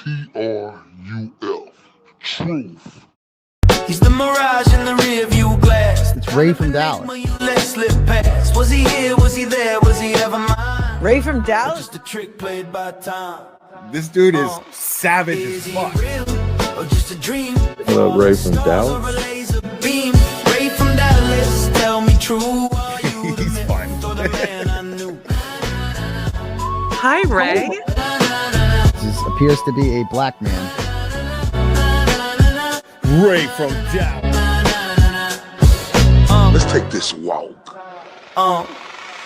T-R-U-F. Truth. He's the mirage in the rearview glass. It's Ray from Dallas. Was he here? Was he there? Was he ever mine? Ray from Dallas? Just a trick played by time. This dude is savage as fuck. Or just a dream? Hello, Ray from Dallas. Ray from Dallas, tell me true. He's fun. Hi, Ray. This appears to be a black man. Ray from Dallas. Let's take this walk.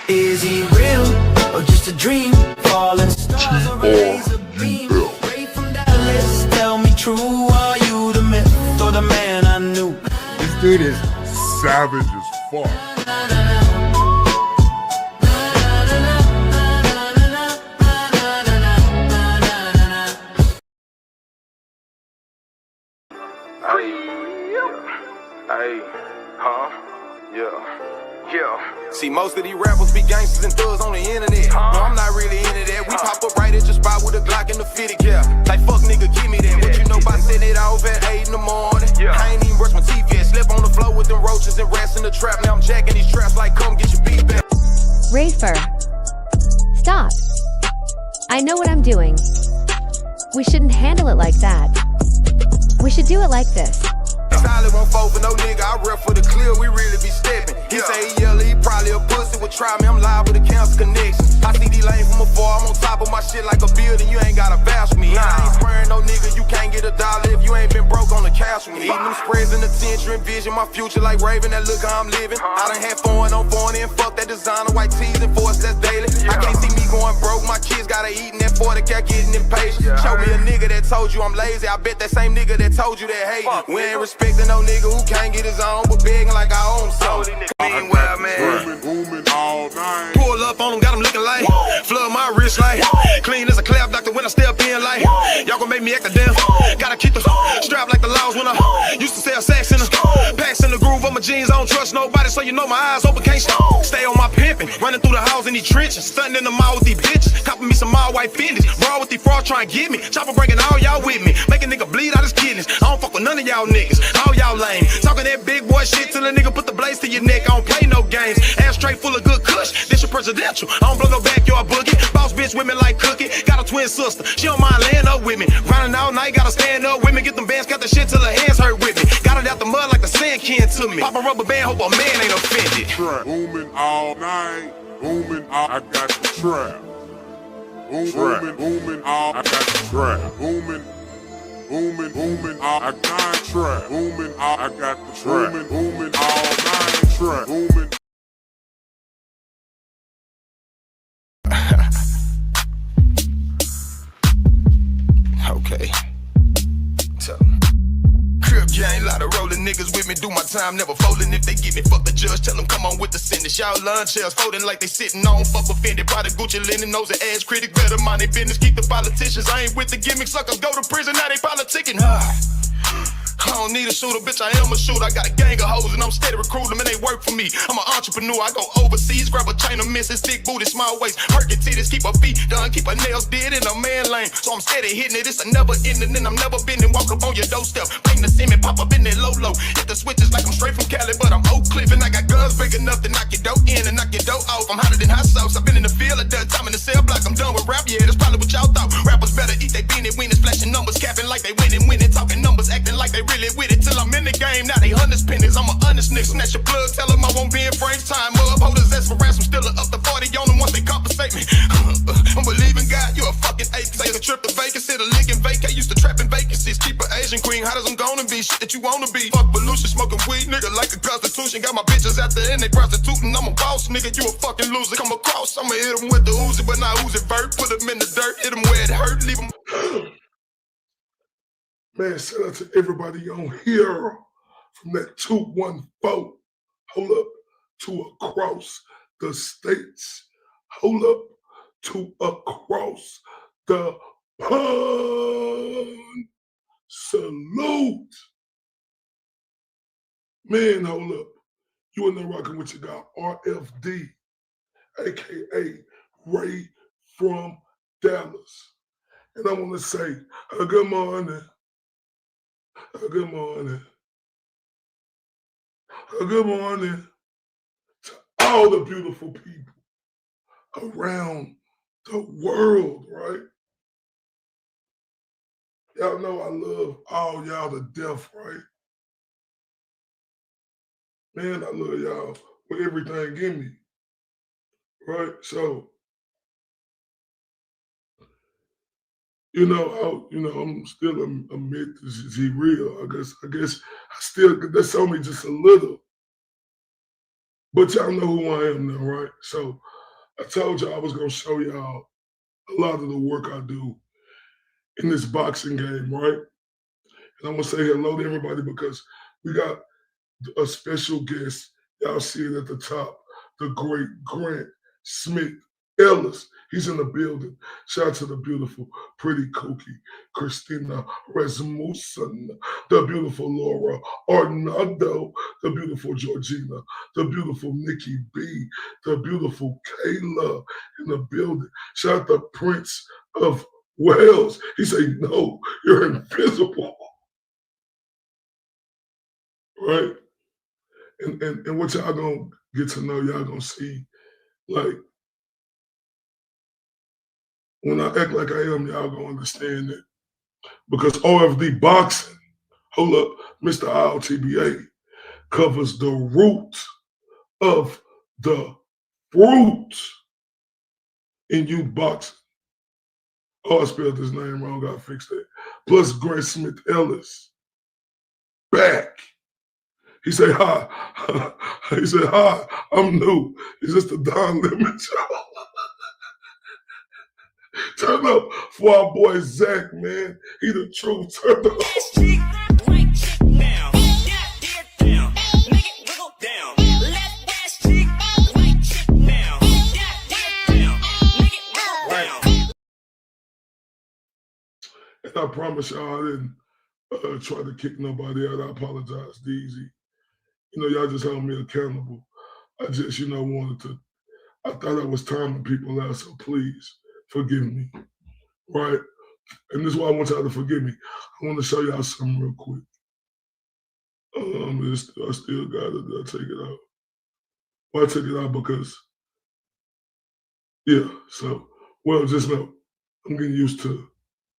Is he real or just a dream? Falling stars or a laser beam? Ray from Dallas, tell me true. Are you the myth or the man I knew? This dude is Savage as fuck. See, most of these rappers be gangsters and thugs on the internet. No, I'm not really into that. We pop up right at your spot with a Glock and a fitted cap. Like, fuck nigga, give me that. What you know about setting it off at 8 in the morning? I ain't even brush my teeth yet. Slept on the floor with them roaches and rats in the trap. Now I'm jacking these traps like, come get your beat back. Rafer, stop. I know what I'm doing. We shouldn't handle it like that. We should do it like this. Solid won't fall for no nigga. I rep for the clear, we really be stepping. He say he yellow, he probably a pussy would try me. I'm live with a cancer connection. I see these lanes from afar, I'm on top of my shit like a building. You ain't gotta vouch for me. I ain't swearing no nigga, you can't get $1 if you ain't been broke on the couch with me. Eating them spreads in the tension, envision my future like Raven. That look how I'm living. I done had foreign on foreign and fuck that designer white tees and force that's daily. I can't see me going broke. My kids gotta eat and that 40 cat getting impatient. Show me a nigga that told you I'm lazy. I bet that same nigga that told you that hate. We ain't respecting no nigga who can't get his own, but begging like I own something. Meanwhile, man, pull up on him, got him looking like flood my wrist like clean as a clap doctor when I step in like y'all gon' make me act a damn. Gotta keep the strap like the laws when I used to sell sex in the packs in the groove of my jeans. I don't trust nobody, so you know my eyes open, can't stop. Stay on my pimpin', running through the house in these trenches, stunting in the mall with these bitches, copping me some all white Fendis, raw with these frauds trying to get me. Chopper breaking all y'all with me, make a nigga bleed out his kidneys. I don't fuck with none of y'all niggas, all y'all lame. Talking that big boy shit till a nigga put the blades to your neck. I don't play no games. Ashtray full of good kush. This your presidential. I don't blow no backyard boogie. Boss bitch with me like Cookie. Got a twin sister. She don't mind laying up with me. Grinding all night. Gotta stand up with me. Get them bands. Got the shit till her hands hurt with me. Got it out the mud like the sand can to me. Pop a rubber band. Hope a man ain't offended. Trap. Booming all night. Booming all. I got the trap. Booming, booming all. I got the trap. Booming. Booming, booming, all I got trap. Booming, all I got the trap. Booming, booming, all nine trap. Booming. Okay. So, crib gang, lot of rolling niggas with me. Do my time, never folding. If they get me, fuck the judge. Tell them come on with the sentence. Y'all lunch chairs folding like they sitting on. Fuck offended by the Gucci linen. Nose and ass critic. Better mind their business. Keep the politicians. I ain't with the gimmick. Suckers go to prison. Now they politicking. I don't need a shooter, bitch, I am a shooter. I got a gang of hoes and I'm steady recruiting them and they work for me. I'm an entrepreneur, I go overseas, grab a chain of misses, thick booty, small waist, perky titties, keep her feet done, keep her nails did in a man lane. So I'm steady hitting it, it's a never ending, and I'm never bending. Walk up on your doorstep, bang the cement, pop up in that low. Hit the switches like I'm straight from Cali, but I'm Oak Cliff, and I got guns big enough to knock your dough in and knock your dough off. I'm hotter than hot sauce, I've been in the field a done time in the cell block. I'm done with rap, yeah, that's probably what y'all thought. Rappers better eat they beanie winners, flashing numbers, capping like they winning, talking numbers, acting like they really with it till I'm in the game. Now they honest pennies, I'm a honest nigga. Snatch your plug, tell them I won't be in Frank's time. Upholders ask for ransom, still up to 40 on them once they compensate me. I'm believing God, you a fucking ape. Take a trip to Vegas, hit a lick and vacate. Used to trapping vacancies, keep an Asian queen. How does I'm gonna be? Shit that you wanna be. Fuck pollution, smoking weed, nigga, like a constitution. Got my bitches out there and they prostituting. I'm a boss, nigga, you a fucking loser. Come across, I'ma hit them with the Uzi, but not Uzi vert. Put them in the dirt, hit them where it hurt, leave them. Man, shout out to everybody on here from that 214. Hold up to across the states. Hold up to across the pond. Salute. Man, hold up. You in there rocking with your guy, RFD, a.k.a. Ray from Dallas. And I want to say, good morning. Good morning. Good morning to all the beautiful people around the world, right? Y'all know I love all y'all to death, right? Man, I love y'all with everything in me, right? So, I'm still a myth. Is he real? I guess I still, that's only just a little. But y'all know who I am now, right? So I told y'all I was gonna show y'all a lot of the work I do in this boxing game, right? And I'm gonna say hello to everybody because we got a special guest. Y'all see it at the top, the great Grant Smith Ellis. He's in the building. Shout out to the beautiful, pretty kooky Christina Rasmussen, the beautiful Laura Arnaldo, the beautiful Georgina, the beautiful Nikki B, the beautiful Kayla in the building. Shout out to Prince of Wales. He said, no, you're invisible. Right? And what y'all gonna get to know, y'all gonna see, like, when I act like I am, y'all gonna understand it. Because RFD boxing, hold up, Mr. I.O.T.B.A. covers the root of the fruit in youth boxing. Oh, I spelled his name wrong, gotta fix that. Plus Grant Smith Ellis, back. He said, hi. He said, hi, I'm new. It's just a Don Lemon show. Turn up for our boy Zach, man. He the truth. Turn up. And I promise y'all I didn't try to kick nobody out. I apologize, DZ. Y'all just held me accountable. I just, I thought I was timing people out, so please forgive me, right? And this is why I want y'all to forgive me. I want to show y'all something real quick. I still got it. I take it out. Well, I took it out because, just know I'm getting used to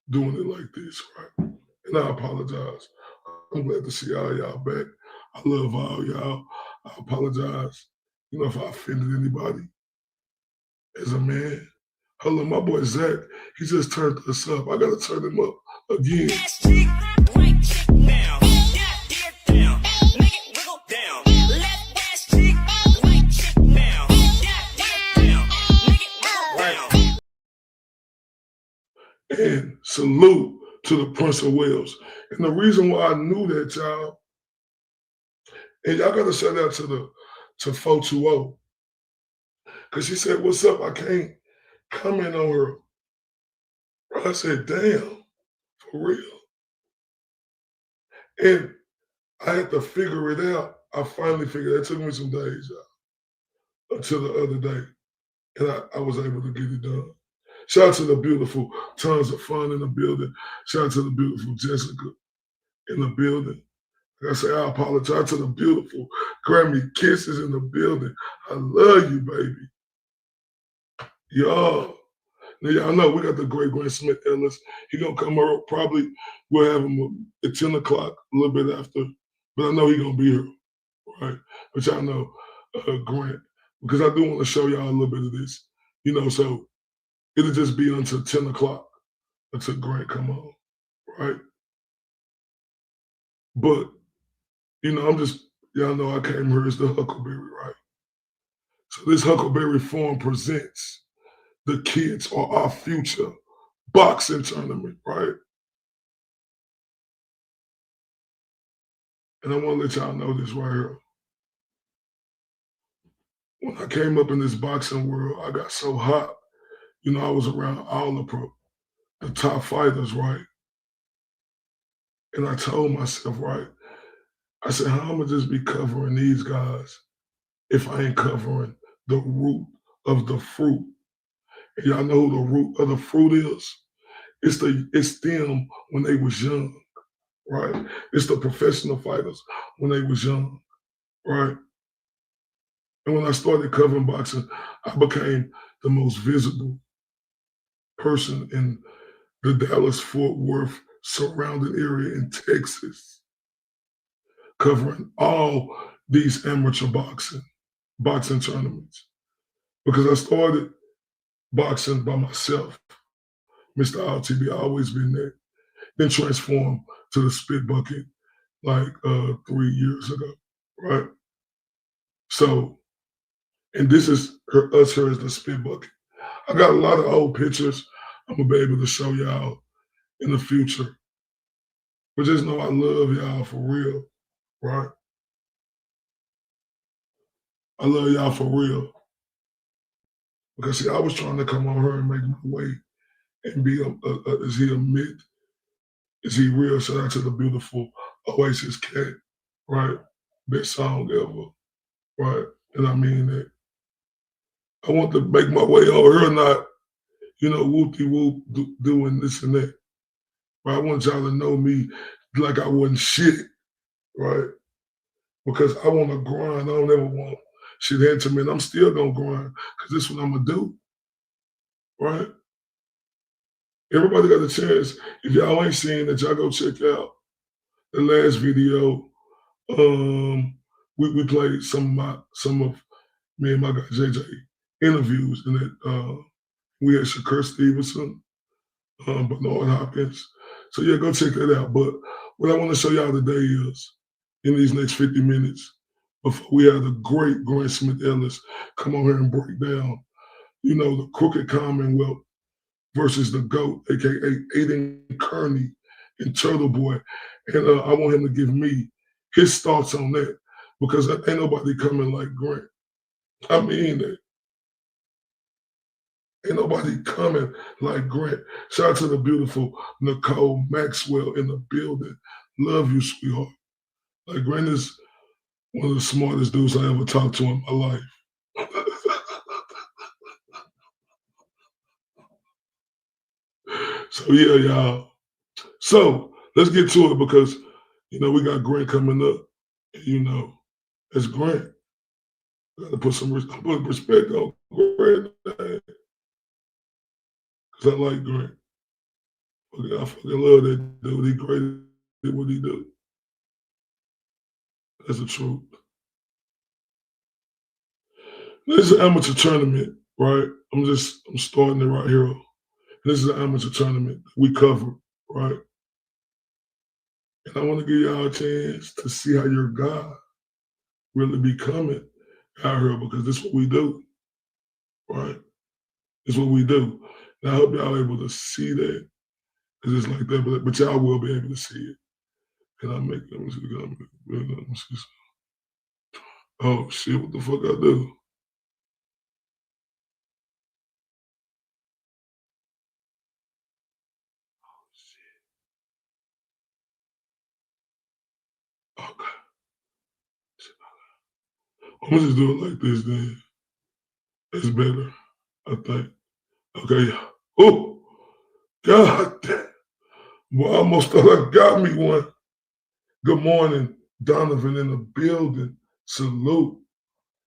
doing it like this, right? And I apologize. I'm glad to see all y'all back. I love all y'all. I apologize, if I offended anybody. As a man, hello, my boy Zach, he just turned us up. I gotta turn him up again. And salute to the Prince of Wales. And the reason why I knew that, y'all, and y'all gotta shout out to 420. Because she said, what's up? I can't comment on her. I said, damn, for real. And I had to figure it out. I finally figured it. It took me some days, y'all, until the other day. And I was able to get it done. Shout out to the beautiful Tons of Fun in the building. Shout out to the beautiful Jessica in the building. Like I say, I apologize to the beautiful Grammy Kisses in the building. I love you, baby. Y'all. Now, y'all know we got the great Grant Smith Ellis. He gonna come up, probably we'll have him at 10 o'clock, a little bit after. But I know he gonna be here, right? But y'all know Grant, because I do want to show y'all a little bit of this, so it'll just be until 10 o'clock until Grant come on, right? But, y'all know I came here as the Huckleberry, right? So this Huckleberry Forum presents the Kids Are Our Future boxing tournament, right? And I want to let y'all know this right here. When I came up in this boxing world, I got so hot. I was around all the top fighters, right? And I told myself, right, I said, how am I just be covering these guys if I ain't covering the root of the fruit? And y'all know who the root of the fruit is? It's them when they was young, right? It's the professional fighters when they was young, right? And when I started covering boxing, I became the most visible person in the Dallas-Fort Worth surrounding area in Texas, covering all these amateur boxing tournaments. Because I started boxing by myself. Mr. I.O.T.B.A always been there. Then transformed to the spit bucket like 3 years ago, right? So, and this is us here as the spit bucket. I got a lot of old pictures I'm gonna be able to show y'all in the future. But just know I love y'all for real, right? I love y'all for real. Because see, I was trying to come on here and make my way and be is he a myth? Is he real? Shout out to the beautiful Oasis Cat, right? Best song ever, right? And I mean that. I want to make my way over here, not, whoop-de-whoop doing this and that. Right? I want y'all to know me like I wasn't shit, right? Because I want to grind. I don't ever want shit handed to me. And I'm still going to grind because this is what I'm going to do, right? Everybody got a chance. If y'all ain't seen it, y'all go check out the last video. We played some of me and my guy JJ interviews, and that we had Shakur Stevenson, Bernard Hopkins. So yeah, go check that out. But what I want to show y'all today is, in these next 50 minutes, before we have the great Grant Smith Ellis come on here and break down, the crooked Commonwealth versus the GOAT, aka Aiden Kearney and Turtle Boy. And I want him to give me his thoughts on that, because ain't nobody coming like Grant. I mean that. Ain't nobody coming like Grant. Shout out to the beautiful Nicole Maxwell in the building. Love you, sweetheart. Like, Grant is one of the smartest dudes I ever talked to in my life. So yeah, y'all. So let's get to it, because we got Grant coming up. It's Grant. Gotta put some respect on Grant, because I like Grant. I fucking love that dude. He great at what he do. That's the truth. This is an amateur tournament, right? I'm starting it right here. This is an amateur tournament we cover, right? And I want to give y'all a chance to see how your guy really be coming out here, because this is what we do, right? This is what we do. And I hope y'all able to see that, because it's like that, but y'all will be able to see it. Can I make, let me see. Oh shit, what the fuck I do? Okay. I'm gonna just do it like this then. It's better, I think. Okay. Oh, God damn. Well, I almost thought I got me one. Good morning, Donovan in the building. Salute.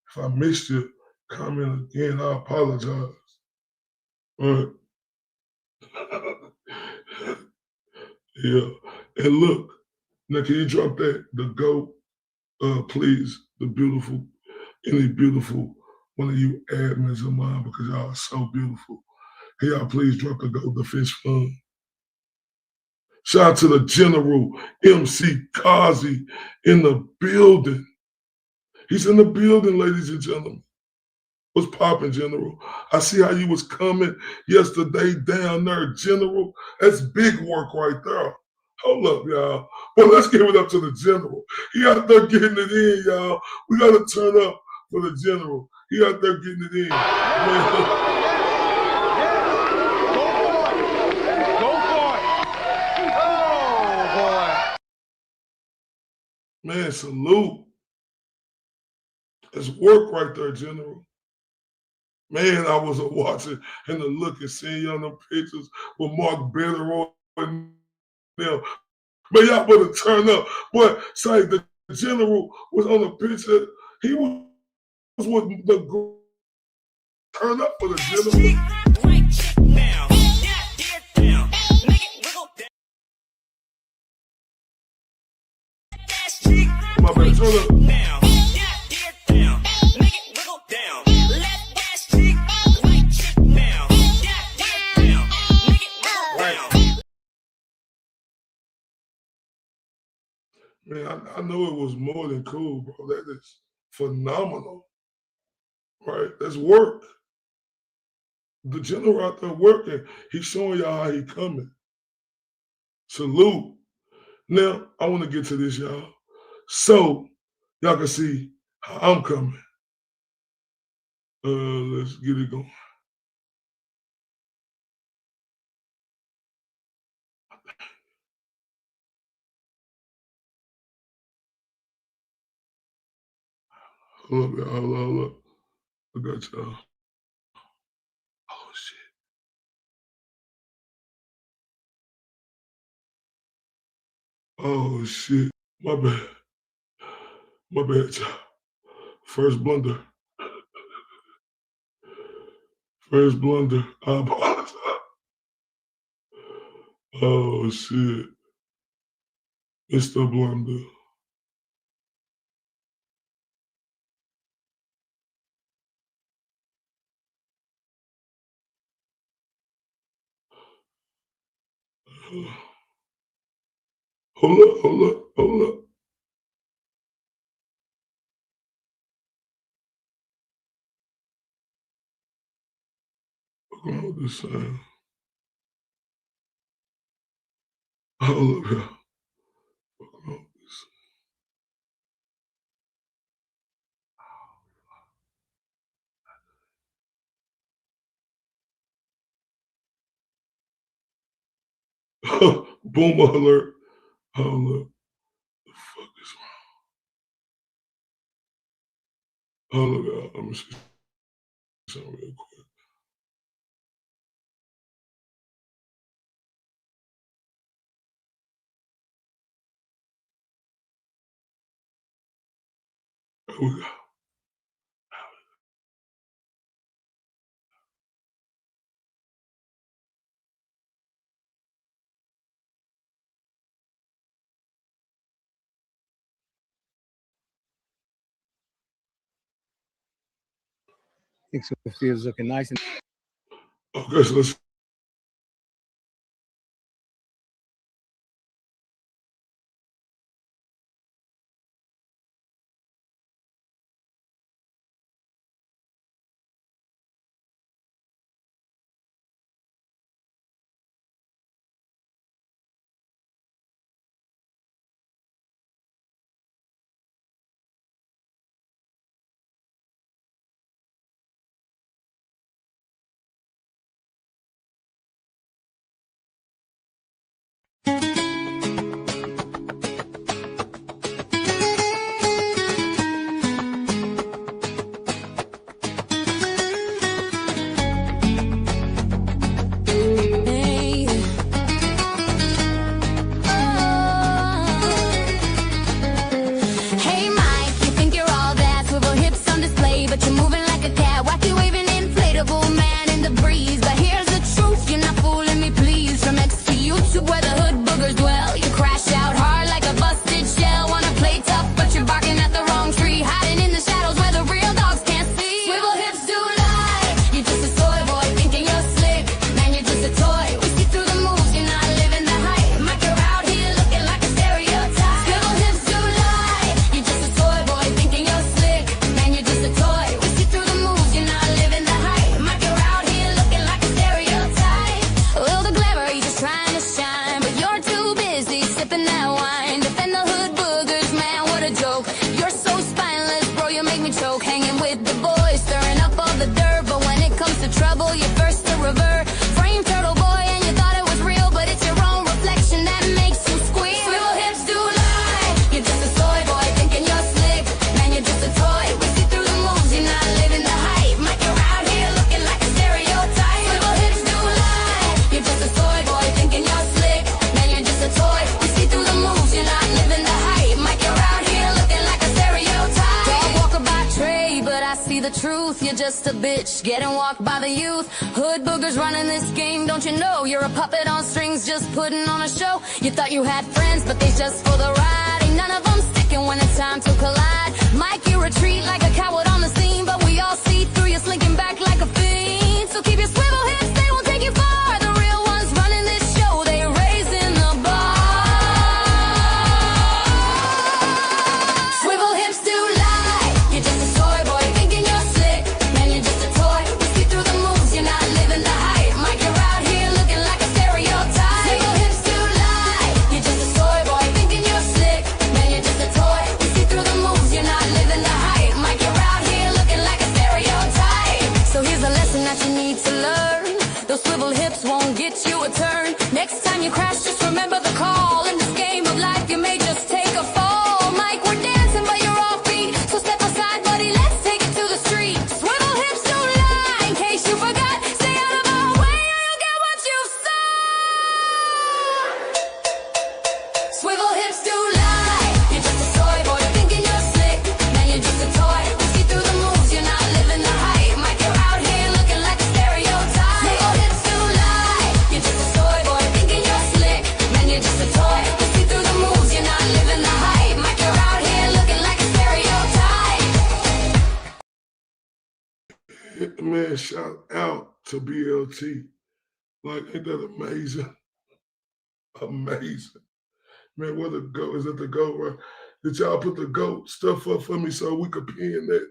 If I missed you, comment again, I apologize. All right. Yeah. And look, now can you drop that? The GOAT, please, any beautiful one of you admins of mine, because y'all are so beautiful. Can y'all please drop the GOAT Defense Fund? Shout out to the General MC Kazi in the building. He's in the building, ladies and gentlemen. What's popping, General? I see how you was coming yesterday down there, General. That's big work right there. Hold up, y'all. Well, let's give it up to the General. He out there getting it in, y'all. We got to turn up for the General. He out there getting it in. Man. Man, salute. It's work right there, General. Man, I was watching and the look and seeing you on them pictures with Mark Better and them. Man, y'all better turn up. But say the general was on the picture. He was with the turn up for the general. My bad, turn up. Man, I know it was more than cool, bro. That is phenomenal, right? That's work. The general out there working, he's showing y'all how he coming. Salute. Now, I want to get to this, y'all. So, y'all can see how I'm coming. Let's get it going. Hold up, y'all. Hold up. I got y'all. Oh, shit. Oh, shit. My bad. My bad, y'all. First blunder. First blunder. I apologize. Oh, shit. It's the blunder. Hold up, hold up, hold up. What's going on with this sound? Hold up, y'all. What's going on with this? Boom alert. Hold up. The fuck is wrong? Hold up, y'all. Let me see something real quick. Here we go. Thinks the field's looking nice. Okay, so let's truth, you're just a bitch getting walked by the youth. Hood boogers running this game, don't you know? You're a puppet on strings, just putting on a show. You thought you had friends, but they just for the ride. Ain't none of them sticking when it's time to collide. Mike, you retreat like a coward on the scene, but we all see through you, slinking back like a fiend. So keep your swivel hips, they won't take you far. The real ones running this show, they raising the bar. Swivel hips do lie, you're just a toy boy thinking you're slick. Man, you're just a toy, we see through the moves, you're not living the hype. Mike, you're out here looking like a stereotype. Swivel hips do lie, you're just a toy boy thinking you're slick. Man, you're just a toy, we see through the moves, you're not living the hype. Mike, you're out here looking like a stereotype. So here's a lesson that you need to learn. Those swivel hips won't get you a turn. Next time you crash, just remember the call. In this game of life, you may just take a fall. Mike, we're dancing, but you're off beat. So step aside, buddy, let's take it to the street. Swivel hips don't lie, in case you forgot. Stay out of our way, or you'll get what you saw. Swivel hips do lie, you're just a toy boy thinking you're slick. Man, you're just a toy, we see through the moves, you're not living the hype. Mike, you're out here looking like a stereotype. Swivel hips do lie, you're just a toy boy thinking you're slick. Man, you're just a toy, we see through the moves, you're not living the hype. Mike, you're out here looking like a stereotype. Man, shout out to BLT. Like, ain't that amazing? Amazing. Man, what a GOAT. Is that the GOAT, right? Did y'all put the GOAT stuff up for me so we could pin that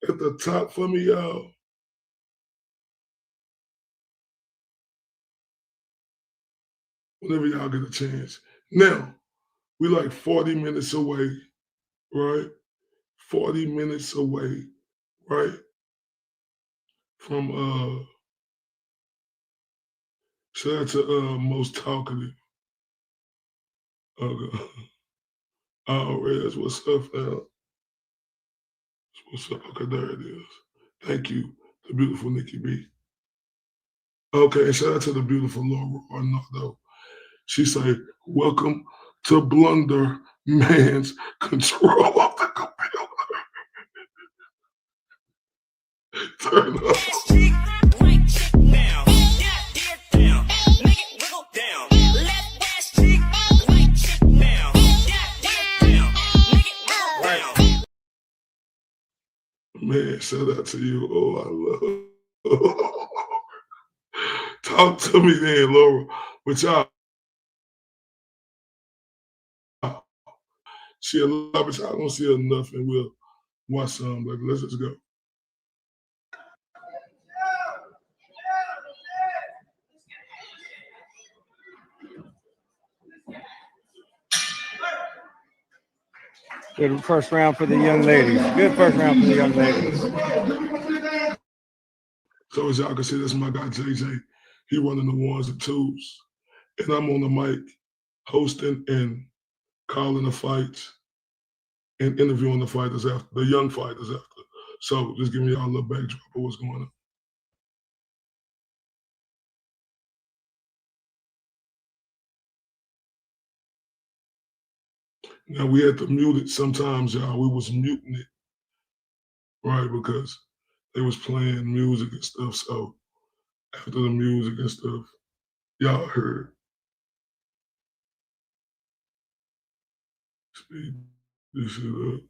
at the top for me, y'all? Whenever y'all get a chance. Now, we like 40 minutes away, right? 40 minutes away, right? From shout out to most talkative. RFD, what's up now? What's up? Okay, there it is. Thank you, the beautiful Nikki B. Okay, and shout out to the beautiful Laura Arnaldo. She say, welcome to Blunder Man's Control of the Computer. Turn up. Man, shout out to you. Oh, I love. Talk to me then, Laura. But y'all, see a lot, but y'all don't see enough, and we'll watch some. Like, let's just go. Good first round for the young ladies. Good first round for the young ladies. So as y'all can see, that's my guy JJ. He running the ones and twos. And I'm on the mic hosting and calling the fights and interviewing the fighters after, the young fighters after. So just give me y'all a little backdrop of what's going on. Now we had to mute it sometimes, y'all. We was muting it, right? Because they was playing music and stuff. So after the music and stuff, y'all heard. Speed this shit up.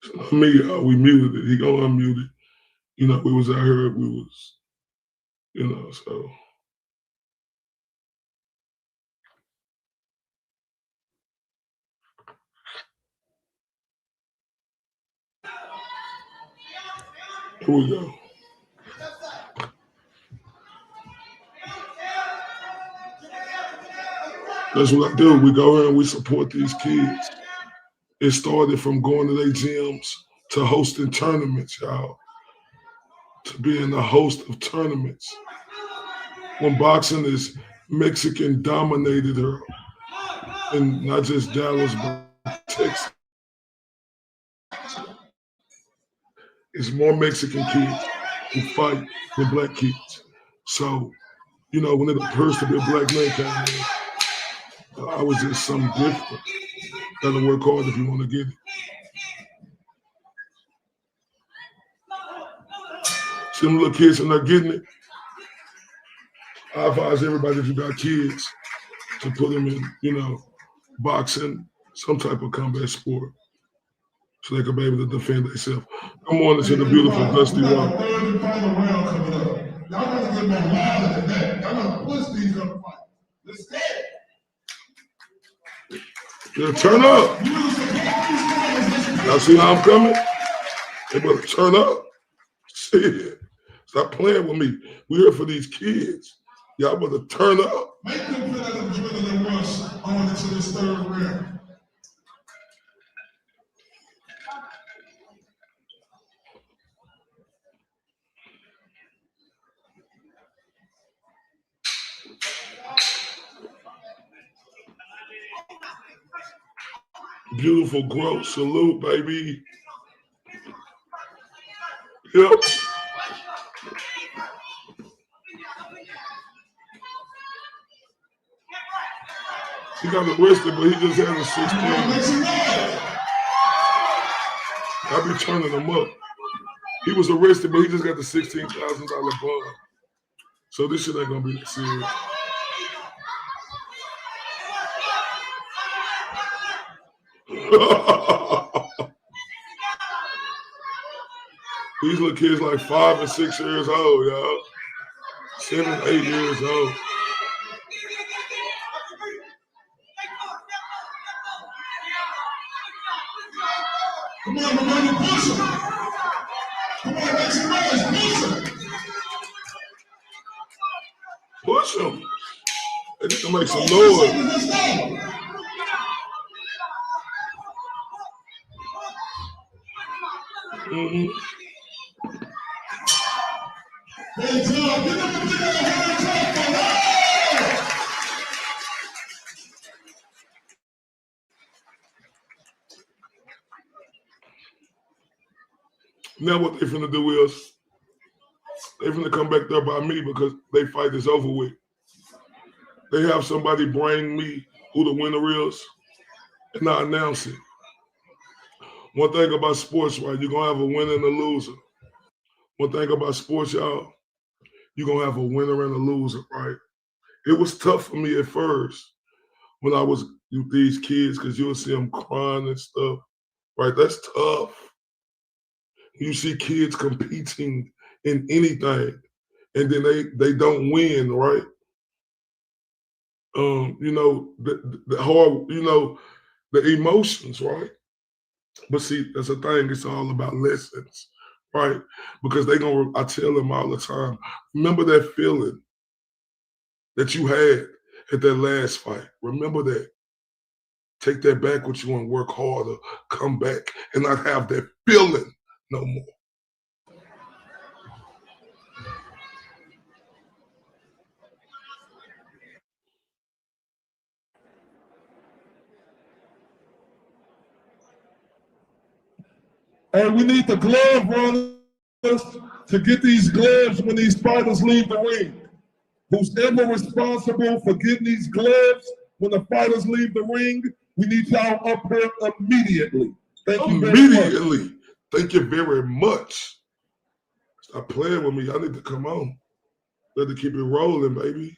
So me, we muted it. He gonna unmute it. You know, we was out here, we was, you know, so. Here we go. That's what I do. We go in and we support these kids. It started from going to their gyms to hosting tournaments, y'all. To being the host of tournaments. When boxing is Mexican dominated her, and not just Dallas, but Texas. it's more Mexican kids who fight than black kids. So, you know, when it appears to be a black man came in, I was just something different. Gotta work hard if you want to get it. See them little kids and not getting it. I advise everybody, if you got kids, to put them in, you know, boxing, some type of combat sport, so they can be able to defend themselves. Come on into the beautiful Dusty Rock. Third and final round coming up. Y'all gotta get more louder than that. Y'all gotta push these up fight. Let's get it. Yeah, turn up. Y'all see how I'm coming? They better turn up. Shit. Stop playing with me. We're here for these kids. Y'all better turn up. Make them feel that adrenaline rush going into this third round. Beautiful growth. Salute, baby. Yep. He got arrested, but he just had a 16. I be turning him up. He was arrested, but he just got the $16,000 bond. So this shit ain't gonna be that serious. These little kids like 5 and 6 years old, y'all. 7, 8 years old. Come on, everybody, push him. Come on, make some noise, push him. Push him. They need to make some noise. Mm-hmm. Hey, John, get up and get a hand clap. Now what they finna do is they finna come back there by me because they fight is over with. They have somebody bring me who the winner is, and I announce it. One thing about sports, right? You're gonna have a winner and a loser. One thing about sports, y'all, you're gonna have a winner and a loser, right? It was tough for me at first when I was with these kids because you'll see them crying and stuff, right? That's tough. You see kids competing in anything, and then they don't win, right? You know, the hard, you know, the emotions, right? But see, that's the thing, it's all about lessons, right? Because I tell them all the time, remember that feeling that you had at that last fight. Remember that. Take that back with you and work harder, come back and not have that feeling no more. And we need the glove runners to get these gloves when these fighters leave the ring. Who's ever responsible for getting these gloves when the fighters leave the ring, we need y'all up here immediately. Thank you very much. Immediately. Thank you very much. Stop playing with me. I need to come on. Let to keep it rolling, baby.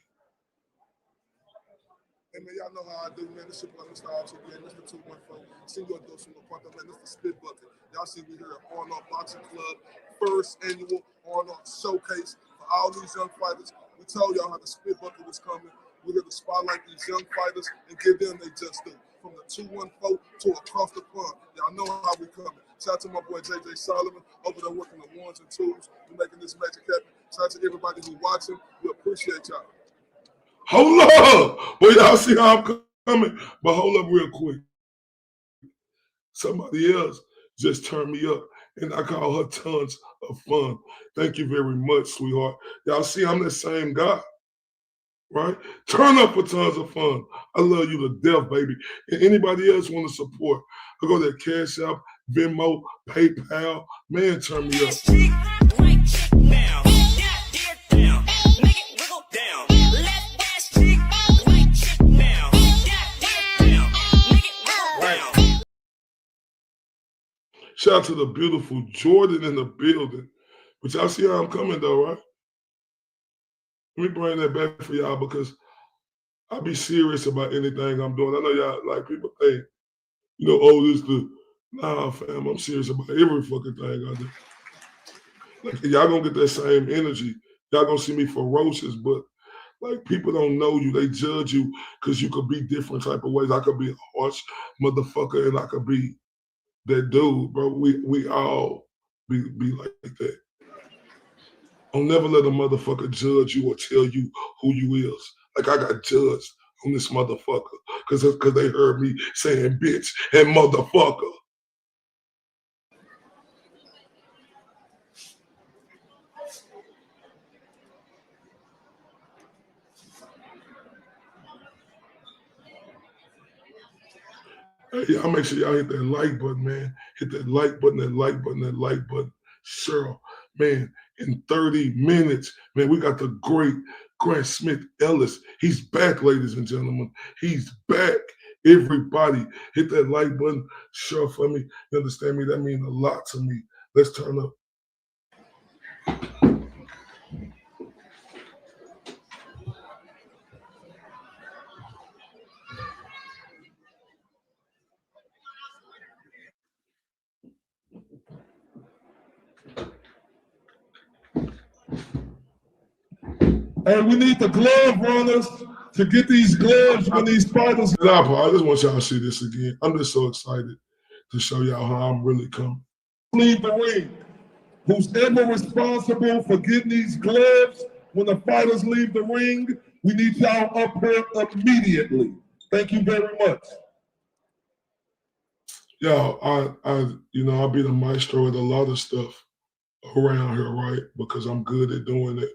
Hey man, y'all know how I do, man. This shit like Mr. I.O.T.B.A. Mr. 214. Senior Dose from the Park, man. This is Spit Bucket. Y'all see me here at I.O.T.B.A Boxing Club, first annual I.O.T.B.A showcase for all these young fighters. We told y'all how the Spit Bucket was coming. We're here to spotlight these young fighters and give them they just do. From the 214 to across the pond. Y'all know how we coming. Shout out to my boy JJ Solomon over there working the 1s and 2s. We're making this magic happen. Shout out to everybody who's watching. We appreciate y'all. Hold up. Boy, y'all see how I'm coming? But hold up real quick. Somebody else just turned me up, and I call her tons of fun. Thank you very much, sweetheart. Y'all see I'm that same guy, right? Turn up for tons of fun. I love you to death, baby. And anybody else want to support, I go to Cash App, Venmo, PayPal. Man, turn me up. Shout out to the beautiful Jordan in the building. But y'all see how I'm coming though, right? Let me bring that back for y'all because I be serious about anything I'm doing. I know y'all, like, people think, you know, oh, this the, nah, fam, I'm serious about every fucking thing I do. Like, y'all gonna get that same energy. Y'all gonna see me ferocious, but like, people don't know you. They judge you because you could be different type of ways. I could be a harsh motherfucker and I could be that dude, bro. We all be like that. I'll never let a motherfucker judge you or tell you who you is. Like, I got judged on this motherfucker because they heard me saying bitch and motherfucker. Hey, y'all make sure y'all hit that like button, man. Hit that like button, that like button, that like button. Cheryl, man, in 30 minutes, man, we got the great Grant Smith Ellis. He's back, ladies and gentlemen. He's back. Everybody, hit that like button. Cheryl, for me. You understand me? That means a lot to me. Let's turn up. Hey, we need the glove runners to get these gloves when these fighters. I just want y'all to see this again. I'm just so excited to show y'all how I'm really coming. Leave the ring. Who's ever responsible for getting these gloves when the fighters leave the ring, we need y'all up here immediately. Thank you very much. Y'all, I'll be the maestro at a lot of stuff around here, right? Because I'm good at doing it.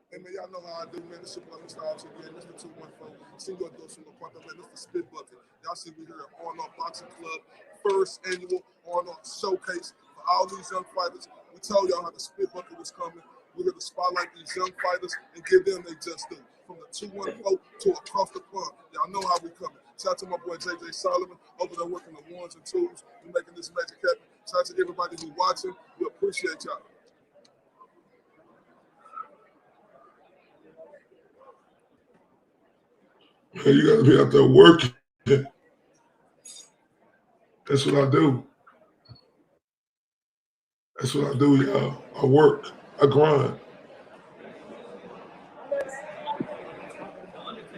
Hey man, y'all know how I do, man. This is Mr. Styles again. This is the 214. Single dose from the partner, man. This is the Spit Bucket. Y'all see me here at R&R Boxing Club, first annual R&R showcase for all these young fighters. We told y'all how the Spit Bucket was coming. We're here to spotlight these young fighters and give them their just due. From the 214 to across the pond. Y'all know how we coming. Shout out to my boy JJ Solomon over there working the ones and twos and making this magic happen. Shout out to everybody who's watching. We appreciate y'all. Man, you got to be out there working. That's what I do. That's what I do, y'all. I work. I grind.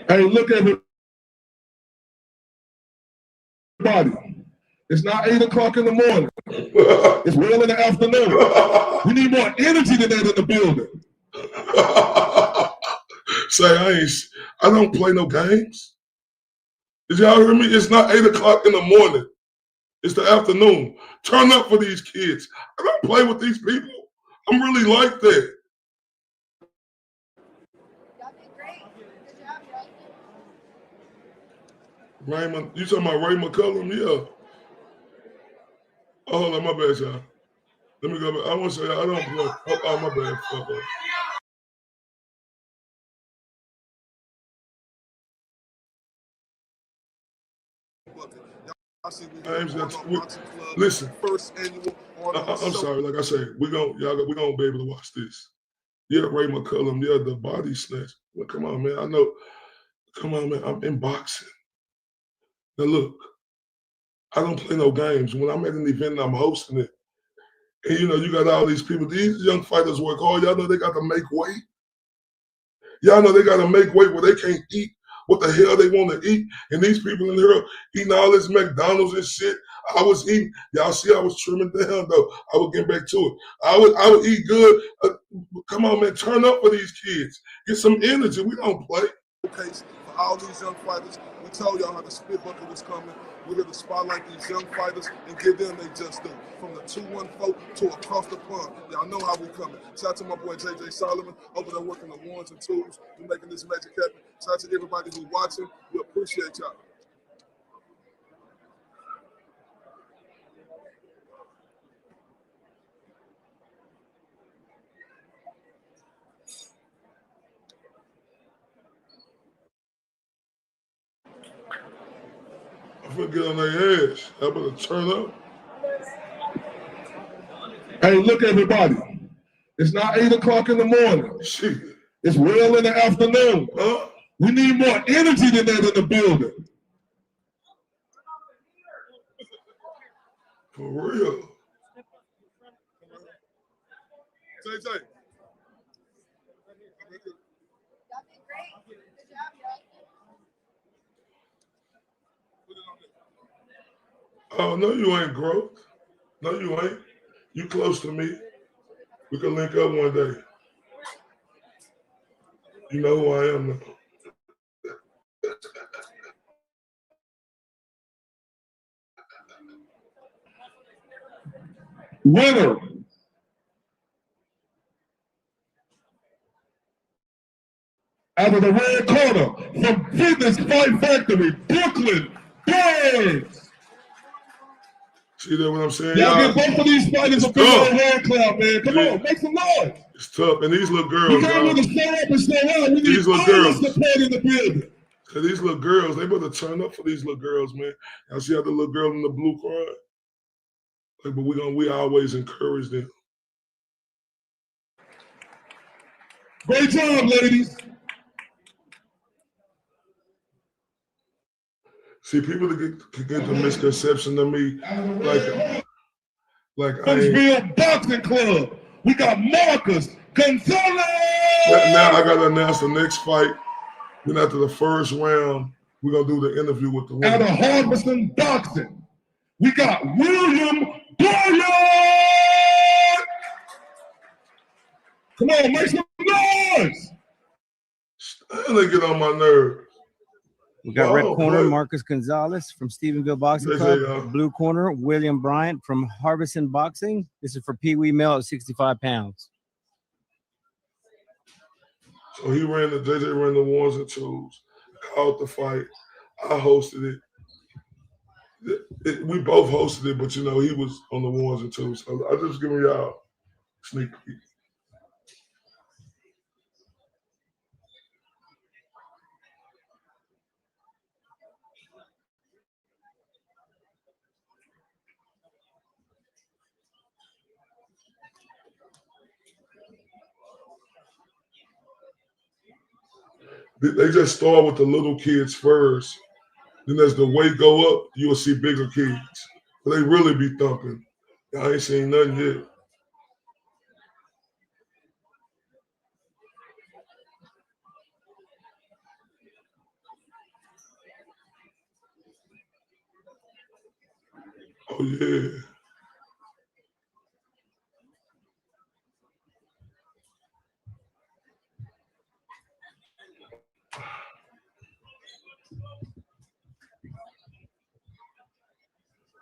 Hey, look at everybody. It's not 8 o'clock in the morning. It's well in the afternoon. We need more energy than that in the building. Say, I don't play no games. Did y'all hear me? It's not 8 o'clock in the morning. It's the afternoon. Turn up for these kids. I don't play with these people. I'm really like that. Y'all did great. Good job, y'all. Raymond, you talking about Ray McCullum? Yeah. Oh, hold on, my bad, y'all. Let me go back. I want to say I don't play. Oh, my bad. Fuck up. Listen, I'm sorry. Like I said, we're gonna be able to watch this. Yeah, Ray McCullum. Yeah, the body snatch. Well, come on, man. I know. Come on, man. I'm in boxing. Now look, I don't play no games. When I'm at an event and I'm hosting it, and you got all these people. These young fighters work hard. Y'all know they got to make weight. Y'all know they got to make weight where they can't eat what the hell they want to eat. And these people in here eating all this McDonald's and shit. I was eating. Y'all see I was trimming down, though. I would get back to it. I would eat good. Come on, man. Turn up for these kids. Get some energy. We don't play. Okay, for all these young fighters, we told y'all how the Spit Bucket was coming. We're here to spotlight these young fighters and give them their just due. From the 214 to across the pond. Y'all know how we coming. Shout out to my boy JJ Solomon over there working the ones and twos and making this magic happen. Shout out to everybody who's watching. We appreciate y'all. I'm gonna get on their ass. I'm gonna turn up. Hey, look, everybody. It's not 8 o'clock in the morning. Shit. It's well in the afternoon. Huh? We need more energy than that in the building. For real. JJ. Oh, no, you ain't growth. No, you ain't. You close to me. We can link up one day. You know who I am now. Winner. Out of the red corner from Fitness Fight Factory, Brooklyn, Birds. See that what I'm saying? Y'all get both of these fighters a big old hand clap, man. Come on, make some noise. It's tough. And these little girls, We can't really show up and show out. We need these little all girls. support in the building. Cause these little girls, they better turn up for these little girls, man. Y'all see how the little girl in the blue crying? Like, but we always encourage them. Great job, ladies. See, people that get the misconception of me, like Huntsville Boxing Club. We got Marcus Gonzalez. Now I gotta announce the next fight. Then after the first round, we're gonna do the interview with the winner. Out of Harbison Boxing, we got William Bryant. Come on, make some noise. They get on my nerves. We got red corner, boy. Marcus Gonzalez from Stephenville Boxing Yes, Club. Blue corner, William Bryant from Harbison Boxing. This is for Pee Wee male at 65 pounds. So JJ ran the ones and twos, called the fight. I hosted it. We both hosted it, but you know, he was on the ones and twos. So I just giving y'all a sneak peek. They just start with the little kids first. Then as the weight go up, you'll see bigger kids. But they really be thumping. I ain't seen nothing yet. Oh, yeah.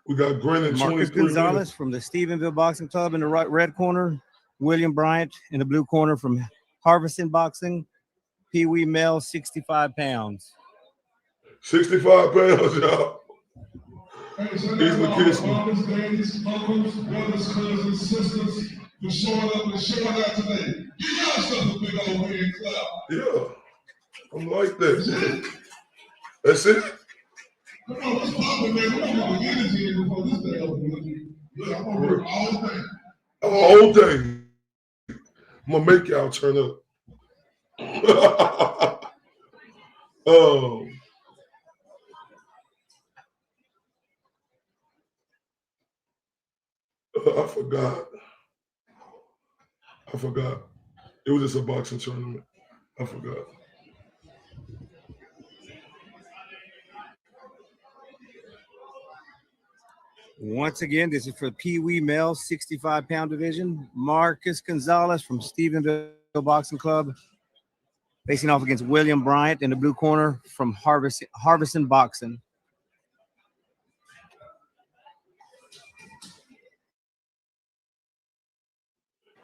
We got Grennan, Marcus 23 Gonzalez minutes. from the Stephenville Boxing Club in the red corner. William Bryant in the blue corner from Harbison Boxing. Pee Wee male, 65 pounds. 65 pounds, y'all. He's the kids. Ladies, uncles, brothers, cousins, sisters, for showing up and showing out today. Give yourself a big old hand clap. Yeah, I'm like that. That's it. Come on, let's pop it, man. We're gonna get energy in before this day over. Look, I'm gonna work all day. All day. I'm gonna make y'all turn up. I forgot. It was just a boxing tournament. I forgot. Once again, this is for Pee Wee male, 65-pound division. Marcus Gonzalez from Stephenville Boxing Club, facing off against William Bryant in the blue corner from Harbison Boxing.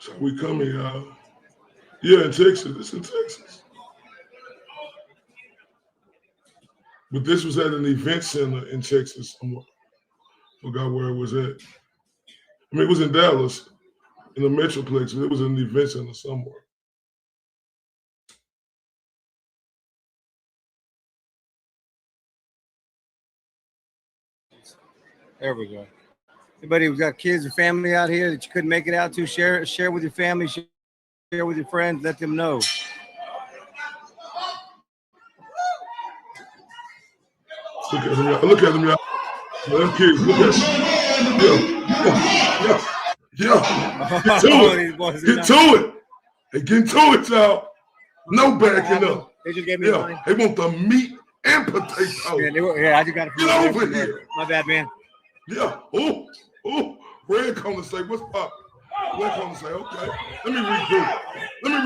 So we coming, y'all. Yeah, in Texas. It's in Texas. But this was at an event center in Texas somewhere. Forgot where it was at. I mean, it was in Dallas, in the Metroplex, but it was an event center somewhere. There we go. Anybody who's got kids or family out here that you couldn't make it out to, share with your family, share with your friends, let them know. Look at them, y'all. Look at them, y'all. Them kids, look at them. Yeah. Get to it. Get to it. Hey, get to it, y'all. No backing up. They just gave me mine. They want the meat and potato. Yeah, I just got to get over here. My bad, man. Yeah. Oh. Red corner say, what's up? Red corner say, okay. Let me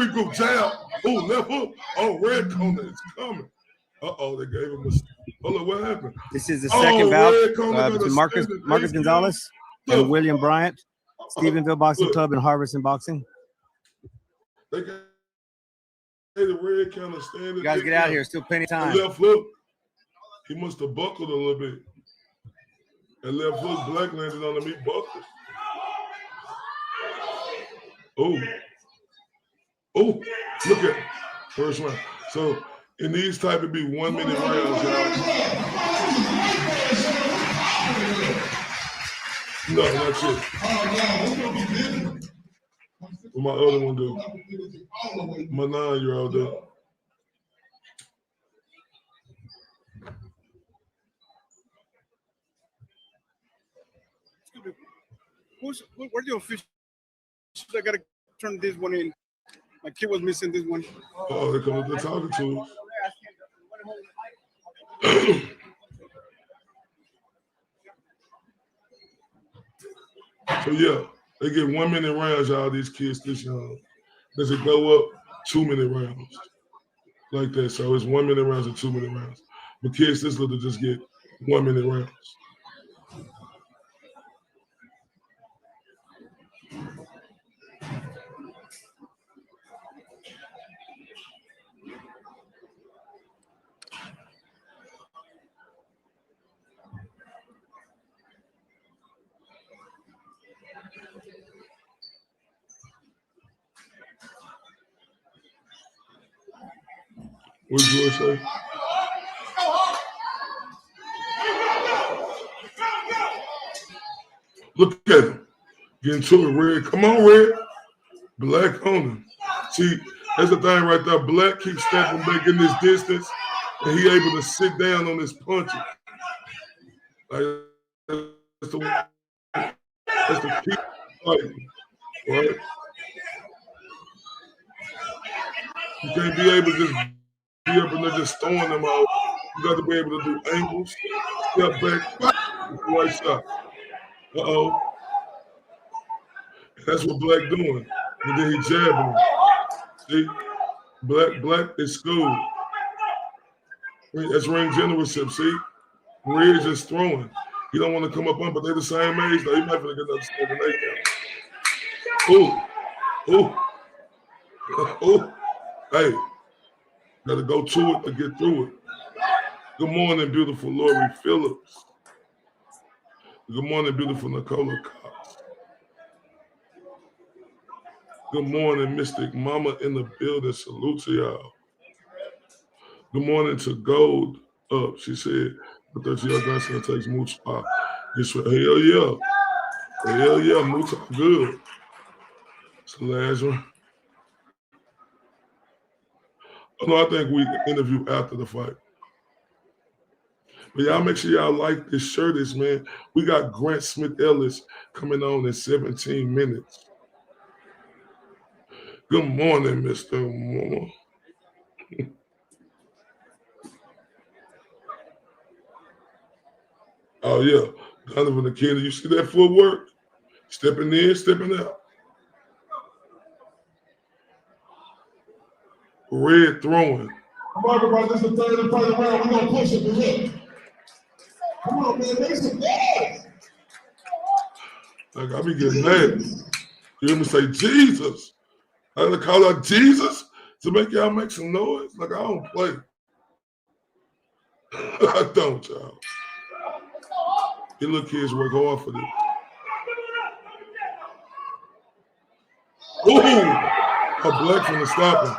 regroup. Jab. Oh, left hook. Oh, red corner is coming. Uh-oh, they gave him a... Hold on, what happened? This is the second bout between Marcus Gonzalez and William Bryant, Stephenville Boxing Club and Harvesting Boxing. They got the red counter standing. You guys get out here. Still plenty of time. Left hook. He must have buckled a little bit. That left hook, Black landed on him. He buckled. Oh, look at first round. So in these type, it'd be 1 minute rounds, y'all. No, that's it. What my other one do? My 9-year-old do. Where's the official? I gotta turn this one in. My kid was missing this one. Oh, they come up there talking to us. So yeah, they get 1 minute rounds, y'all, these kids this young. Does it go up 2 minute rounds? Like that. So it's 1 minute rounds and 2 minute rounds. But kids this little just get 1 minute rounds. What did George say? Look at him. Getting to it, Red. Come on, Red. Black on him. See, that's the thing right there. Black keeps stepping back in this distance, and he able to sit down on his punches. Like, that's the key fighting, right? You can't be able to just be up and they're just throwing them out. You got to be able to do angles, step back, right shot. Uh-oh. That's what Black doing. And then he jabbing him. See? Black is school. That's ring generalship, see? Red's just throwing. He don't want to come up on, but they're the same age. Though. He might get another step and Ooh. Hey. Got to go to it to get through it. Good morning, beautiful Lori Phillips. Good morning, beautiful Nicola Cox. Good morning, Mystic Mama in the building. Salute to y'all. Good morning to Gold Up. She said, but that your grandson takes Mooch Pop. Hell yeah. Hell yeah, Mooch good. It's the last one. Oh, no, I think we interview after the fight. But y'all make sure y'all like this shirt, man. We got Grant Smith Ellis coming on in 17 minutes. Good morning, Mr. Mama. Oh, yeah. Donovan the kid, you see that footwork? Stepping in, stepping out. Red throwing. Come on, everybody, this is the third and final round. We're going to push it to him. Come on, man, make some noise. Like, I be getting mad. You hear me say Jesus? I had to call out Jesus to make y'all make some noise. Like, I don't play. I don't, y'all. You little kids work hard for this. Ooh, a black finna stop him.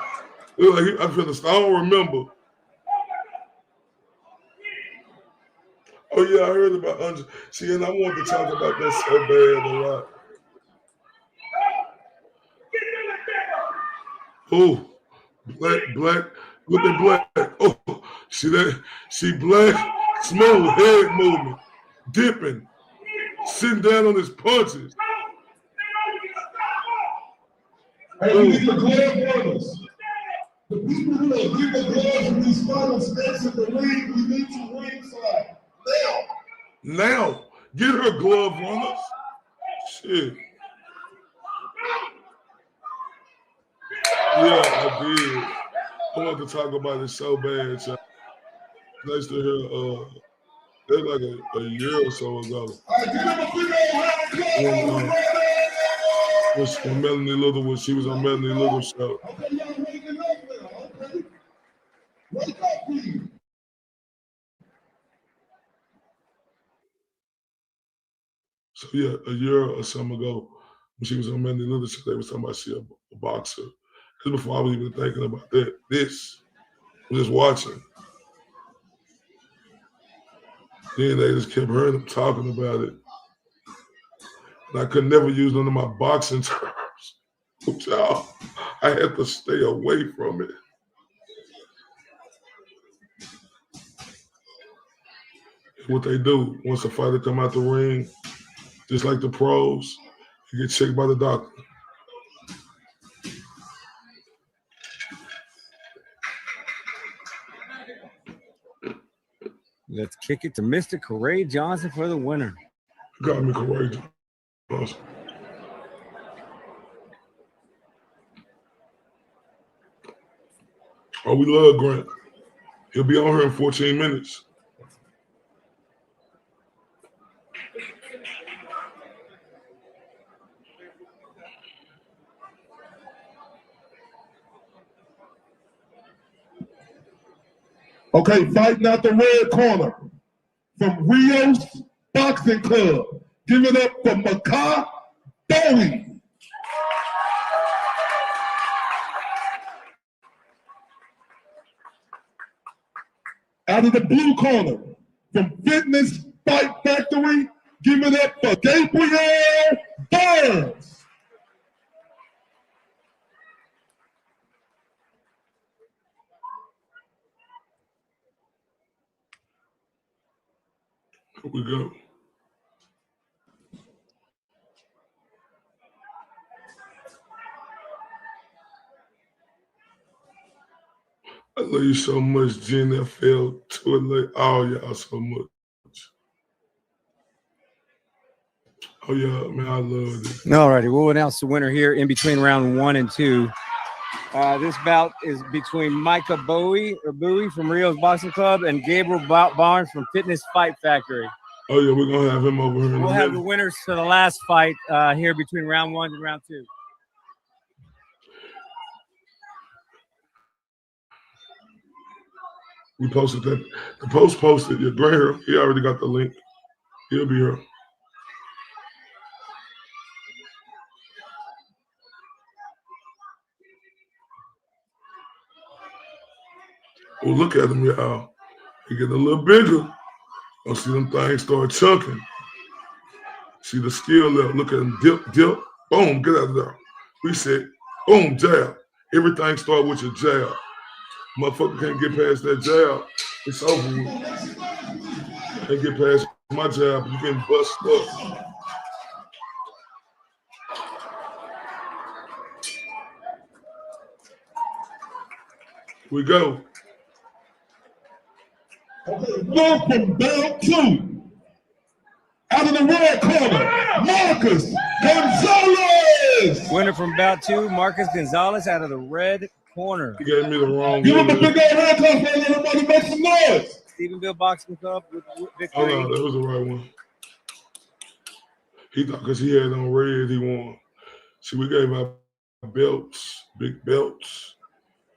Like I don't remember. Oh yeah, I heard about Andre. See, and I wanted to talk about that so bad a lot. Oh, black, look at black. Oh, see that? See black, smooth head movement, dipping, sitting down on his punches. Hey, we need the glove runners. The people who are giving gloves in these final steps in the ring, we need to ringside. Now, get her glove runners. Shit. Yeah, I did. I wanted to talk about it so bad, y'all. Nice to hear. That's like a year or so ago. When Melanie Little, when she was on Melanie Little's show. So yeah, a year or something ago, when she was on Melanie Little's show, they was talking about she a boxer. This before I was even thinking about that. This, I was just watching. Then they just kept hearing them talking about it. And I could never use none of my boxing terms. Y'all, I had to stay away from it. What they do, once a fighter come out the ring, just like the pros, you get checked by the doctor. Let's kick it to Mr. Corey Johnson for the winner. Got me Corey Johnson. Oh, we love Grant. He'll be on here in 14 minutes. Okay, fighting out the red corner from Rio's Boxing Club. Give it up for Makai Bowie. Out of the blue corner from Fitness Fight Factory. Give it up for Gabriel Burns. Here we go. I love you so much, Jen. I fell to it like all y'all so much. Oh yeah, man, I love it. All righty, we'll announce the winner here in between round 1 and 2. This bout is between Micah Bowie from Rio's Boxing Club and Gabriel Barnes from Fitness Fight Factory. Oh yeah, we're gonna have him over here. We'll have the winners for the last fight here between round 1 and round 2. We posted that. The post posted. Your Graham, he already got the link. He'll be here. Oh, look at him, y'all. He getting a little bigger. I'll see them things start chunking. See the skill level. Look at him. Dip, dip. Boom, get out of there. Reset. Boom, jab. Everything start with your jab. Motherfucker can't get past that jab. It's over with. Can't get past my jab. You getting bust up. We go. Okay, one from bout 2. Out of the red corner, Marcus Gonzalez. Winner from bout 2, Marcus Gonzalez out of the red corner. You gave me the wrong Give him one. a big old hand clap for everybody make some noise. Stephenville Boxing Club with victory. Oh no, that was the right one. He thought because he had on red, he won. See, we gave out belts, big belts.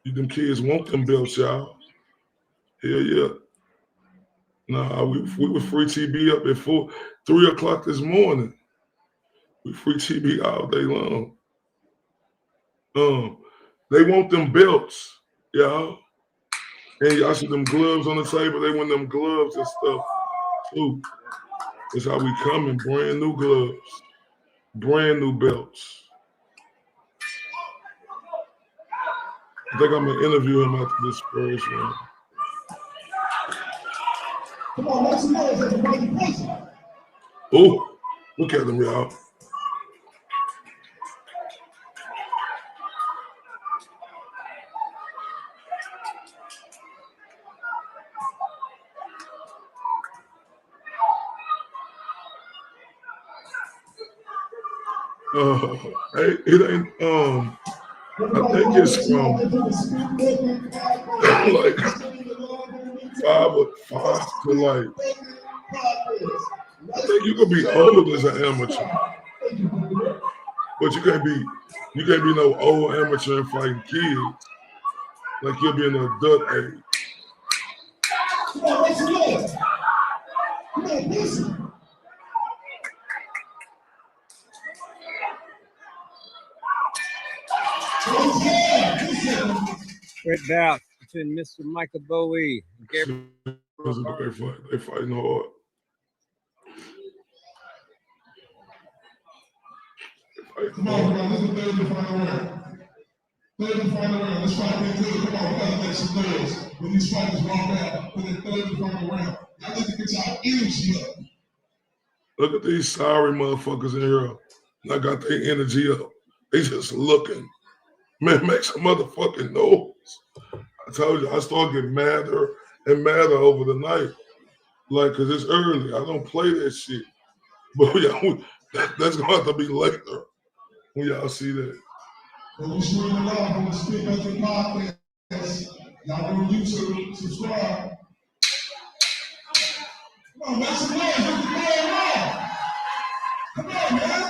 Them kids want them belts, y'all. Hell yeah. Nah, we were free TB up at 3 o'clock this morning. We free TB all day long. They want them belts, y'all. And y'all see them gloves on the table. They want them gloves and stuff too. That's how we coming. Brand new gloves, brand new belts. I think I'm gonna interview him after this first one. Come on, make some noise, everybody. Present. Oh, look at them, y'all. It ain't I think it's from like 5 to like, I think you could be old as an amateur, but you can't be no old amateur and fighting kids. Like you'll be in an adult age. Come on, make some noise. Come on, listen. Great bout between Mr. Michael Bowie and Gabriel. It's a great fight. They're fighting hard. Come on, this is the third and final round. Third and final round. Let's fight that good. Come on, we gotta make some noise. When these fighters walk out for the third and final round, y'all need to get y'all energy up. Look at these sorry motherfuckers in here. I got their energy up. They just looking. Man, make some motherfucking noise. I told you, I started getting madder and madder over the night. Like, cause it's early. I don't play that shit. But yeah, that's gonna have to be later when y'all see that. When we stream it live on the Sportsmanship podcast, y'all go to YouTube, subscribe. Come on, make some noise. It's going on. Come on, man.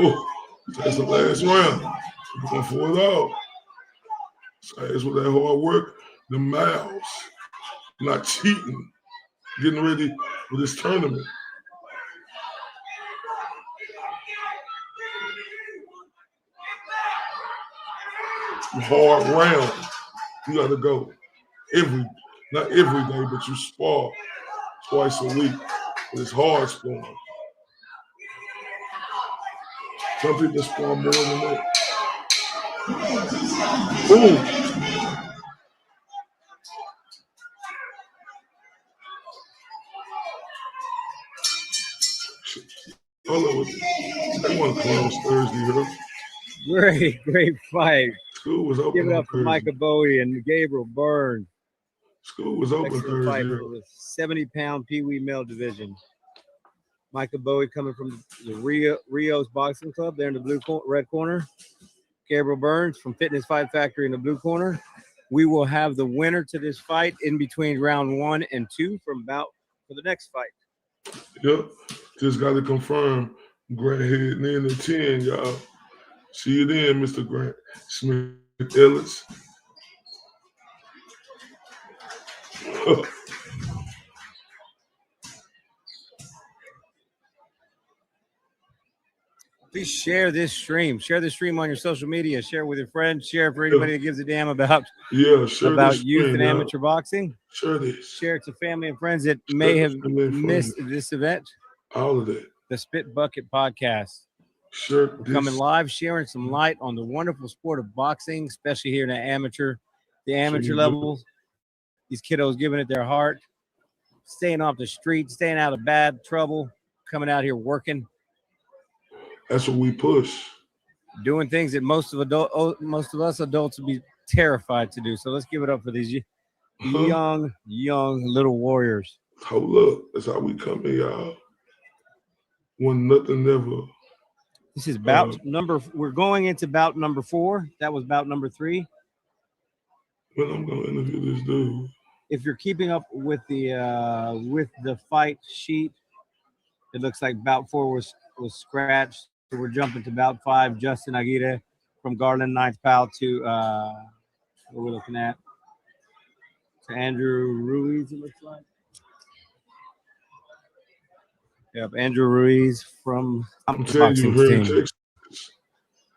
Oh, that's the last round. We're going for it all. That's with that hard work, the miles, not cheating, getting ready for this tournament. Hard round. You got to go not every day, but you spar twice a week. It's hard sparring. Some people spar more than that. Ooh. Hold on. They want to close Thursday, huh? Great fight. School was open. Give it up for Michael Bowie and Gabriel Byrne. School was open Excellent Thursday. Fight for the 70-pound Pee Wee male division. Michael Bowie coming from the Rio's Boxing Club there in the red corner. Gabriel Burns from Fitness Fight Factory in the blue corner. We will have the winner to this fight in between round 1 and 2 from bout for the next fight. Yep. Just got to confirm Grant heading in at 10, y'all. See you then, Mr. Grant. Smith Ellis. Please share this stream. Share this stream on your social media. Share with your friends. Share for anybody that gives a damn about youth and amateur boxing. Share this. Share it to family and friends that may have missed this event. All of that. The Spit Bucket Podcast. Sure. We're coming live, sharing some light on the wonderful sport of boxing, especially here in the amateur levels. These kiddos giving it their heart, staying off the street, staying out of bad trouble, coming out here working. That's what we push. Doing things that most of us adults would be terrified to do. So let's give it up for these young little warriors. Hold up. That's how we come in, y'all. One nothing never. This is bout number. We're going into bout number 4. That was bout number 3. When I'm gonna interview this dude. If you're keeping up with the fight sheet, it looks like bout 4 was scratched. So we're jumping to bout 5. Justin Aguirre from Garland, 9th pal to what we're looking at. To Andrew Ruiz, it looks like. Yep, Andrew Ruiz from I'm telling you, boxing here in team. Texas,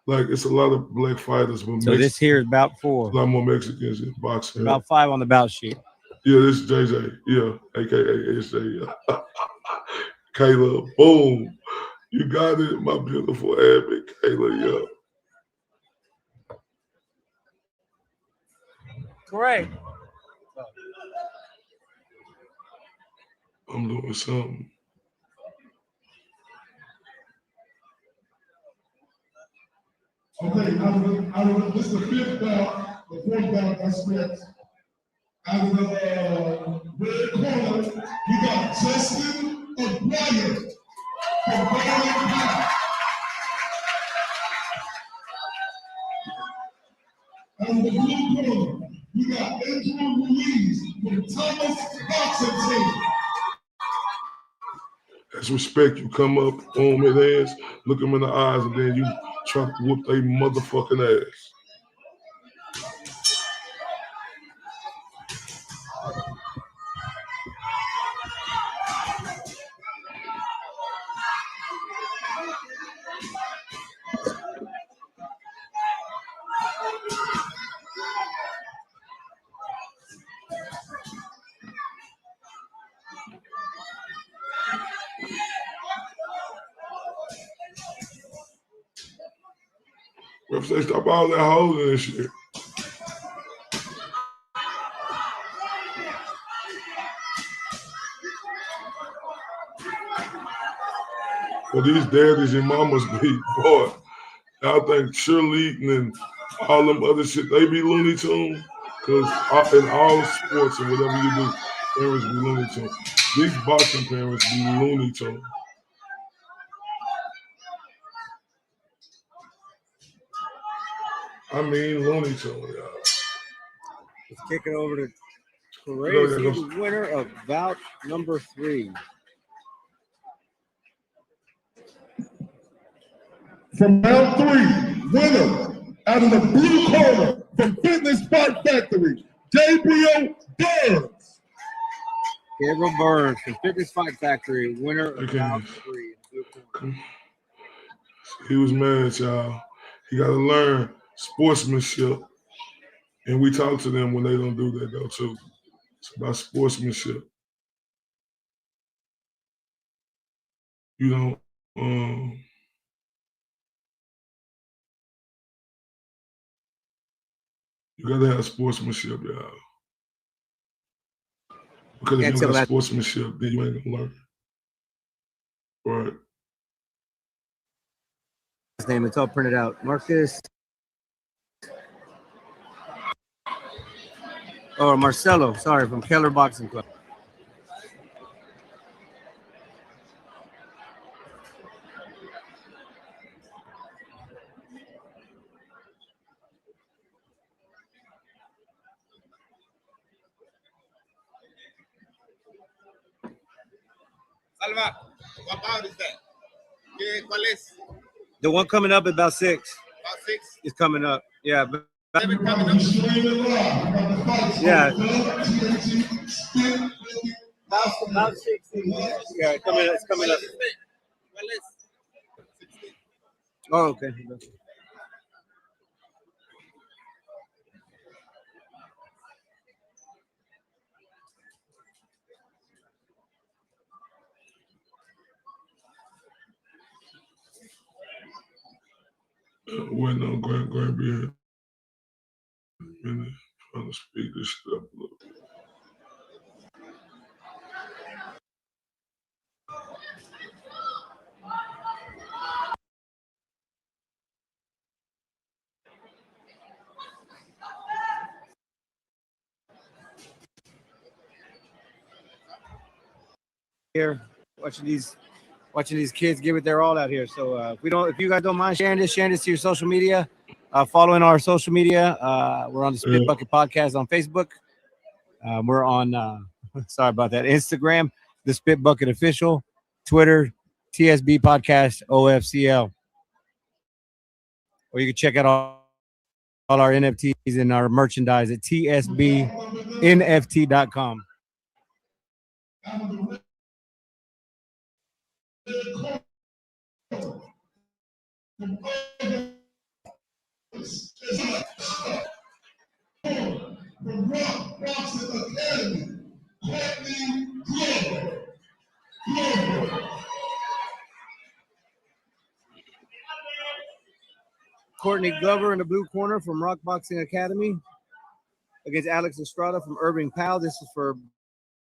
like it's a lot of black fighters, but So this here is bout 4. A lot more Mexicans in boxing. About 5 on the bout sheet. Yeah, this is JJ. Yeah, aka SJ. Yeah. Kayla, boom. You got it, my beautiful Abby, Kayla. Yeah. Great. I'm doing something. Okay, this is the 5th bout, the 4th bout that's next. Out of the red corner, we got Justin O'Brien from Garland. Out of the blue corner, we got Andrew Ruiz from Thomas Boxing Team. That's respect. You come up on his ass, look him in the eyes, and then you try to whoop their motherfucking ass. If they stop all that holding and shit. Well, these daddies and mamas be, boy, I think cheerleading and all them other shit, they be Looney Tunes. Because in all sports and whatever you do, parents be Looney Tunes. These boxing parents be Looney Tunes. I mean Looney Tunes, y'all. Let's kick it over to Crazy, the winner of bout number 3. From round 3, winner out of the blue corner from Fitness Fight Factory, Gabriel Burns. Gabriel Burns from Fitness Fight Factory, winner of bout 3. He was mad, y'all. He got to learn sportsmanship. And we talk to them when they don't do that, though, too. It's about sportsmanship. You don't, you got to have sportsmanship, y'all. Because if you don't have sportsmanship, then you ain't going to learn. Right. His name, it's all printed out. Marcus. Or Marcelo, sorry, from Keller Boxing Club. Salva, what bout is that? ¿Cuál es? The one coming up at about 6. About 6? Is coming up. Yeah. Coming up. Yeah. About 16. Yeah, it's coming up. Oh, okay. Waiting on Grandby. Trying to speed this shit up a little bit. here, watching these kids give it their all out here. So if you guys don't mind sharing this to your social media, following our social media. We're on the Spit Bucket Podcast on Facebook. We're on sorry about that, Instagram, the Spit Bucket Official, Twitter, TSB Podcast OFCL. Or you can check out all our NFTs and our merchandise at tsbnft.com. From Rock Boxing Academy, Courtney Glover. Courtney Glover in the blue corner from Rock Boxing Academy against Alex Estrada from Irving Powell. This is for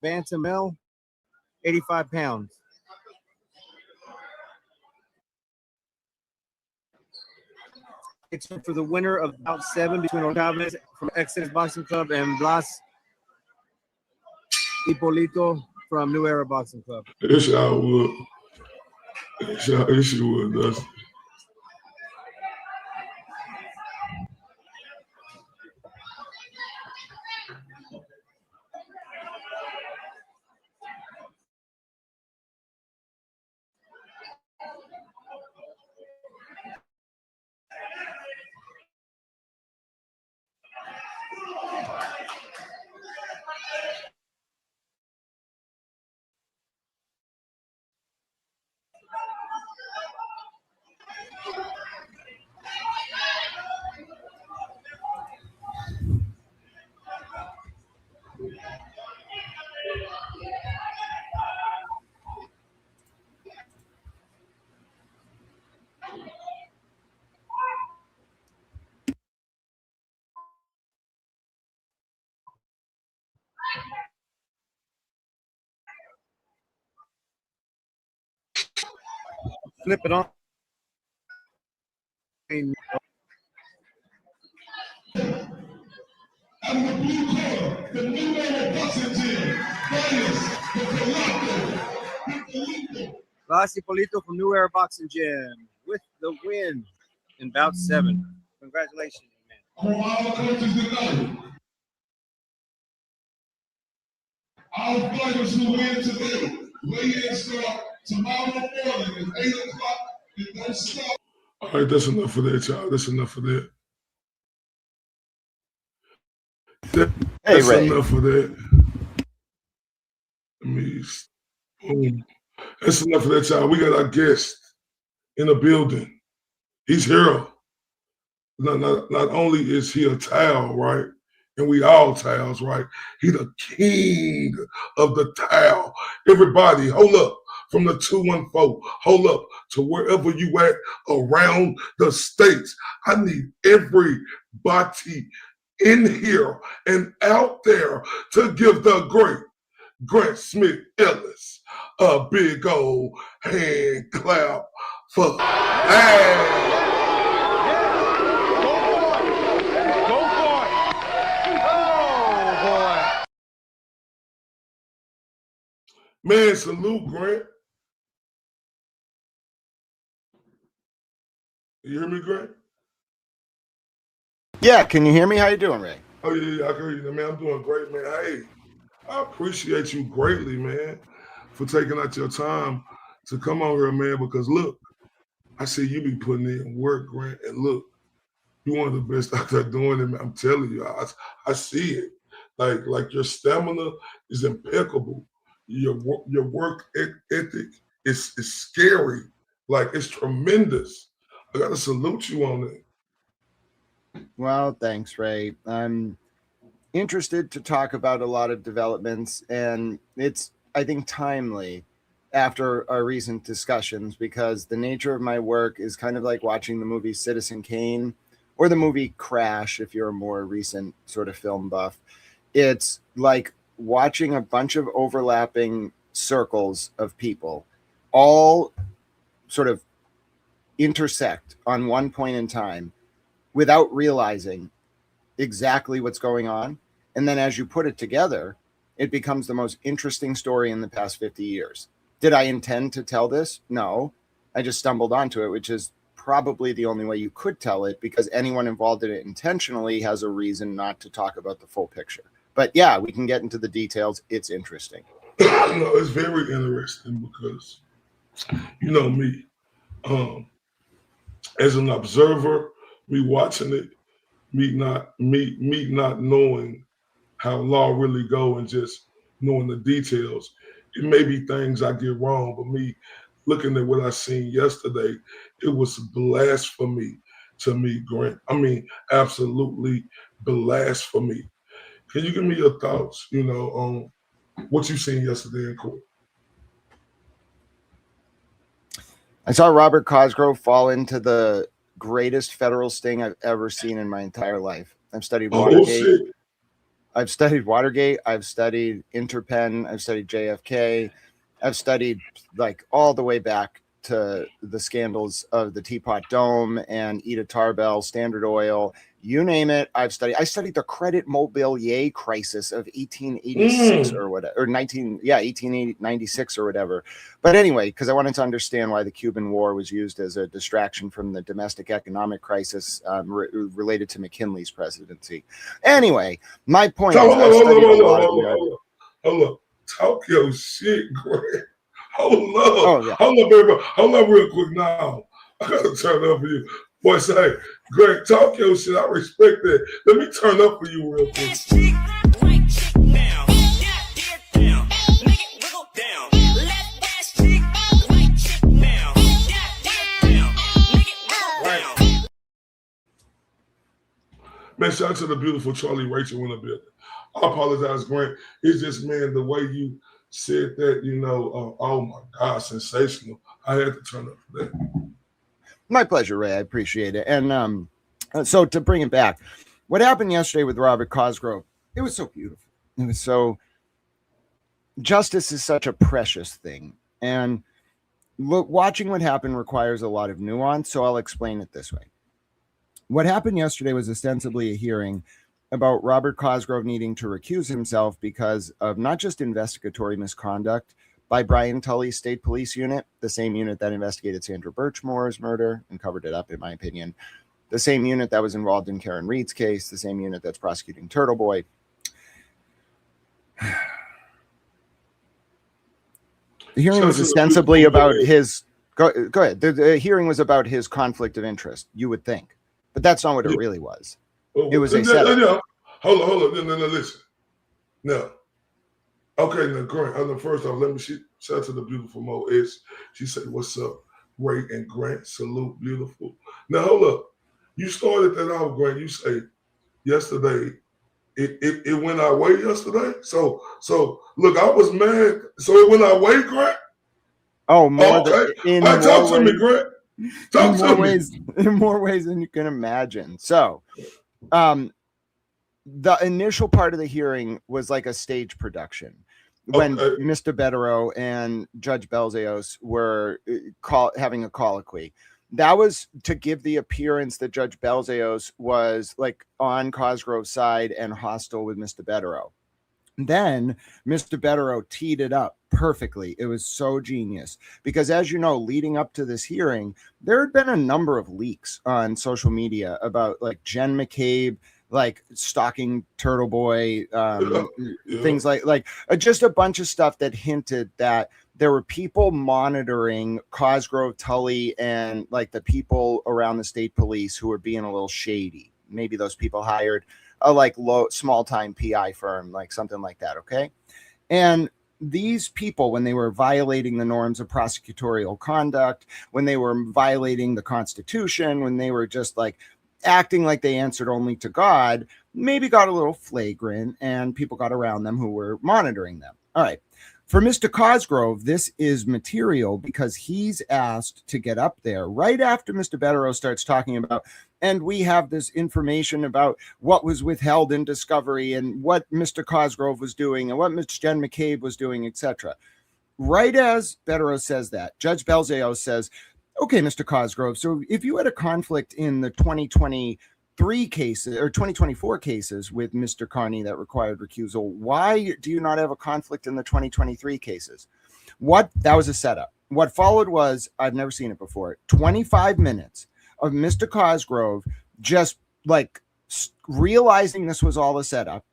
Bantam Male, 85 pounds. It's for the winner of bout 7 between Octavius from Exodus Boxing Club and Blas Hipolito from New Era Boxing Club. It's y'all would. It's you would, Dusty. Flip it on. Out of the blue corner, the New Era Boxing Gym, Blas Hipolito from New Era Boxing Gym with the win in bout 7. Congratulations, man. For all coaches tonight, our fighters who win today, weigh-in start tomorrow morning at 8 o'clock. And don't stop. All right, that's enough for that, y'all. That's enough for that. That's enough for that. That's enough for that, y'all. We got our guest in the building. He's here. Not only is he a towel, right? And we all towels, right? He the king of the towel. Everybody, hold up. From the 214, hold up to wherever you at around the states. I need everybody in here and out there to give the great Grant Smith Ellis a big old hand clap for man, salute, Grant. You hear me, Grant? Yeah, can you hear me? How you doing, Ray? Oh, yeah, I can hear you, man. I'm doing great, man. Hey, I appreciate you greatly, man, for taking out your time to come on here, man, because look, I see you be putting in work, Grant, and look, you're one of the best out there doing it, man. I'm telling you, I see it. Like your stamina is impeccable. Your work ethic is scary. Like, it's tremendous. I got to salute you on it. Well, thanks, Ray. I'm interested to talk about a lot of developments, and it's, I think, timely after our recent discussions because the nature of my work is kind of like watching the movie Citizen Kane or the movie Crash, if you're a more recent sort of film buff. It's like watching a bunch of overlapping circles of people all sort of intersect on one point in time without realizing exactly what's going on. And then as you put it together, it becomes the most interesting story in the past 50 years. Did I intend to tell this? No, I just stumbled onto it, which is probably the only way you could tell it, because anyone involved in it intentionally has a reason not to talk about the full picture. But yeah, we can get into the details. It's interesting. No, it's very interesting because, you know, me, as an observer, me watching it, me not knowing how law really go and just knowing the details. It may be things I get wrong, but me looking at what I seen yesterday, it was blasphemy to me, Grant. I mean, absolutely blasphemy. Can you give me your thoughts, you know, on what you seen yesterday in court? I saw Robert Cosgrove fall into the greatest federal sting I've ever seen in my entire life. I've studied Watergate. I've studied Watergate. I've studied Interpen. I've studied JFK. I've studied like all the way back to the scandals of the Teapot Dome and I.O.T.B.A, Standard Oil, you name it. I've studied. I studied the credit mobilier crisis of 1886 or whatever, or 1896 or whatever. But anyway, because I wanted to understand why the Cuban War was used as a distraction from the domestic economic crisis related to McKinley's presidency. Anyway, my point is, hold up. Talk your shit, Greg. Hold up, real quick now. I gotta turn up for you. Boy, say, Greg, talk your shit. I respect that. Let me turn up for you real quick. Man, shout out to the beautiful Charlie Rachel in the building. I apologize, Grant. It's just, man, the way you said that, you know, oh my God, sensational. I had to turn up for that. My pleasure, Ray. I appreciate it. And so to bring it back, what happened yesterday with Robert Cosgrove, it was so beautiful. It was so, justice is such a precious thing. And watching what happened requires a lot of nuance. So I'll explain it this way. What happened yesterday was ostensibly a hearing about Robert Cosgrove needing to recuse himself because of not just investigatory misconduct by Brian Tully's state police unit, the same unit that investigated Sandra Birchmore's murder and covered it up, in my opinion, the same unit that was involved in Karen Reed's case, the same unit that's prosecuting Turtle Boy. The hearing was ostensibly about his, go ahead. The hearing was about his conflict of interest, you would think, but that's not what it really was. It was a setup. Hold on. No, listen. No. Okay, now, Grant, first off, let me shout out to the beautiful Mo S. She said, what's up, Ray and Grant? Salute, beautiful. Now, hold up. You started that off, Grant. You say yesterday, it went our way yesterday? So look, I was mad. So it went our way, Grant? Oh, more okay. Talk to me, Grant. Talk to me. In more ways than you can imagine. So, the initial part of the hearing was like a stage production when Mr. Betterow and Judge Belzeos were having a colloquy. That was to give the appearance that Judge Belzeos was like on Cosgrove's side and hostile with Mr. Betterow. Then Mr. Betterow teed it up perfectly. It was so genius because, as you know, leading up to this hearing, there had been a number of leaks on social media about like Jen McCabe, like stalking Turtle Boy, things like just a bunch of stuff that hinted that there were people monitoring Cosgrove, Tully, and like the people around the state police who were being a little shady. Maybe those people hired a like small-time PI firm, like something like that, okay? And these people, when they were violating the norms of prosecutorial conduct, when they were violating the Constitution, when they were just like acting like they answered only to God, maybe got a little flagrant and people got around them who were monitoring them. All right. For Mr. Cosgrove, this is material because he's asked to get up there right after Mr. Betterow starts talking about, and we have this information about what was withheld in discovery and what Mr. Cosgrove was doing and what Mr. Jen McCabe was doing, etc. Right as Betterow says that, Judge Belzeos says, okay, Mr. Cosgrove, so if you had a conflict in the 2020 2023 cases or 2024 cases with Mr. Carney that required recusal. Why do you not have a conflict in the 2023 cases? That was a setup. What followed was, I've never seen it before, 25 minutes of Mr. Cosgrove just like realizing this was all a setup,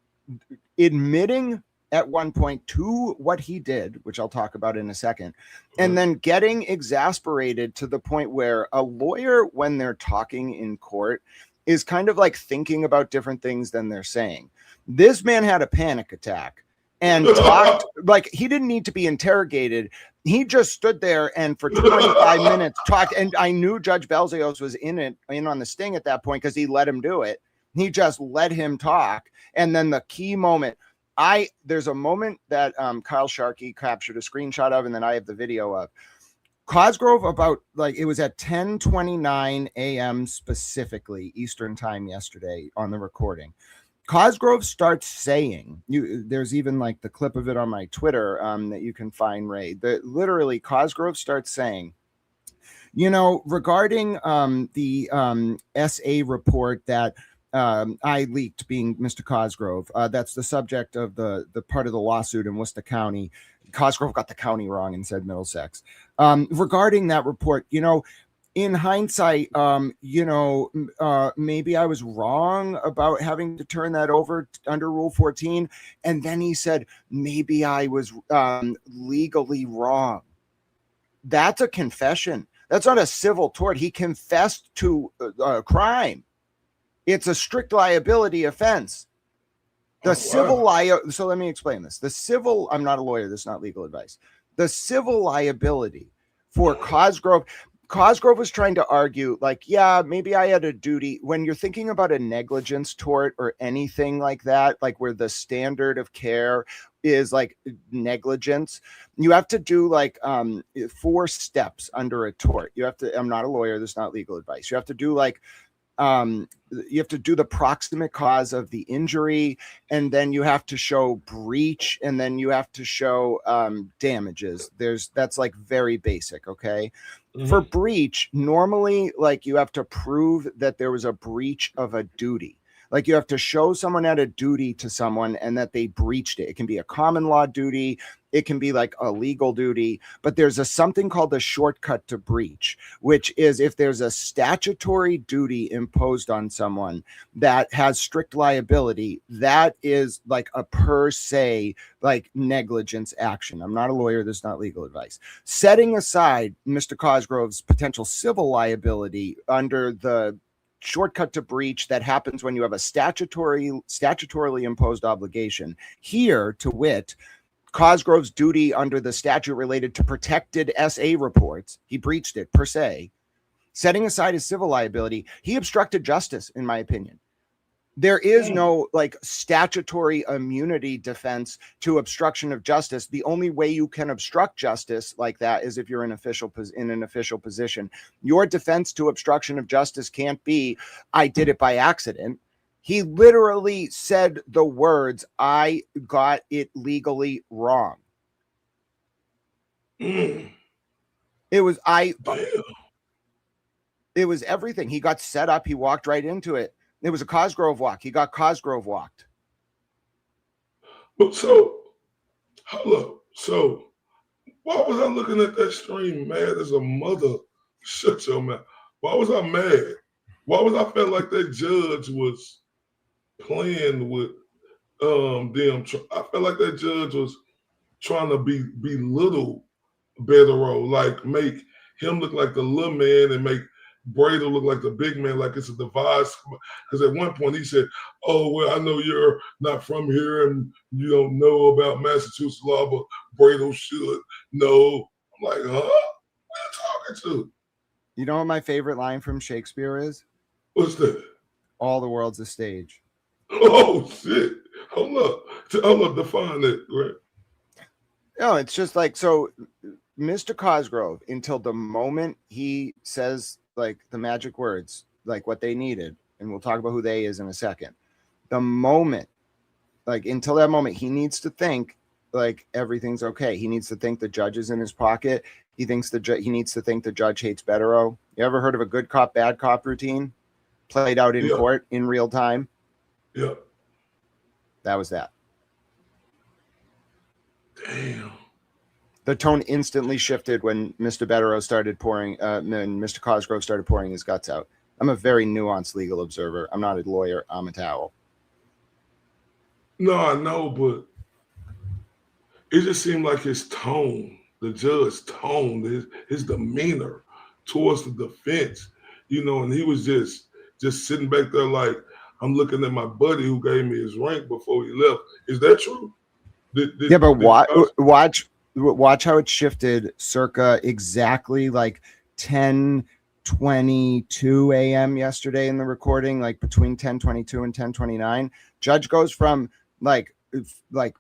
admitting at one point to what he did, which I'll talk about in a second, and then getting exasperated to the point where a lawyer, when they're talking in court, is kind of like thinking about different things than they're saying. This man had a panic attack and talked like he didn't need to be interrogated. He just stood there and for 25 minutes talked. And I knew Judge Belzios was in on the sting at that point because he let him do it. He just let him talk. And then the key moment, there's a moment that Kyle Sharkey captured a screenshot of, and then I have the video of Cosgrove about like it was at 10:29 a.m. specifically Eastern time yesterday on the recording. Cosgrove starts saying, there's even like the clip of it on my Twitter that you can find, Ray. Literally, Cosgrove starts saying, regarding the SA report that I leaked, being Mr. Cosgrove. That's the subject of the part of the lawsuit in Worcester County. Cosgrove got the county wrong and said Middlesex. Regarding that report, in hindsight, maybe I was wrong about having to turn that over under Rule 14. And then he said, maybe I was legally wrong. That's a confession. That's not a civil tort. He confessed to a crime. It's a strict liability offense. The civil so let me explain this. The civil, I'm not a lawyer, this is not legal advice. The civil liability for Cosgrove was trying to argue, like, yeah, maybe I had a duty. When you're thinking about a negligence tort or anything like that, like where the standard of care is like negligence, you have to do like 4 steps under a tort. You have to, I'm not a lawyer, this is not legal advice. You have to do like, you have to do the proximate cause of the injury, and then you have to show breach, and then you have to show damages. That's like very basic. Okay. Mm-hmm. For breach, normally, like you have to prove that there was a breach of a duty. Like you have to show someone had a duty to someone and that they breached it. It can be a common law duty. It can be like a legal duty, but there's something called a shortcut to breach, which is if there's a statutory duty imposed on someone that has strict liability, that is like a per se, like negligence action. I'm not a lawyer. This is not legal advice. Setting aside Mr. Cosgrove's potential civil liability under the shortcut to breach that happens when you have a statutorily imposed obligation. Here, to wit, Cosgrove's duty under the statute related to protected SA reports, he breached it per se. Setting aside his civil liability, he obstructed justice, in my opinion. There is no like statutory immunity defense to obstruction of justice. The only way you can obstruct justice like that is if you're in an official position. Your defense to obstruction of justice can't be, I did it by accident. He literally said the words, I got it legally wrong. It was everything. He got set up. He walked right into it. It was a Cosgrove walk. He got Cosgrove walked. But so, hold up. So, why was I looking at that stream mad as a mother? Shut your mouth. Why was I mad? Why was I felt like that judge was playing with them? I felt like that judge was trying to belittle Beto, like make him look like the little man and make Brado look like the big man, like it's a device. Because at one point he said, oh, well, I know you're not from here and you don't know about Massachusetts law, but Brado should know. I'm like, huh? What are you talking to? You know what my favorite line from Shakespeare is? What's that? All the world's a stage. Oh, shit. Hold up. Define it, right? No, it's just like, so Mr. Cosgrove, until the moment he says like the magic words, like what they needed, and we'll talk about who they is in a second. The moment, like until that moment, he needs to think like everything's okay. He needs to think the judge is in his pocket. He thinks he needs to think the judge hates Beto. You ever heard of a good cop, bad cop routine? played out in Yeah. court in real time. Yeah. That was that. Damn. The tone instantly shifted when Mr. Betterow started pouring, and Mr. Cosgrove started pouring his guts out. I'm a very nuanced legal observer. I'm not a lawyer. I'm a towel. No, I know, but it just seemed like his tone, the judge's tone, his demeanor towards the defense, you know, and he was just sitting back there like, I'm looking at my buddy who gave me his rank before he left. Is that true? Yeah, but watch how it shifted circa exactly like 10:22 a.m. yesterday in the recording, like between 10:22 and 10:29. Judge goes from like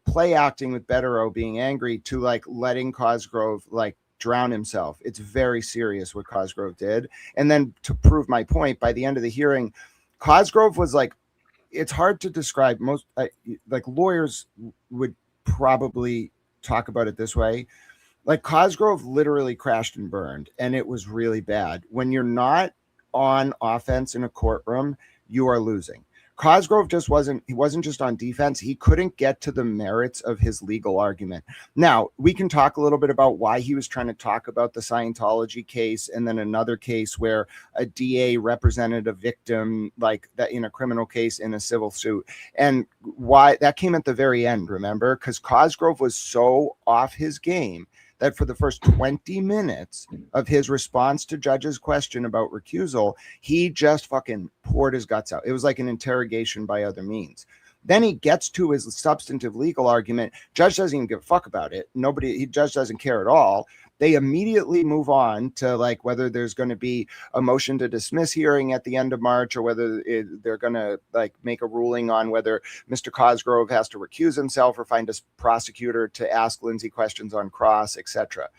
play acting with Betterow being angry to like letting Cosgrove like drown himself. It's very serious what Cosgrove did. And then to prove my point, by the end of the hearing, Cosgrove was like, it's hard to describe. Most like lawyers would probably talk about it this way. Like Cosgrove literally crashed and burned, and it was really bad. When you're not on offense in a courtroom, you are losing. Cosgrove he wasn't just on defense. He couldn't get to the merits of his legal argument. Now, we can talk a little bit about why he was trying to talk about the Scientology case, and then another case where a DA represented a victim like that in a criminal case in a civil suit, and why that came at the very end, remember? Because Cosgrove was so off his game that for the first 20 minutes of his response to Judge's question about recusal, he just fucking poured his guts out. It was like an interrogation by other means. Then he gets to his substantive legal argument. Judge doesn't even give a fuck about it. Judge doesn't care at all. They immediately move on to like whether there's going to be a motion to dismiss hearing at the end of March, or whether they're going to like make a ruling on whether Mr. Cosgrove has to recuse himself or find a prosecutor to ask Lindsay questions on cross, etc.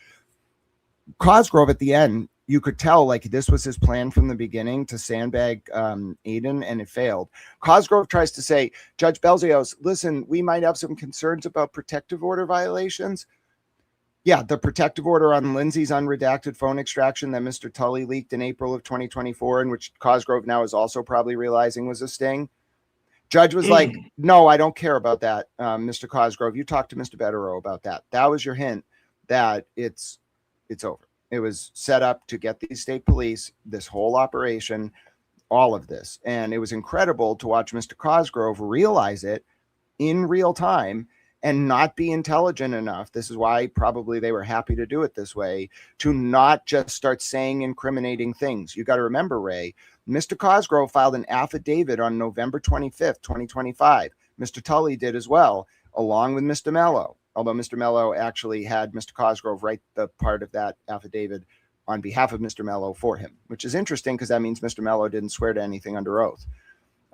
Cosgrove at the end, you could tell like this was his plan from the beginning to sandbag Aiden, and it failed. Cosgrove tries to say, Judge Belzios, listen, we might have some concerns about protective order violations. Yeah, the protective order on Lindsay's unredacted phone extraction that Mr. Tully leaked in April of 2024, and which Cosgrove now is also probably realizing was a sting. Judge was like, no, I don't care about that, Mr. Cosgrove. You talk to Mr. Betterow about that. That was your hint that it's over. It was set up to get the state police, this whole operation, all of this. And it was incredible to watch Mr. Cosgrove realize it in real time and not be intelligent enough. This is why probably they were happy to do it this way, to not just start saying incriminating things. You got to remember, Ray, Mr. Cosgrove filed an affidavit on November 25th, 2025. Mr. Tully did as well, along with Mr. Mello, although Mr. Mello actually had Mr. Cosgrove write the part of that affidavit on behalf of Mr. Mello for him, which is interesting because that means Mr. Mello didn't swear to anything under oath,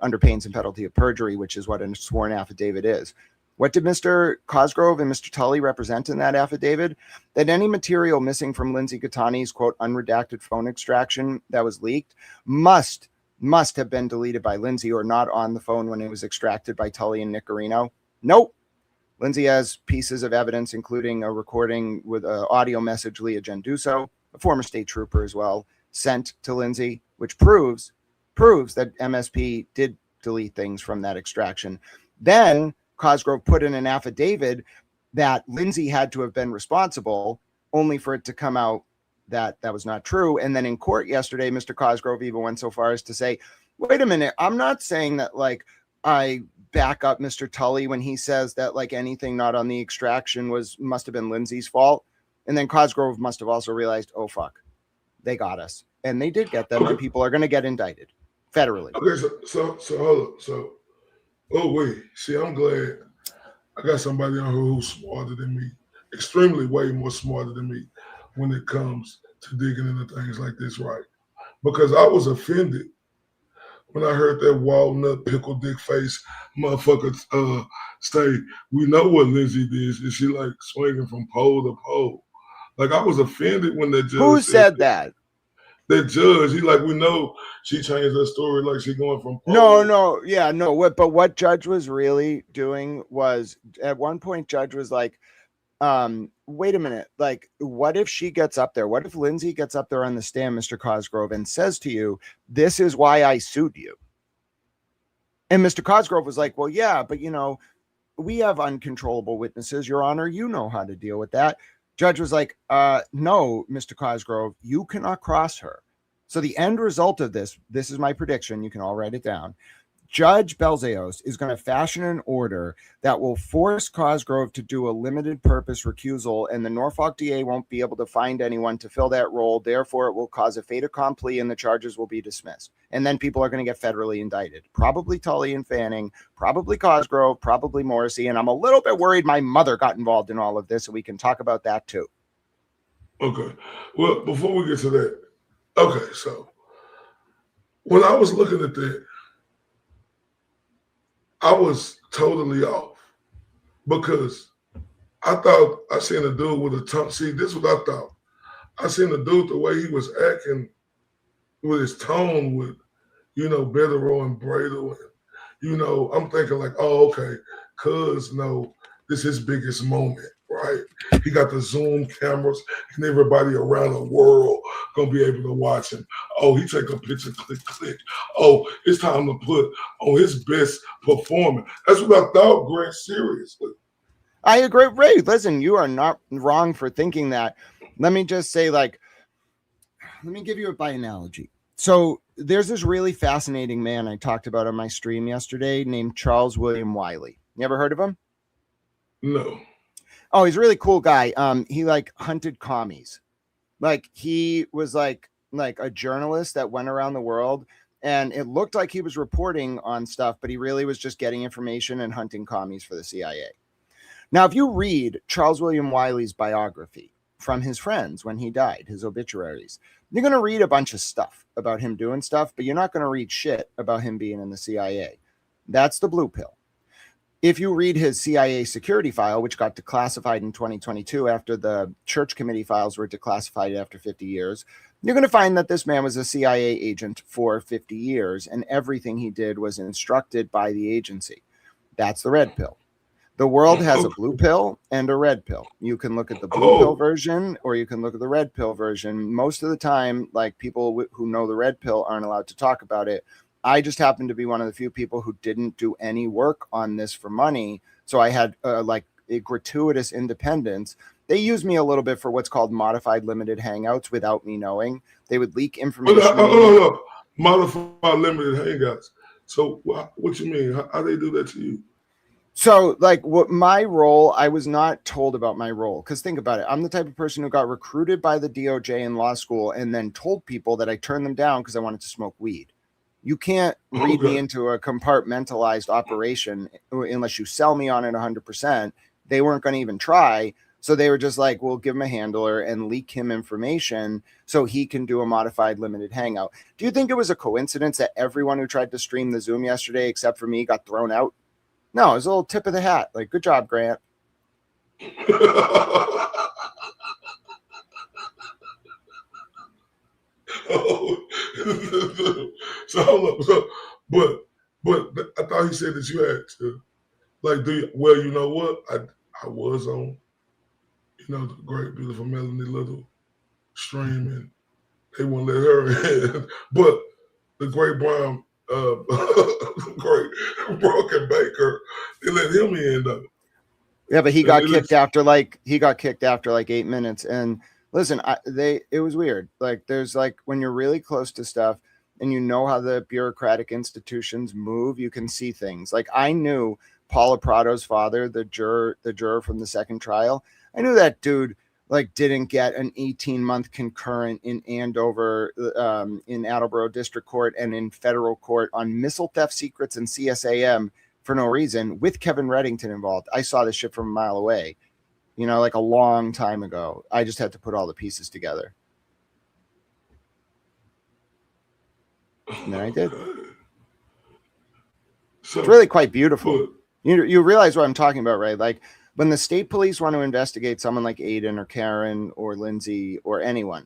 under pains and penalty of perjury, which is what a sworn affidavit is. What did Mr. Cosgrove and Mr. Tully represent in that affidavit? That any material missing from Lindsay Gattani's, quote, unredacted phone extraction that was leaked must have been deleted by Lindsay or not on the phone when it was extracted by Tully and Nicarino. Nope. Lindsay has pieces of evidence, including a recording with an audio message Leah Genduso, a former state trooper as well, sent to Lindsay, which proves that MSP did delete things from that extraction. Then Cosgrove put in an affidavit that Lindsay had to have been responsible, only for it to come out that that was not true. And then in court yesterday, Mr. Cosgrove even went so far as to say, wait a minute, I'm not saying that like I back up Mr. Tully when he says that like anything not on the extraction must have been Lindsay's fault. And then Cosgrove must have also realized, oh fuck, they got us. And they did get them, and people are going to get indicted federally. Okay, so hold up. So, oh wait, see, I'm glad I got somebody on here who's smarter than me, extremely way more smarter than me when it comes to digging into things like this, right? Because I was offended when I heard that walnut pickle dick face motherfucker say, we know what Lindsay did, and she like swinging from pole to pole. Like I was offended when that judge Who said that? That judge, he like, we know she changed her story, like she going from But what Judge was really doing was, at one point, Judge was like, wait a minute. Like, what if she gets up there? What if Lindsay gets up there on the stand, Mr. Cosgrove, and says to you, this is why I sued you? And Mr. Cosgrove was like, well, yeah, but we have uncontrollable witnesses, Your Honor. You know how to deal with that. Judge was like, no, Mr. Cosgrove, you cannot cross her. So the end result of this is my prediction. You can all write it down. Judge Belzeos is going to fashion an order that will force Cosgrove to do a limited purpose recusal, and the Norfolk DA won't be able to find anyone to fill that role. Therefore, it will cause a fait accompli and the charges will be dismissed. And then people are going to get federally indicted. Probably Tully and Fanning, probably Cosgrove, probably Morrissey. And I'm a little bit worried my mother got involved in all of this, so we can talk about that too. Okay. Well, before we get to that, okay, so when I was looking at that, I was totally off because I thought I seen a dude with a tongue. See, this is what I thought. I seen a dude the way he was acting with his tone with, Bettero and Bradle. And, I'm thinking like, oh, okay, cuz, this is his biggest moment, right? He got the Zoom cameras and everybody around the world gonna be able to watch him. Oh, he take a picture, click, click. Oh, it's time to put on his best performance. That's what I thought, Grant, seriously. I agree, Ray. Listen, you are not wrong for thinking that. Let me just say, let me give you it by analogy. So there's this really fascinating man I talked about on my stream yesterday named Charles William Wiley. You ever heard of him? No. Oh, he's a really cool guy. He hunted commies. He was like a journalist that went around the world, and it looked like he was reporting on stuff, but he really was just getting information and hunting commies for the CIA. Now, if you read Charles William Wiley's biography from his friends when he died, his obituaries, you're going to read a bunch of stuff about him doing stuff, but you're not going to read shit about him being in the CIA. That's the blue pill. If you read his CIA security file, which got declassified in 2022 after the Church Committee files were declassified after 50 years, you're going to find that this man was a CIA agent for 50 years, and everything he did was instructed by the agency. That's the red pill. The world has a blue pill and a red pill. You can look at the blue pill version or you can look at the red pill version. Most of the time, people who know the red pill aren't allowed to talk about it. I just happened to be one of the few people who didn't do any work on this for money. So I had a gratuitous independence. They used me a little bit for what's called modified limited hangouts without me knowing. They would leak information. Modified limited hangouts. So what you mean? How they do that to you? So what my role, I was not told about my role. Because think about it. I'm the type of person who got recruited by the DOJ in law school and then told people that I turned them down because I wanted to smoke weed. You can't read me into a compartmentalized operation unless you sell me on it 100%. They weren't going to even try. So they were just like, we'll give him a handler and leak him information so he can do a modified limited hangout. Do you think it was a coincidence that everyone who tried to stream the Zoom yesterday, except for me, got thrown out? No, it was a little tip of the hat. Good job, Grant. So hold up. But I thought he said that you had to you know what? I was on, the great, beautiful Melanie Little stream, and they wouldn't let her in. But the great Brown, great Broken Baker, they let him in though. Yeah, but he got kicked after 8 minutes. And listen, it was weird. There's when you're really close to stuff and you know how the bureaucratic institutions move, you can see things. I knew Paula Prado's father, the juror from the second trial. I knew that dude didn't get an 18-month concurrent in Andover, in Attleboro District Court and in federal court on missile theft secrets and CSAM for no reason with Kevin Reddington involved. I saw this shit from a mile away, a long time ago. I just had to put all the pieces together. And then I did. So, it's really quite beautiful. You realize what I'm talking about, right? When the state police want to investigate someone like Aiden or Karen or Lindsay or anyone,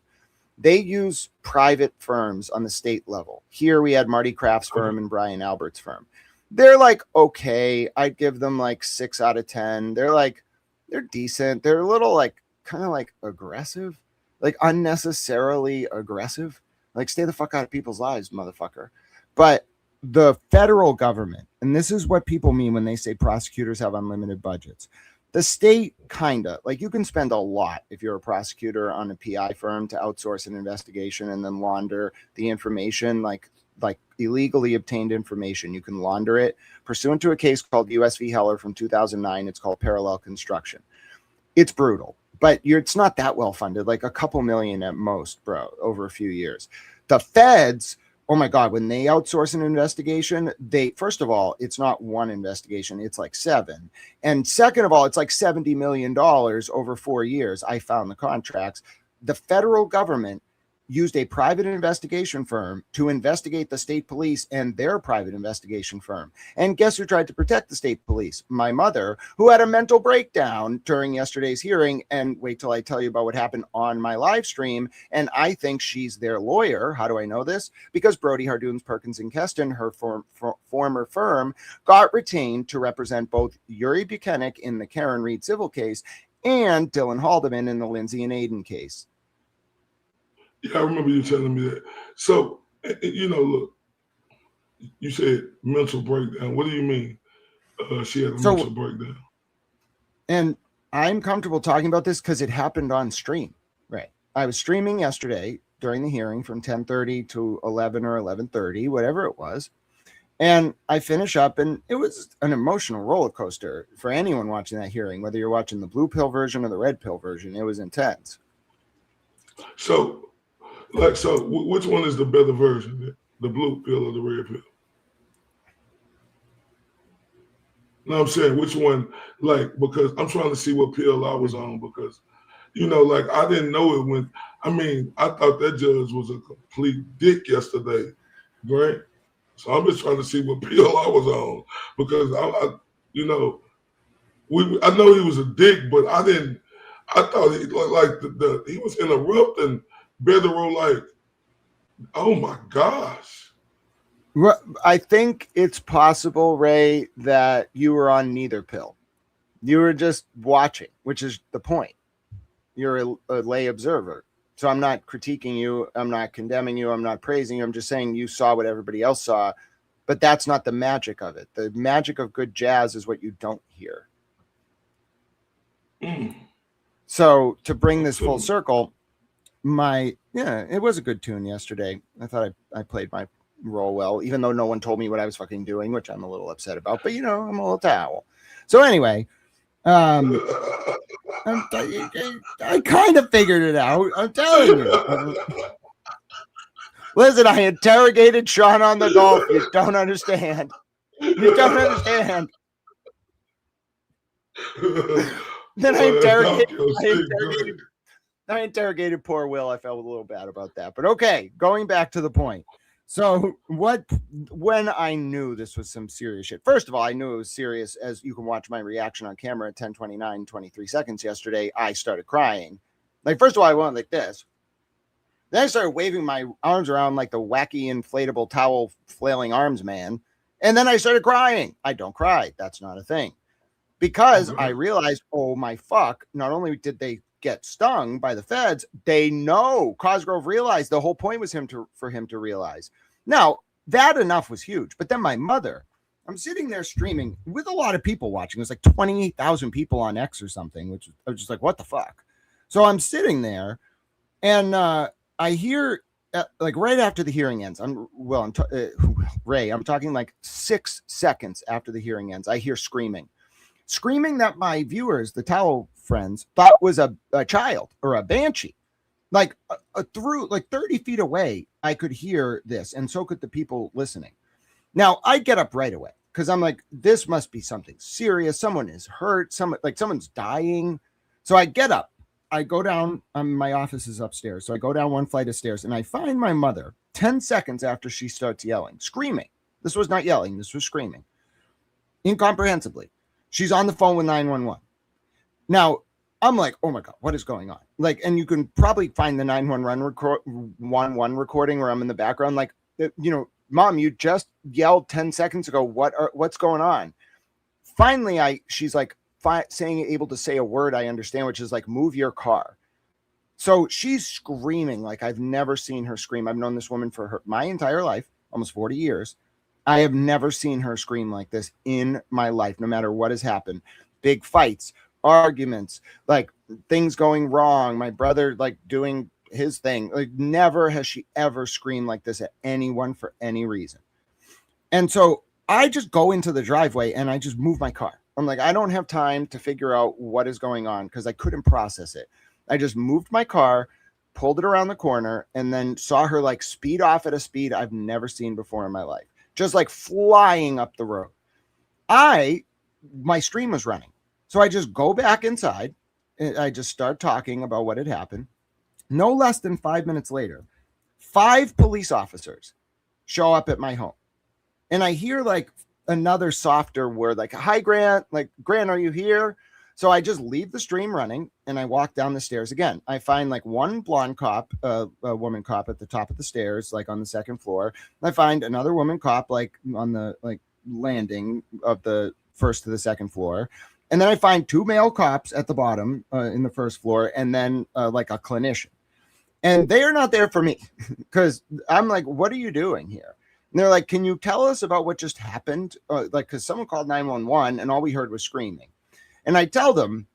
they use private firms on the state level. Here we had Marty Kraft's firm and Brian Albert's firm. They're okay, I'd give them 6 out of 10. They're they're decent. They're a little like kind of like aggressive, like unnecessarily aggressive. Like stay the fuck out of people's lives, motherfucker. But the federal government, and this is what people mean when they say prosecutors have unlimited budgets. The state kinda, like you can spend a lot if you're a prosecutor on a PI firm to outsource an investigation and then launder the information, like illegally obtained information. You can launder it pursuant to a case called US v. Heller from 2009. It's called parallel construction. It's brutal, but it's not that well funded, like a couple million at most, bro, over a few years. The feds, oh my God, when they outsource an investigation, first of all, it's not one investigation, it's like 7. And second of all, it's like $70 million over 4 years. I found the contracts. The federal government used a private investigation firm to investigate the state police and their private investigation firm. And guess who tried to protect the state police? My mother, who had a mental breakdown during yesterday's hearing. And wait till I tell you about what happened on my live stream. And I think she's their lawyer. How do I know this? Because Brody Hardoons, Perkins and Keston, her former firm, got retained to represent both Yuri Buchanan in the Karen Reed civil case and Dylan Haldeman in the Lindsay and Aiden case. Yeah, I remember you telling me that. So, look, you said mental breakdown. What do you mean she had a mental breakdown? And I'm comfortable talking about this because it happened on stream, right? I was streaming yesterday during the hearing from 10:30 to 11 or 11:30, whatever it was. And I finish up, and it was an emotional roller coaster for anyone watching that hearing, whether you're watching the blue pill version or the red pill version. It was intense. So, which one is the better version, the blue pill or the red pill? No, I'm saying which one, because I'm trying to see what pill I was on because, I didn't know it when, I thought that judge was a complete dick yesterday, right? So I'm just trying to see what pill I was on because I know he was a dick, but I thought he was interrupting Bedero like, oh my gosh. I think it's possible, Ray, that you were on neither pill. You were just watching, which is the point. You're a lay observer. So I'm not critiquing you. I'm not condemning you. I'm not praising you. I'm just saying you saw what everybody else saw, but that's not the magic of it. The magic of good jazz is what you don't hear. So to bring this full circle, it was a good tune yesterday. I thought I played my role well, even though no one told me what I was fucking doing, which I'm a little upset about, but I'm a little towel. So anyway, I kind of figured it out. I'm telling you. Listen, I interrogated Sean on the golf. You don't understand. You don't understand. Then I interrogated poor Will. I felt a little bad about that. But okay, going back to the point. So when I knew this was some serious shit, first of all, I knew it was serious, as you can watch my reaction on camera at 10:29, 23 seconds yesterday. I started crying. Like, first of all, I went like this. Then I started waving my arms around like the wacky inflatable towel flailing arms man. And then I started crying. I don't cry. That's not a thing. Because I realized, oh my fuck, not only did they get stung by the feds, they know. Cosgrove realized the whole point was for him to realize. Now, that enough was huge. But then my mother, I'm sitting there streaming with a lot of people watching. It was like 28,000 people on X or something, which I was just like, what the fuck? So I'm sitting there and I hear like right after the hearing ends, Ray, I'm talking like 6 seconds after the hearing ends, I hear screaming that my viewers, the towel friends, thought was a child or a banshee. Like through like 30 feet away, I could hear this, and so could the people listening. Now I get up right away because I'm like, this must be something serious. Someone is hurt. Someone's dying. So I get up. I go down. My office is upstairs. So I go down one flight of stairs and I find my mother 10 seconds after she starts yelling, screaming. This was not yelling. This was screaming incomprehensibly. She's on the phone with 911. Now, I'm like, oh my God, what is going on? Like, and you can probably find the 911 recording where I'm in the background. Like, Mom, you just yelled 10 seconds ago. What's going on? Finally, she's like, able to say a word I understand, which is like, move your car. So she's screaming like I've never seen her scream. I've known this woman for my entire life, almost 40 years. I have never seen her scream like this in my life, no matter what has happened. Big fights, arguments, like things going wrong, my brother like doing his thing. Like never has she ever screamed like this at anyone for any reason. And so I just go into the driveway and I just move my car. I'm like, I don't have time to figure out what is going on because I couldn't process it. I just moved my car, pulled it around the corner, and then saw her like speed off at a speed I've never seen before in my life. Just like flying up the road. My stream was running. So I just go back inside. And I just start talking about what had happened. No less than 5 minutes later, 5 police officers show up at my home. And I hear like another softer word, like, hi, Grant. Like, Grant, are you here? So I just leave the stream running and I walk down the stairs again. I find like one blonde cop, a woman cop at the top of the stairs, like on the second floor. I find another woman cop, like on the like landing of the first to the second floor. And then I find 2 male cops at the bottom in the first floor, and then like a clinician. And they are not there for me because I'm like, what are you doing here? And they're like, can you tell us about what just happened? Like, because someone called 911 and all we heard was screaming. And I tell them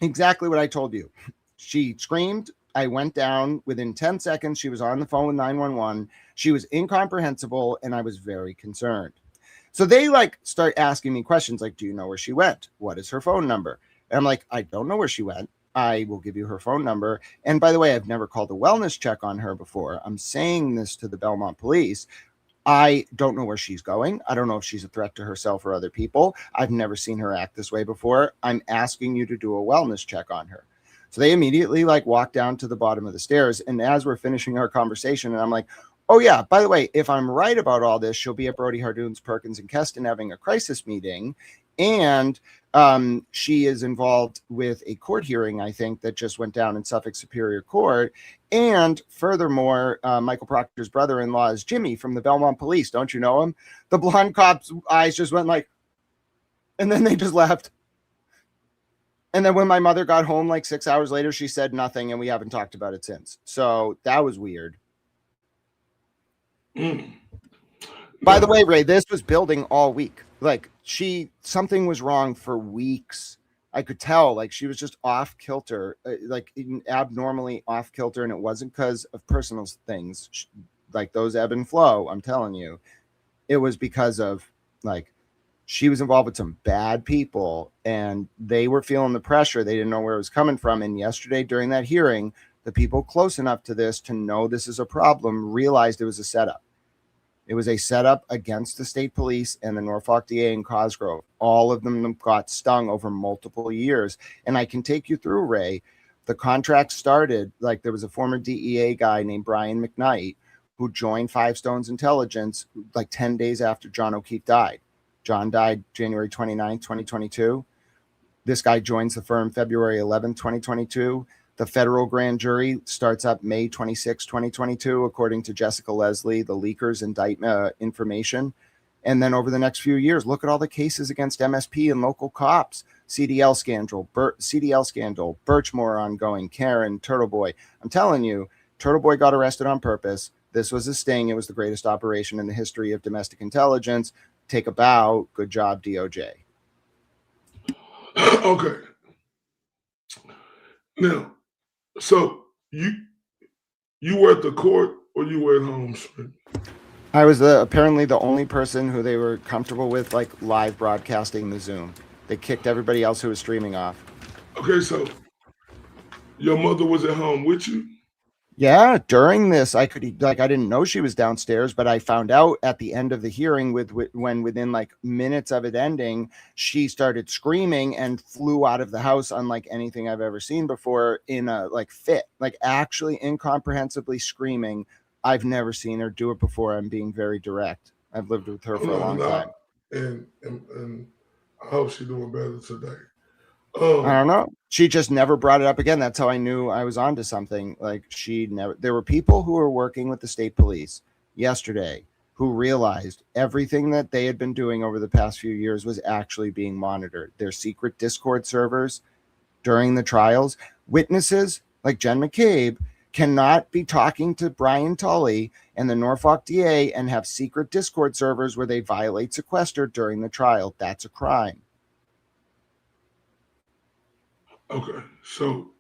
exactly what I told you. She screamed. I went down within 10 seconds. She was on the phone with 911. She was incomprehensible, and I was very concerned. So they like start asking me questions like, do you know where she went? What is her phone number? And I'm like, I don't know where she went. I will give you her phone number. And by the way, I've never called a wellness check on her before. I'm saying this to the Belmont police. I don't know where she's going. I don't know if she's a threat to herself or other people. I've never seen her act this way before. I'm asking you to do a wellness check on her. So they immediately like walk down to the bottom of the stairs. And as we're finishing our conversation, and I'm like, oh yeah, by the way, if I'm right about all this, she'll be at Brody Hardoon's, Perkins and Keston having a crisis meeting. And she is involved with a court hearing, I think, that just went down in Suffolk Superior Court. And furthermore, Michael Proctor's brother-in-law is Jimmy from the Belmont Police. Don't you know him? The blonde cop's eyes just went like, and then they just left. And then when my mother got home like 6 hours later, she said nothing, and we haven't talked about it since. So that was weird. By the way, Ray, this was building all week. Like something was wrong for weeks. I could tell like she was just off kilter, like abnormally off kilter. And it wasn't because of personal things like those ebb and flow. I'm telling you, it was because of like, she was involved with some bad people and they were feeling the pressure. They didn't know where it was coming from. And yesterday during that hearing, the people close enough to this to know this is a problem realized it was a setup. It was a setup against the state police and the Norfolk DA in Cosgrove. All of them got stung over multiple years. And I can take you through, Ray. The contract started, like there was a former DEA guy named Brian McKnight who joined Five Stones Intelligence like 10 days after John O'Keefe died. John died January 29, 2022. This guy joins the firm February 11, 2022. The federal grand jury starts up May 26, 2022, according to Jessica Leslie, the leakers indictment information. And then over the next few years, look at all the cases against MSP and local cops. CDL scandal, Birchmore ongoing, Karen, Turtle Boy. I'm telling you, Turtle Boy got arrested on purpose. This was a sting. It was the greatest operation in the history of domestic intelligence. Take a bow. Good job, DOJ. Okay. Now, so you were at the court or you were at home, Smith? I was apparently the only person who they were comfortable with, like live broadcasting the Zoom. They kicked everybody else who was streaming off. Okay, so your mother was at home with you? Yeah, during this, I didn't know she was downstairs, but I found out at the end of the hearing when within like minutes of it ending, she started screaming and flew out of the house unlike anything I've ever seen before in a like fit, like actually incomprehensibly screaming. I've never seen her do it before. I'm being very direct. I've lived with her for a long time. And I hope she's doing better today. I don't know. She just never brought it up again. That's how I knew I was onto something. Like there were people who were working with the state police yesterday who realized everything that they had been doing over the past few years was actually being monitored. Their secret Discord servers during the trials, witnesses like Jen McCabe cannot be talking to Brian Tully and the Norfolk DA and have secret Discord servers where they violate sequester during the trial. That's a crime. Okay, so.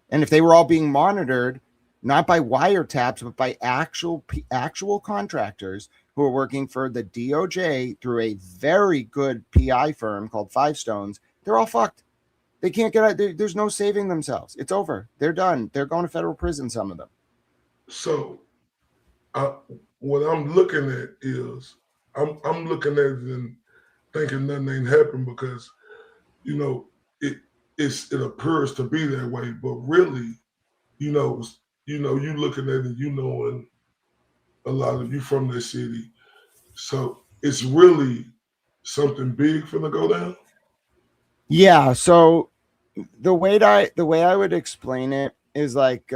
And if they were all being monitored, not by wiretaps, but by actual contractors who are working for the DOJ through a very good PI firm called Five Stones, they're all fucked. They can't get out. There's no saving themselves. It's over. They're done. They're going to federal prison, some of them. So what I'm looking at is I'm looking at it and thinking nothing ain't happened because, you know, it appears to be that way, but really, you looking at it, you knowing a lot of you from this city. So it's really something big finna go down. Yeah. So the way I would explain it is like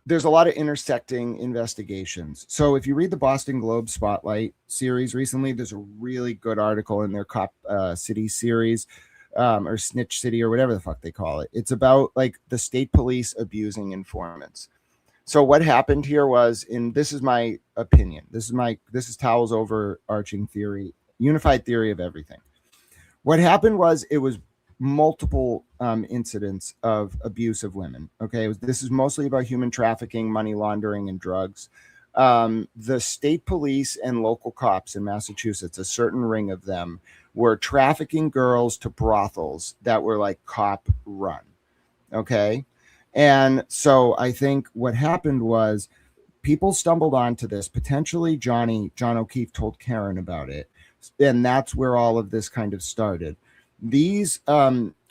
there's a lot of intersecting investigations. So if you read the Boston Globe Spotlight series recently, there's a really good article in their Cop City series, or Snitch City or whatever the fuck they call it. It's about like the state police abusing informants. So what happened here was, this is my opinion. This is Towel's overarching theory, unified theory of everything. What happened was it was multiple incidents of abuse of women. Okay, this is mostly about human trafficking, money laundering, and drugs. The state police and local cops in Massachusetts, a certain ring of them, were trafficking girls to brothels that were like cop run. Okay, and so I think what happened was people stumbled onto this. Potentially John O'Keefe told Karen about it, and that's where all of this kind of started. These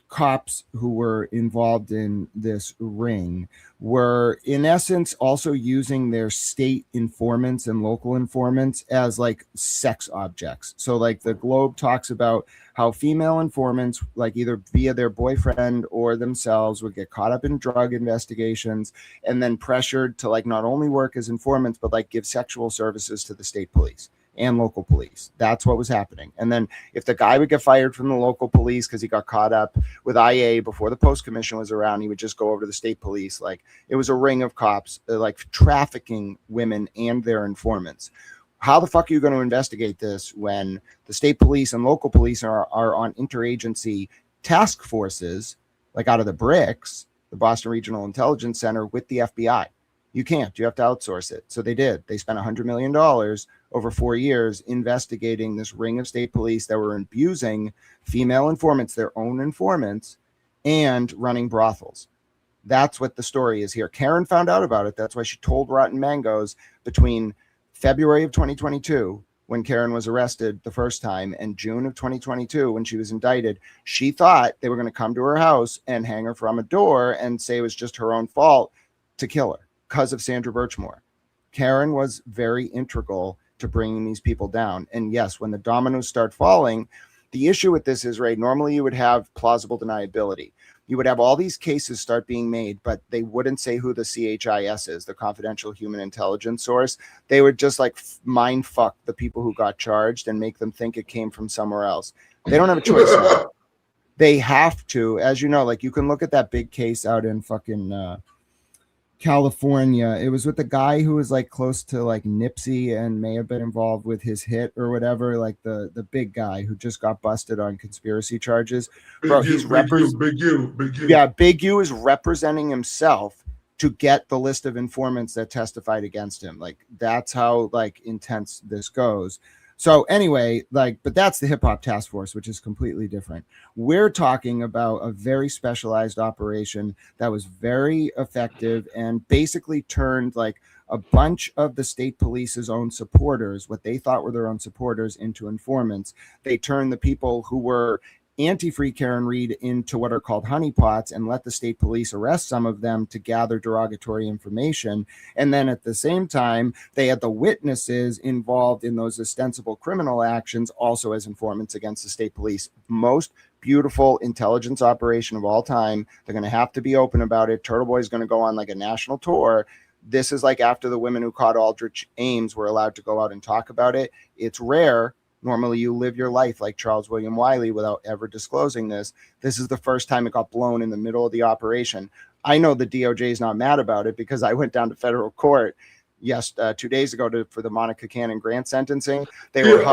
cops who were involved in this ring were in essence also using their state informants and local informants as like sex objects. So like the Globe talks about how female informants, like either via their boyfriend or themselves, would get caught up in drug investigations and then pressured to like not only work as informants, but like give sexual services to the state police and local police. That's what was happening. And then if the guy would get fired from the local police because he got caught up with IA before the Post Commission was around, he would just go over to the state police. Like it was a ring of cops like trafficking women and their informants. How the fuck are you going to investigate this when the state police and local police are on interagency task forces, like out of the bricks, the Boston Regional Intelligence Center with the FBI? You can't. You have to outsource it. So they did. They spent $100 million over 4 years investigating this ring of state police that were abusing female informants, their own informants, and running brothels. That's what the story is here. Karen found out about it. That's why she told Rotten Mangoes between February of 2022, when Karen was arrested the first time, and June of 2022, when she was indicted. She thought they were going to come to her house and hang her from a door and say it was just her own fault to kill her because of Sandra Birchmore. Karen was very integral to bringing these people down. And yes, when the dominoes start falling, the issue with this is, right, normally you would have plausible deniability. You would have all these cases start being made, but they wouldn't say who the CHIS is, the confidential human intelligence source. They would just like mind fuck the people who got charged and make them think it came from somewhere else. They don't have a choice now. They have to, as you know, like you can look at that big case out in fucking California. It was with the guy who was like close to like Nipsey and may have been involved with his hit or whatever, like the big guy who just got busted on conspiracy charges. Bro, he's Big U. Yeah, Big U is representing himself to get the list of informants that testified against him. Like that's how like intense this goes. So anyway, like, but that's the hip hop task force, which is completely different. We're talking about a very specialized operation that was very effective and basically turned like a bunch of the state police's own supporters, what they thought were their own supporters, into informants. They turned the people who were anti-free Karen Reed into what are called honeypots and let the state police arrest some of them to gather derogatory information. And then at the same time, they had the witnesses involved in those ostensible criminal actions also as informants against the state police. Most beautiful intelligence operation of all time. They're going to have to be open about it. Turtle Boy is going to go on like a national tour This is like after the women who caught Aldrich Ames were allowed to go out and talk about it. It's rare. Normally you live your life like Charles William Wiley without ever disclosing this. This is the first time it got blown in the middle of the operation. I know the DOJ is not mad about it because I went down to federal court 2 days ago for the Monica Cannon Grant sentencing. They were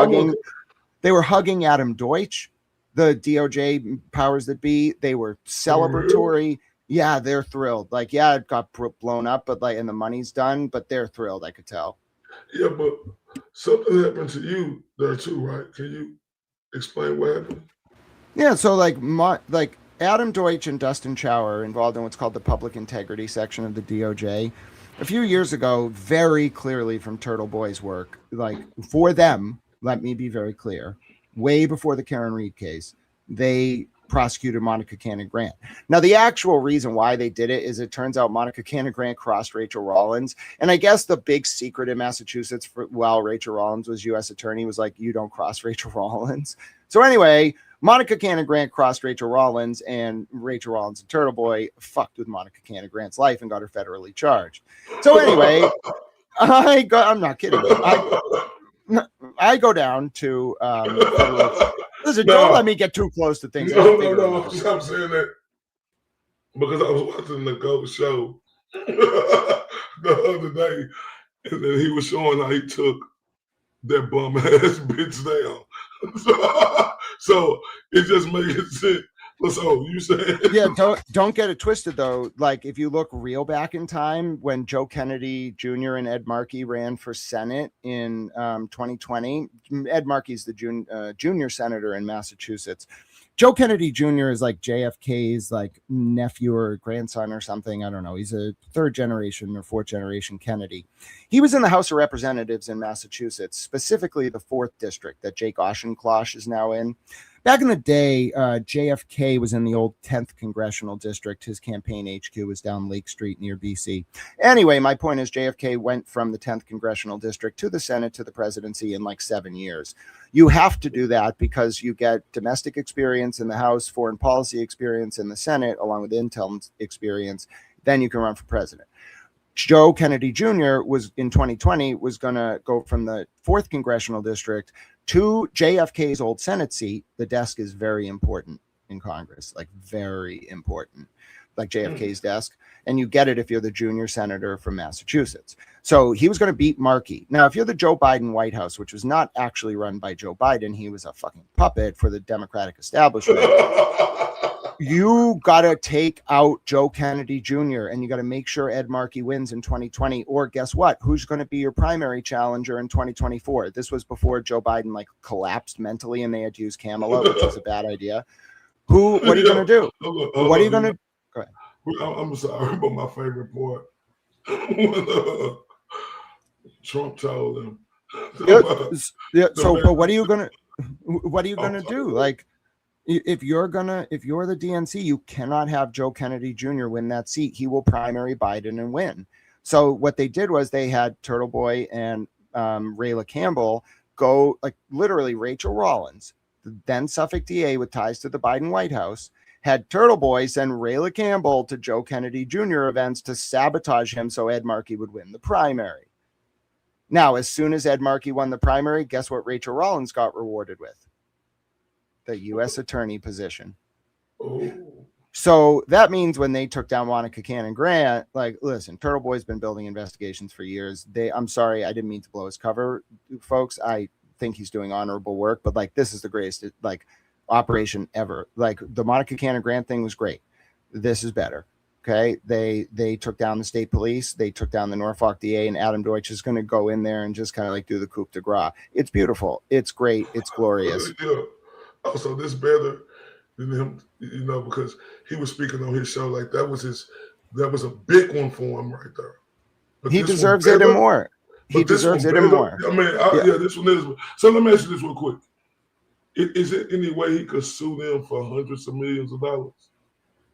hugging Adam Deutsch, the DOJ powers that be. They were celebratory. Yeah, they're thrilled. Like, yeah, it got blown up, but like, and the money's done, but they're thrilled. I could tell. Yeah, but something happened to you there too, right? Can you explain what happened? Yeah, so like Adam Deutsch and Dustin Chow are involved in what's called the public integrity section of the DOJ. A few years ago, very clearly from Turtle Boy's work, like for them, let me be very clear, way before the Karen Reed case, they prosecuted Monica Cannon Grant. Now, the actual reason why they did it is it turns out Monica Cannon Grant crossed Rachel Rollins. And I guess the big secret in Massachusetts while Rachel Rollins was U.S. attorney was like, you don't cross Rachel Rollins. So anyway, Monica Cannon Grant crossed Rachel Rollins, and Rachel Rollins and Turtle Boy fucked with Monica Cannon Grant's life and got her federally charged. So anyway, I'm not kidding. I go down to listen, don't let me get too close to things. No, I'm saying that because I was watching the GOAT show the other day, and then he was showing how he took that bum ass bitch down. So it just makes sense. So you said, yeah, don't get it twisted though. Like if you look real back in time when Joe Kennedy Jr. and Ed Markey ran for Senate in 2020, Ed Markey's the junior senator in Massachusetts. Joe Kennedy Jr. is like JFK's like nephew or grandson or something. I don't know. He's a third generation or fourth generation Kennedy. He was in the House of Representatives in Massachusetts, specifically the 4th district that Jake Auchinclosh is now in. Back in the day, JFK was in the old 10th congressional district. His campaign HQ was down Lake Street near BC. Anyway, my point is JFK went from the 10th congressional district to the Senate to the presidency in like 7 years. You have to do that because you get domestic experience in the House, foreign policy experience in the Senate, along with intel experience. Then you can run for president. Joe Kennedy Jr. was in 2020 was going to go from the 4th congressional district to JFK's old Senate seat. The desk is very important in Congress, like very important, like JFK's desk. And you get it if you're the junior senator from Massachusetts. So he was going to beat Markey. Now, if you're the Joe Biden White House, which was not actually run by Joe Biden, he was a fucking puppet for the Democratic establishment. You got to take out Joe Kennedy Jr. and you got to make sure Ed Markey wins in 2020. Or guess what? Who's going to be your primary challenger in 2024? This was before Joe Biden like collapsed mentally and they had to use Camelot, which is a bad idea. What are you going to do? What are you going to? Go ahead. I'm sorry, but my favorite part when Trump told him. But what are you going to do? Like, if you're the DNC, you cannot have Joe Kennedy Jr. win that seat. He will primary Biden and win. So what they did was they had Turtle Boy and Rayla Campbell go, like literally Rachel Rollins, the then Suffolk DA with ties to the Biden White House, had Turtle Boy send Rayla Campbell to Joe Kennedy Jr. events to sabotage him so Ed Markey would win the primary. Now, as soon as Ed Markey won the primary, guess what Rachel Rollins got rewarded with? The U.S. attorney position. Oh. So that means when they took down Monica Cannon Grant, like, listen, Turtle Boy's been building investigations for years. I'm sorry, I didn't mean to blow his cover, folks. I think he's doing honorable work, but like, this is the greatest like operation ever. Like the Monica Cannon Grant thing was great. This is better. Okay. They took down the state police. They took down the Norfolk DA, and Adam Deutsch is going to go in there and just kind of like do the coup de grace. It's beautiful. It's great. It's glorious. Yeah. Also, this better than him, you know, because he was speaking on his show like that was a big one for him right there. But he deserves it and more. He But this deserves one it and better. more. I mean, yeah, this one is. So let me ask you this real quick. Is there any way he could sue them for hundreds of millions of dollars?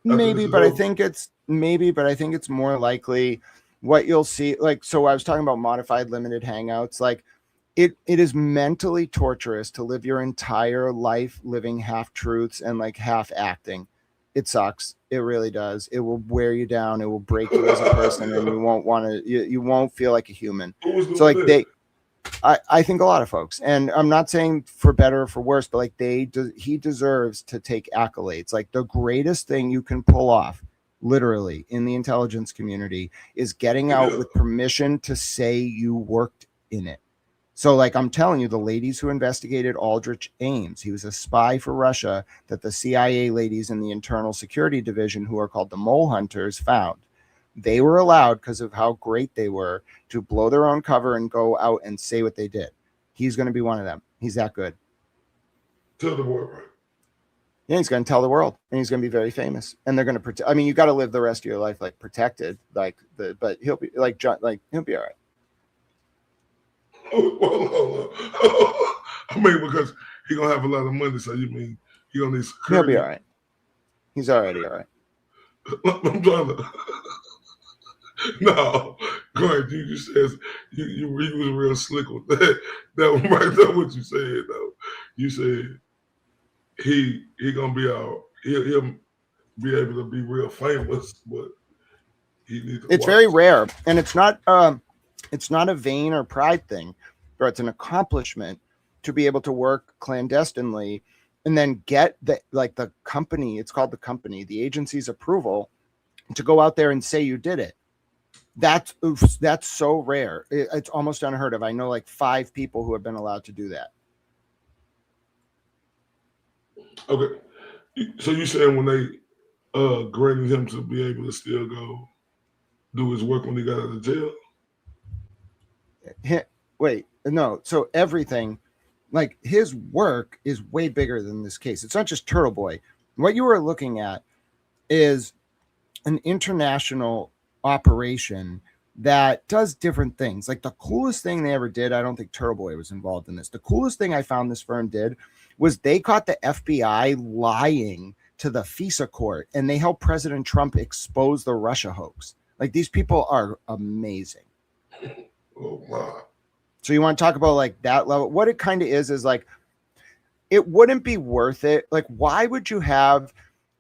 Maybe, but I think it's more likely what you'll see. Like, so I was talking about modified limited hangouts. Like, it is mentally torturous to live your entire life living half truths and like half acting. It sucks. It really does. It will wear you down. It will break you as a person, and you won't want to. You won't feel like a human. So like I think a lot of folks, and I'm not saying for better or for worse, but like he deserves to take accolades. Like the greatest thing you can pull off, literally, in the intelligence community is getting out with permission to say you worked in it. So like I'm telling you, the ladies who investigated Aldrich Ames, he was a spy for Russia that the CIA ladies in the Internal Security Division, who are called the Mole Hunters, found. They were allowed, because of how great they were, to blow their own cover and go out and say what they did. He's going to be one of them. He's that good. Tell the world, right? Yeah, he's going to tell the world, and he's going to be very famous. And they're going to protect. I mean, you got to live the rest of your life like protected, but he'll be like John, like he'll be all right. I mean, because he's gonna have a lot of money, so you mean he gonna need security? He'll be all right. He's already all right. I'm trying to. No, go ahead. You said you was real slick with that. That one right there. What you said though? You said he gonna be out. He'll be able to be real famous, but he needs. It's very rare, and it's not a vain or pride thing, but it's an accomplishment to be able to work clandestinely and then get the company. It's called the company, the agency's approval to go out there and say you did it. That's so rare. It's almost unheard of. I know like 5 people who have been allowed to do that. Okay, so you saying when they granted him to be able to still go do his work when he got out of jail? Wait, no. So everything, like his work is way bigger than this case. It's not just Turtle Boy. What you are looking at is an international operation that does different things. Like the coolest thing they ever did, I don't think Turtle Boy was involved in this. The coolest thing I found this firm did was they caught the FBI lying to the FISA court, and they helped President Trump expose the Russia hoax. Like these people are amazing. Oh wow. So you want to talk about like that level? What it kind of is like, it wouldn't be worth it. Like, why would you have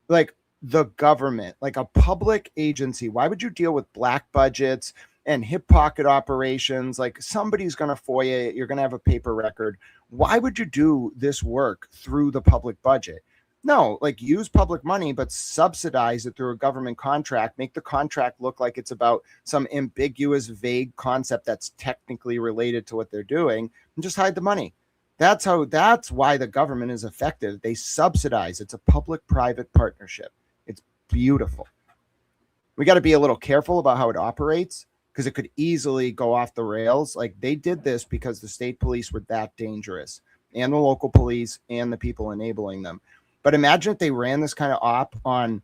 like the government, like a public agency? Why would you deal with black budgets and hip pocket operations? Like somebody's going to FOIA it. You're going to have a paper record. Why would you do this work through the public budget? No, like use public money, but subsidize it through a government contract. Make the contract look like it's about some ambiguous, vague concept that's technically related to what they're doing, and just hide the money. That's why the government is effective. They subsidize. It's a public-private partnership. It's beautiful. We got to be a little careful about how it operates because it could easily go off the rails. Like they did this because the state police were that dangerous, and the local police and the people enabling them. But imagine if they ran this kind of op on,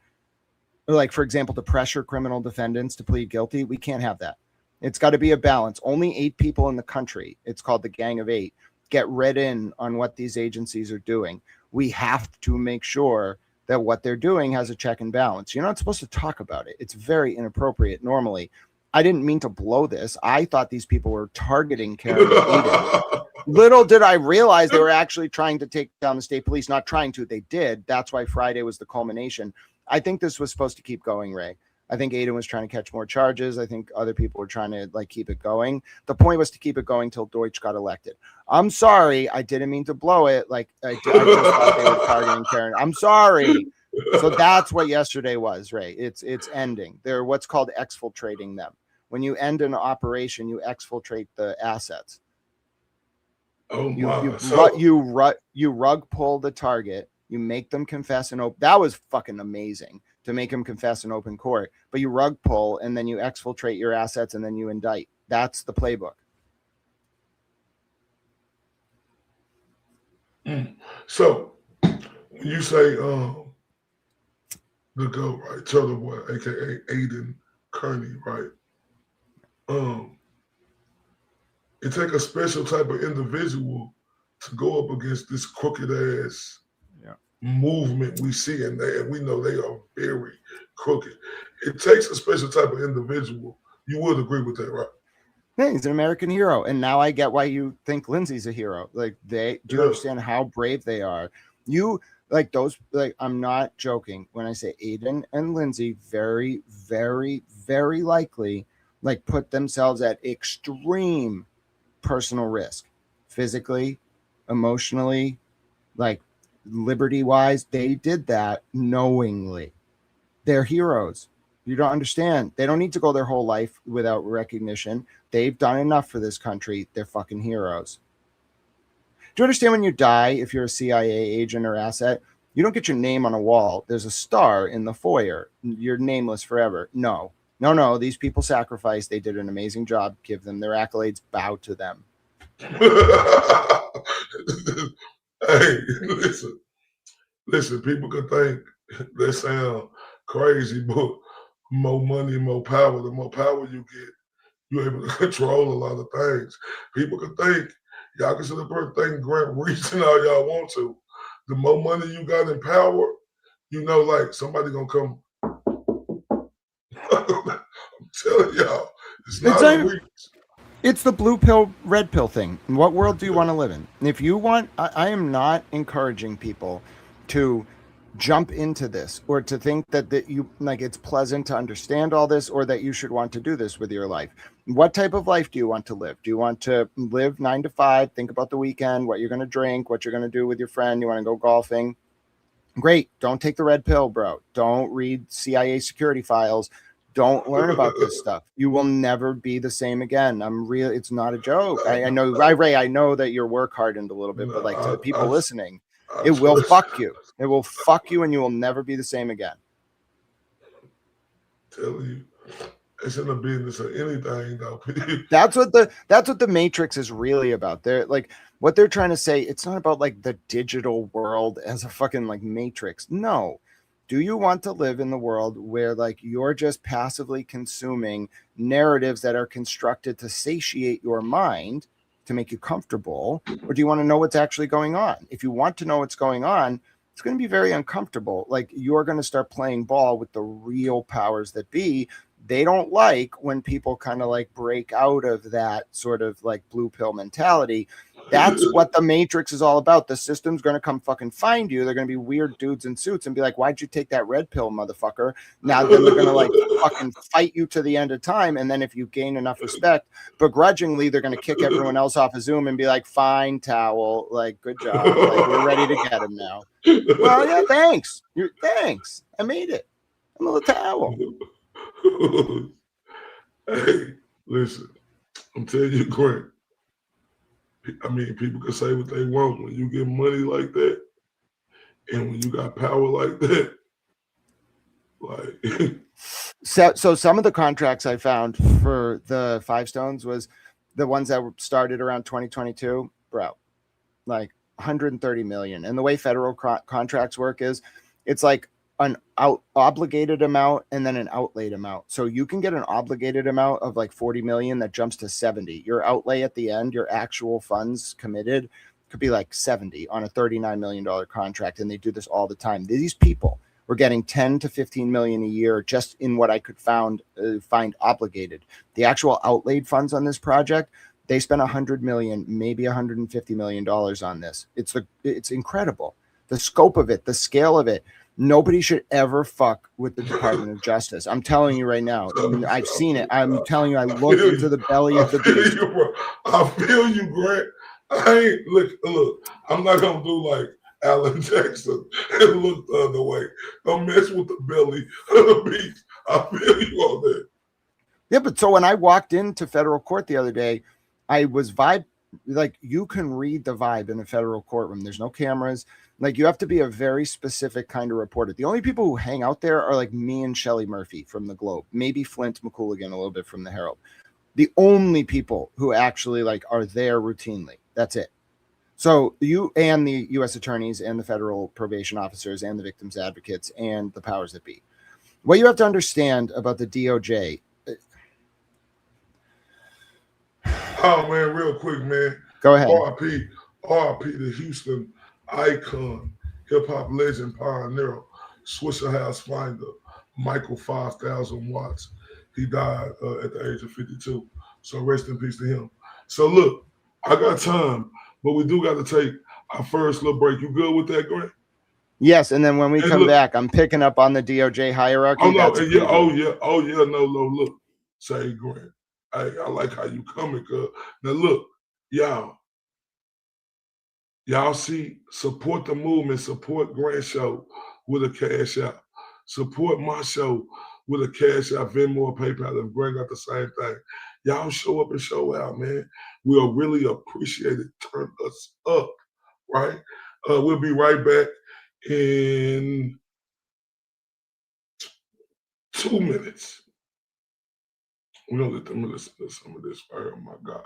like, for example, to pressure criminal defendants to plead guilty. We can't have that. It's got to be a balance. Only 8 people in the country, it's called the Gang of 8, get read in on what these agencies are doing. We have to make sure that what they're doing has a check and balance. You're not supposed to talk about it. It's very inappropriate normally. I didn't mean to blow this. I thought these people were targeting Karen Eden. Little did I realize they were actually trying to take down the state police. Not trying to, they did. That's why Friday was the culmination. I think this was supposed to keep going, Ray. I think Aiden was trying to catch more charges. I think other people were trying to like keep it going. The point was to keep it going till Deutsch got elected. I'm sorry. I didn't mean to blow it. Like I just thought they were targeting Karen. I'm sorry. So that's what yesterday was, Ray. It's ending. They're what's called exfiltrating them. When you end an operation, you exfiltrate the assets. Oh my! You rug pull the target. You make them confess and open. That was fucking amazing to make them confess in open court. But you rug pull and then you exfiltrate your assets and then you indict. That's the playbook. So when you say the GOAT, right? Turtle Boy, aka Aiden Kearney, right? It take a special type of individual to go up against this crooked ass movement we see in there, and we know they are very crooked. It takes a special type of individual. You would agree with that, right? Yeah, he's an American hero, and now I get why you think Lindsay's a hero. Like, do you understand how brave they are? Like those, like I'm not joking when I say Aiden and Lindsay very, very, very likely like put themselves at extreme personal risk, physically, emotionally, like liberty wise. They did that knowingly. They're heroes. You don't understand. They don't need to go their whole life without recognition. They've done enough for this country. They're fucking heroes. Do you understand when you die, if you're a CIA agent or asset, you don't get your name on a wall. There's a star in the foyer. You're nameless forever. No. These people sacrificed. They did an amazing job. Give them their accolades. Bow to them. Hey, listen, people could think they sound crazy, but more money, more power. The more power you get, you're able to control a lot of things. People could think y'all can sit up there thinking grant reaching all y'all want to. The more money you got in power, you know, like somebody gonna come. I'm telling y'all, it's not a reach. It's the blue pill, red pill thing. What world do you want to live in? If you want, I am not encouraging people to jump into this or to think that you like it's pleasant to understand all this or that you should want to do this with your life. What type of life do you want to live? Do you want to live 9 to 5, think about the weekend, what you're going to drink, what you're going to do with your friend? You want to go golfing? Great. Don't take the red pill, bro. Don't read CIA security files. Don't learn about this stuff. You will never be the same again. It's not a joke. I know, Ray, I know that you're work hardened a little bit, but like to the people listening, it will fuck you. It will fuck you and you will never be the same again. Tell you, it's in the business of anything, though. That's what the Matrix is really about. They're like what they're trying to say. It's not about like the digital world as a fucking like Matrix. No. Do you want to live in the world where like you're just passively consuming narratives that are constructed to satiate your mind to make you comfortable? Or do you want to know what's actually going on? If you want to know what's going on, it's going to be very uncomfortable. Like you're going to start playing ball with the real powers that be. They don't like when people kind of like break out of that sort of like blue pill mentality. That's what the Matrix is all about. The system's going to come fucking find you. They're going to be weird dudes in suits and be like, why'd you take that red pill, motherfucker? Now then they're going to like fucking fight you to the end of time. And then if you gain enough respect, begrudgingly, they're going to kick everyone else off of Zoom and be like, fine, towel. Like, good job. Like, we're ready to get him now. Well, yeah, thanks. Thanks. I made it. I'm a little towel. Hey, listen, I'm telling you, Grant. I mean, people can say what they want when you get money like that, and when you got power like that. Like, so some of the contracts I found for the 5 stones was the ones that started around 2022, bro. Like 130 million. And the way federal contracts work is, it's like an obligated amount and then an outlaid amount. So you can get an obligated amount of like 40 million that jumps to 70. Your outlay at the end, your actual funds committed could be like 70 on a $39 million contract. And they do this all the time. These people were getting 10 to 15 million a year just in what I could find obligated. The actual outlaid funds on this project, they spent 100 million, maybe 150 million dollars on this. It's incredible. The scope of it, the scale of it. Nobody should ever fuck with the Department of Justice. I'm telling you right now. I've seen it. I'm telling you, I looked into the belly of the beast. I feel you, Grant. I ain't look. I'm not gonna do like Alan Jackson and look the other way. Don't mess with the belly of the beast. I feel you on that. Yeah, but so when I walked into federal court the other day, I was like you can read the vibe in a federal courtroom. There's no cameras. Like you have to be a very specific kind of reporter. The only people who hang out there are like me and Shelley Murphy from the Globe, maybe Flint McCooligan a little bit from the Herald. The only people who actually like are there routinely. That's it. So you and the U.S. attorneys and the federal probation officers and the victims advocates and the powers that be. What you have to understand about the DOJ. Oh man, real quick, man. Go ahead. RIP to Houston icon, hip hop legend, pioneer, Swisher House finder, Michael 5,000 watts. He died at the age of 52. So rest in peace to him. So look, I got time, but we do got to take our first little break. You good with that, Grant? Yes, and then when we And come look, back, I'm picking up on the DOJ hierarchy. oh no, That's a and yeah, preview. oh yeah, no, look, say Grant. I like how you coming, cuz. Now look, y'all see, support the movement, support Grant Show with a cash out. Support my show with a cash out, Venmo or PayPal, and Grant got the same thing. Y'all show up and show out, man. We'll really appreciate it. Turn us up, right? We'll be right back in 2 minutes. We're gonna let them listen to some of this fire. Oh my God.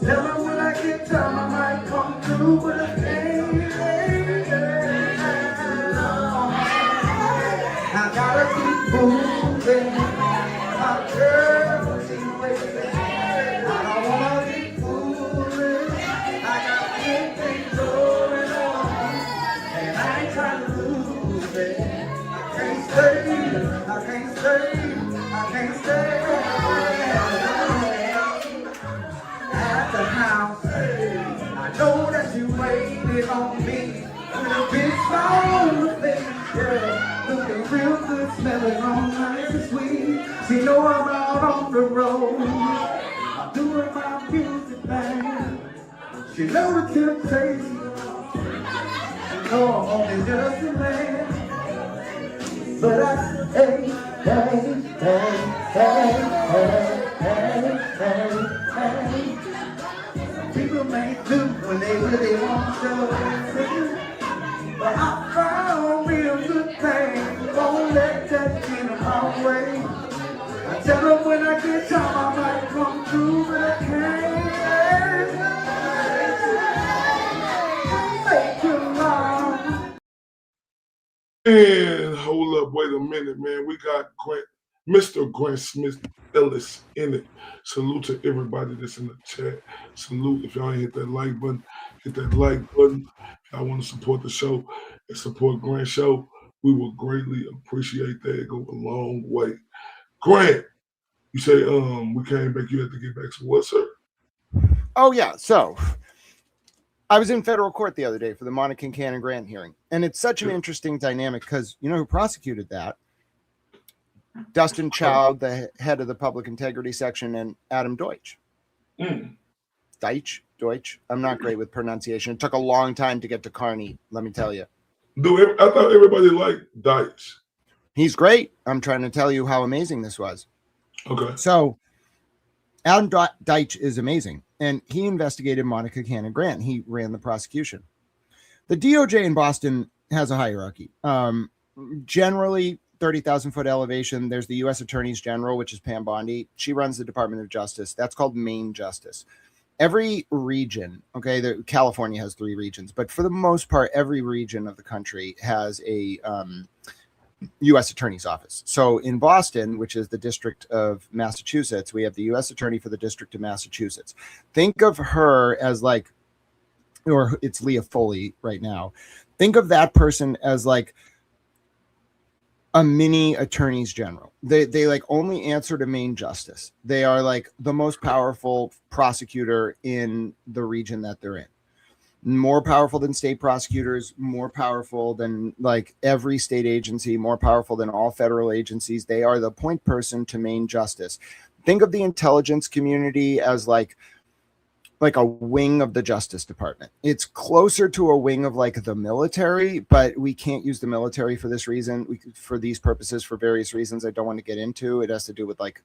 Tell me when I get time, I might come through, but I can't. I gotta keep moving. My girl, she's waiting. I don't wanna be foolish. I got big things going on, and I ain't trying to lose it. I can't stay. At the house, I know that you waited on me with a big smile on the face, girl. Looking real good, smelling all nice and sweet. She know I'm out on the road. I'm doing my music thing. She know the temptation. She know I'm only just a man. But I, hey. People may do when they really want to, but I found me a good thing. Won't let that get in my way. I tell them when I get time, I might come through, but I can't. Make you long. And hold up, wait a minute, man. We got Mr. Grant Smith Ellis in it. Salute to everybody that's in the chat. Salute. If y'all ain't hit that like button, hit that like button. If y'all want to support the show and support Grant Show, we will greatly appreciate that. It go a long way. Grant, you say we came back, you had to get back to what, sir? Oh yeah, so I was in federal court the other day for the Monica Kincannon Grant hearing, and it's such an interesting dynamic because you know who prosecuted that? Dustin Chow, the head of the public integrity section, and Adam Deutsch. Deutsch. I'm not great with pronunciation. It took a long time to get to Carney, let me tell you. I thought everybody liked Deutsch. He's great. I'm trying to tell you how amazing this was. Okay. So Adam Deutsch is amazing, and he investigated Monica Kincannon Grant. He ran the prosecution. The DOJ in Boston has a hierarchy. Generally, 30,000-foot elevation. There's the U.S. Attorney's General, which is Pam Bondi. She runs the Department of Justice. That's called Main Justice. Every region, okay, California has 3 regions, but for the most part, every region of the country has a U.S. Attorney's Office. So in Boston, which is the District of Massachusetts, we have the U.S. Attorney for the District of Massachusetts. Think of her as like, or it's Leah Foley right now. Think of that person as like a mini attorneys general. They like only answer to Main Justice. They are like the most powerful prosecutor in the region that they're in. More powerful than state prosecutors, more powerful than like every state agency, more powerful than all federal agencies. They are the point person to Main Justice. Think of the intelligence community as like a wing of the Justice Department. It's closer to a wing of like the military, but we can't use the military for this reason, for these purposes, for various reasons I don't want to get into. It has to do with like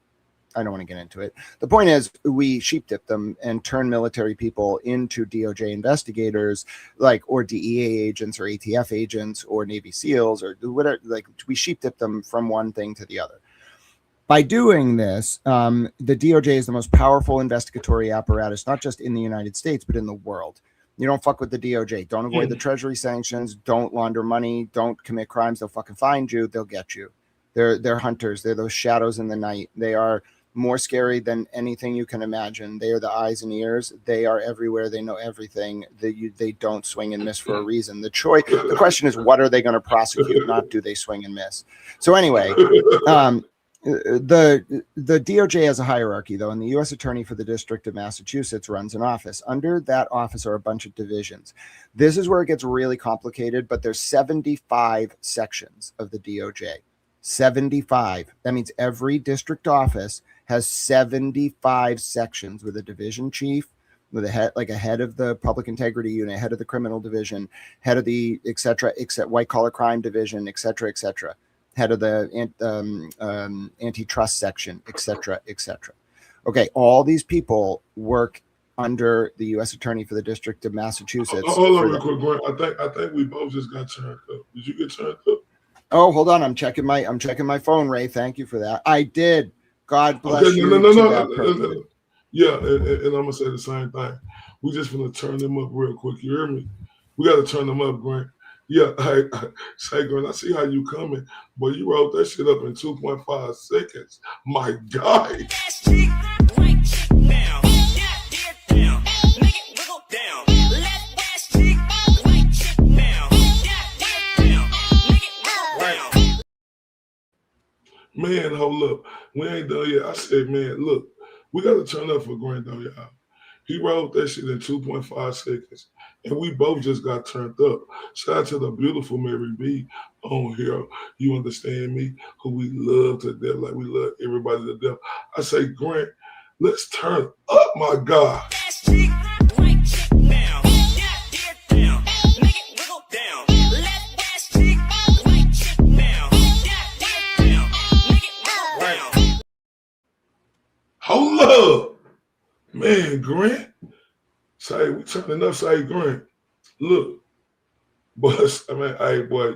I don't want to get into it. The point is, we sheep dip them and turn military people into DOJ investigators, like, or DEA agents or ATF agents or Navy SEALs or whatever. Like, we sheep dip them from one thing to the other. By doing this, the DOJ is the most powerful investigatory apparatus, not just in the United States, but in the world. You don't fuck with the DOJ. Don't avoid the Treasury sanctions. Don't launder money. Don't commit crimes. They'll fucking find you. They'll get you. They're hunters. They're those shadows in the night. They are more scary than anything you can imagine. They are the eyes and ears. They are everywhere. They know everything. They don't swing and miss for a reason. The question is, what are they going to prosecute? Not do they swing and miss. So anyway, the DOJ has a hierarchy, though, and the U.S. Attorney for the District of Massachusetts runs an office. Under that office are a bunch of divisions. This is where it gets really complicated, but there's 75 sections of the DOJ. 75. That means every district office has 75 sections with a division chief, with a head, like a head of the public integrity unit, head of the criminal division, head of the white collar crime division, et cetera, head of the antitrust section, et cetera. Okay, all these people work under the U.S. Attorney for the District of Massachusetts. Hold on real quick, Grant. I think we both just got turned up. Did you get turned up? Oh, hold on. I'm checking my phone, Ray. Thank you for that. I did. God bless you. No. Yeah, and I'm gonna say the same thing. We just gonna turn them up real quick. You hear me? We gotta turn them up, Grant. Yeah, say, Grant, I see how you coming, but you wrote that shit up in 2.5 seconds. My God. Man, hold up. We ain't done yet. I said, man, look, we got to turn up for Grant, though, y'all. He wrote that shit in 2.5 seconds, and we both just got turned up. Shout out to the beautiful Mary B on here. You understand me? Who we love to death, like we love everybody to death. I say, Grant, let's turn up, my God. Hold up. Man, Grant. Say, we turning up, say, Grant. Look. But, I mean, hey, boy.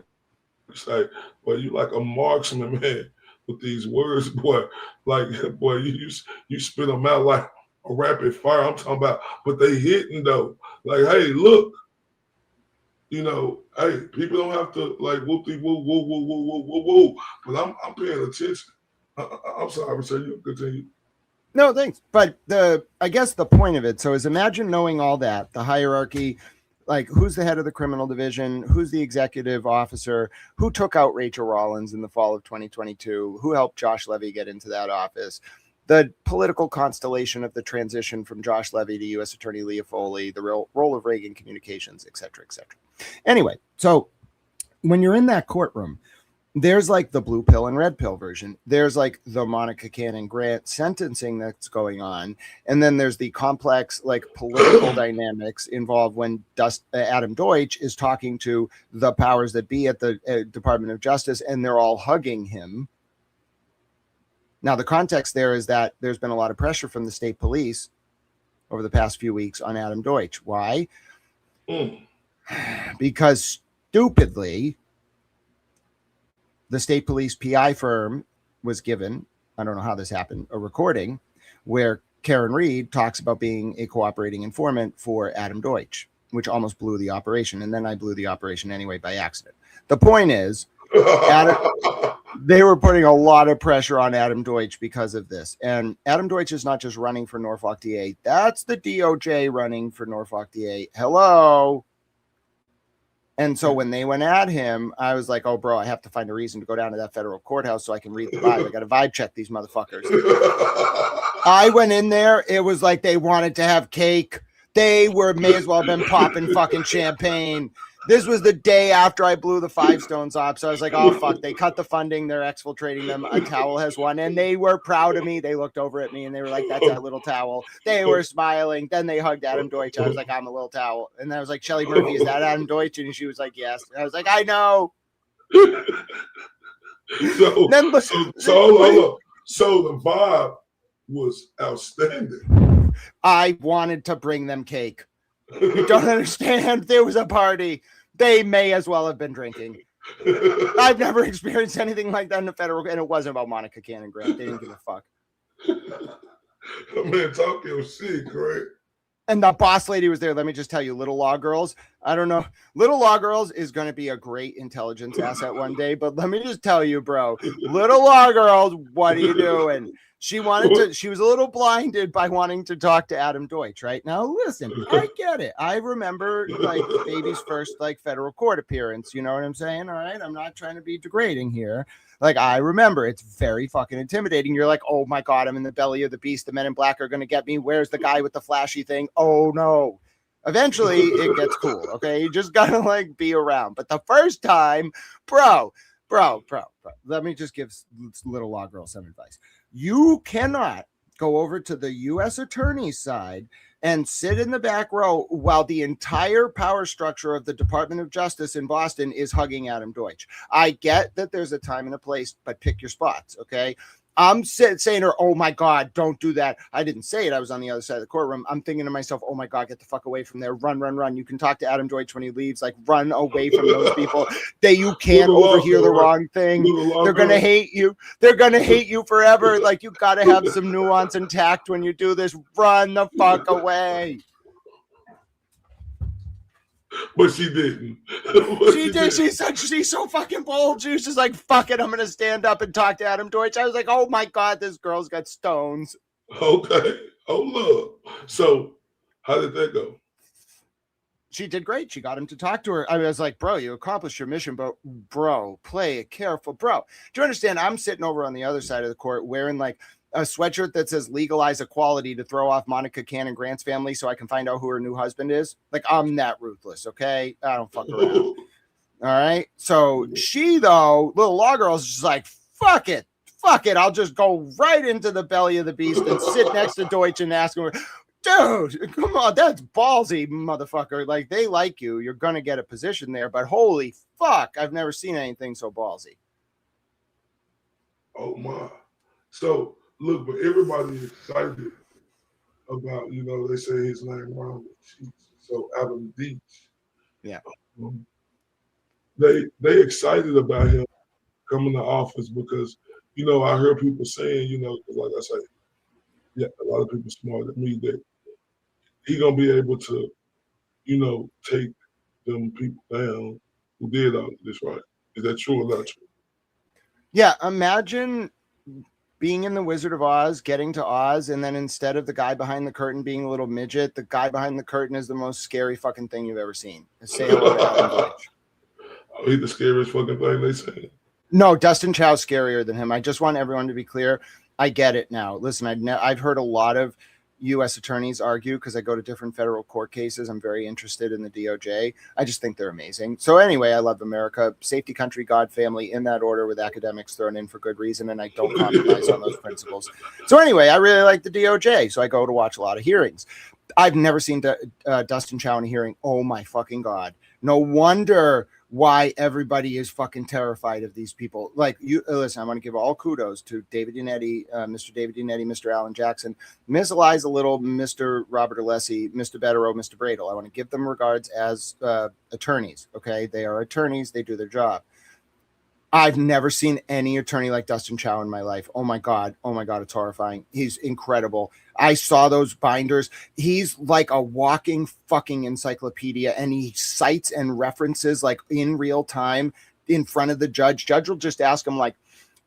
Say, boy, you like a marksman, man, with these words, boy. Like, boy, you spit them out like a rapid fire. I'm talking about, but they hitting, though. Like, hey, look. You know, hey, people don't have to, like, whoop-de-woo. But I'm paying attention. I'm sorry, sir. You continue. No, thanks. But I guess the point of it, so is imagine knowing all that, the hierarchy, like who's the head of the criminal division, who's the executive officer, who took out Rachel Rollins in the fall of 2022, who helped Josh Levy get into that office, the political constellation of the transition from Josh Levy to U.S. Attorney Leah Foley, the role of Reagan Communications, et cetera, et cetera. Anyway, so when you're in that courtroom, there's like the blue pill and red pill version. There's like the Monica Cannon Grant sentencing that's going on. And then there's the complex, like political dynamics involved when Adam Deutsch is talking to the powers that be at the Department of Justice, and they're all hugging him. Now, the context there is that there's been a lot of pressure from the state police over the past few weeks on Adam Deutsch. Why? Because stupidly, the state police PI firm was given, I don't know how this happened, a recording where Karen Reed talks about being a cooperating informant for Adam Deutsch, which almost blew the operation. And then I blew the operation anyway by accident. The point is, they were putting a lot of pressure on Adam Deutsch because of this. And Adam Deutsch is not just running for Norfolk DA. That's the DOJ running for Norfolk DA. Hello. And so when they went at him, I was like, oh, bro, I have to find a reason to go down to that federal courthouse so I can read the vibe. I got to vibe check these motherfuckers. I went in there. It was like they wanted to have cake. They may as well have been popping fucking champagne. This was the day after I blew the 5 stones off. So I was like, oh, fuck. They cut the funding. They're exfiltrating them. A towel has won. And they were proud of me. They looked over at me and they were like, that's that little towel. They were smiling. Then they hugged Adam Deutsch. I was like, I'm a little towel. And I was like, Shelley Murphy, is that Adam Deutsch? And she was like, yes. And I was like, I know. So the vibe was outstanding. I wanted to bring them cake. You don't understand. There was a party. They may as well have been drinking. I've never experienced anything like that in the federal, and it wasn't about Monica Cannon Grant. They didn't give a fuck. Man, talk your shit, correct? And the boss lady was there. Let me just tell you, Little Law Girls, I don't know. Little Law Girls is going to be a great intelligence asset one day. But let me just tell you, bro, Little Law Girls, what are you doing? She was a little blinded by wanting to talk to Adam Deutsch, right? Now, listen, I get it. I remember like baby's first like federal court appearance. You know what I'm saying? All right. I'm not trying to be degrading here. Like, I remember it's very fucking intimidating. You're like, oh my God, I'm in the belly of the beast. The men in black are going to get me. Where's the guy with the flashy thing? Oh no. Eventually it gets cool. Okay. You just got to like be around. But the first time, bro, let me just give Little Law Girl some advice. You cannot go over to the U.S. Attorney's side and sit in the back row while the entire power structure of the Department of Justice in Boston is hugging Adam Deutsch. I get that there's a time and a place, but pick your spots, okay? I'm saying to her, oh my God, don't do that. I didn't say it. I was on the other side of the courtroom. I'm thinking to myself, oh my God, get the fuck away from there. Run. You can talk to Adam Deutsch when he leaves. Like, run away from those people. You can't overhear the wrong thing. They're going to hate you. They're going to hate you forever. Like, you got to have some nuance and tact when you do this. Run the fuck away. But she didn't. She did. She's so fucking bold. She was just like, fuck it, I'm going to stand up and talk to Adam Deutsch. I was like, oh my God, this girl's got stones. Okay. Oh, look. So how did that go? She did great. She got him to talk to her. I was like, bro, you accomplished your mission, but bro, play it careful. Bro, do you understand? I'm sitting over on the other side of the court wearing like a sweatshirt that says legalize equality to throw off Monica Cannon Grant's family so I can find out who her new husband is. Like, I'm that ruthless, okay? I don't fuck around. All right? So she, though, Little Law Girl is just like, fuck it. I'll just go right into the belly of the beast and sit next to Deutsch and ask him, dude, come on, that's ballsy, motherfucker. Like, they like you. You're going to get a position there, but holy fuck, I've never seen anything so ballsy. Oh, my. So, look, but everybody is excited about, they say his name wrong. So Adam Deutsch. Yeah. They excited about him coming to office because, I heard people saying, like I say, yeah, a lot of people smarter than me, that he gonna be able to, take them people down who did all of this, right? Is that true or not true? Yeah, imagine being in the Wizard of Oz, getting to Oz, and then instead of the guy behind the curtain being a little midget, the guy behind the curtain is the most scary fucking thing you've ever seen. Say hello to Adam Deutsch. Oh, he's the scariest fucking thing they say. No, Dustin Chow's scarier than him. I just want everyone to be clear. I get it now. Listen, I've heard a lot of U.S. attorneys argue because I go to different federal court cases. I'm very interested in the DOJ. I just think they're amazing. So anyway, I love America. Safety, country, God, family, in that order with academics thrown in for good reason, and I don't compromise on those principles. So anyway, I really like the DOJ, so I go to watch a lot of hearings. I've never seen Dustin Chow in a hearing. Oh, my fucking God. No wonder why everybody is fucking terrified of these people. Like, you listen, I want to give all kudos to David Unetti, Mr. David Unetti, Mr. Alan Jackson, Ms. Eliza Little, Mr. Robert Alessi, Mr. Bettero, Mr. Bradel. I want to give them regards as attorneys. Okay. They are attorneys. They do their job. I've never seen any attorney like Dustin Chow in my life. Oh my God. It's horrifying. He's incredible. I saw those binders. He's like a walking fucking encyclopedia, and he cites and references like in real time in front of the judge. Judge will just ask him like,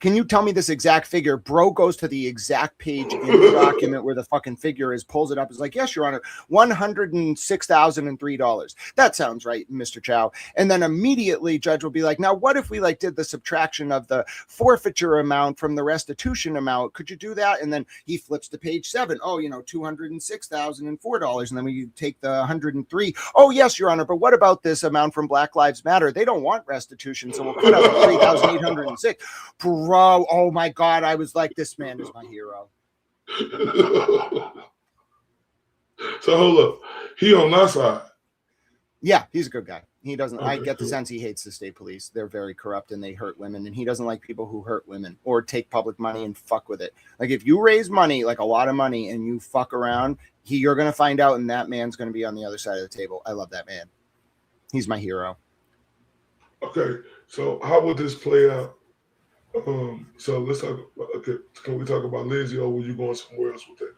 can you tell me this exact figure? Bro goes to the exact page in the document where the fucking figure is, pulls it up. Is like, yes, Your Honor, $106,003. That sounds right, Mr. Chow. And then immediately judge will be like, now what if we like did the subtraction of the forfeiture amount from the restitution amount? Could you do that? And then he flips to page 7. Oh, $206,004. And then we take the 103. Oh, yes, Your Honor. But what about this amount from Black Lives Matter? They don't want restitution. So we'll cut out the 3,806. Bro, oh my God, I was like, this man is my hero. So hold up. He on our side. Yeah, he's a good guy. He doesn't. I Okay, get the cool. sense he hates the state police. They're very corrupt and they hurt women, and he doesn't like people who hurt women or take public money and fuck with it. Like if you raise money, like a lot of money, and you fuck around, you're gonna find out, and that man's gonna be on the other side of the table. I love that man. He's my hero. Okay, so how would this play out? So let's talk. Okay, can we talk about Lindsay, or were you going somewhere else with that?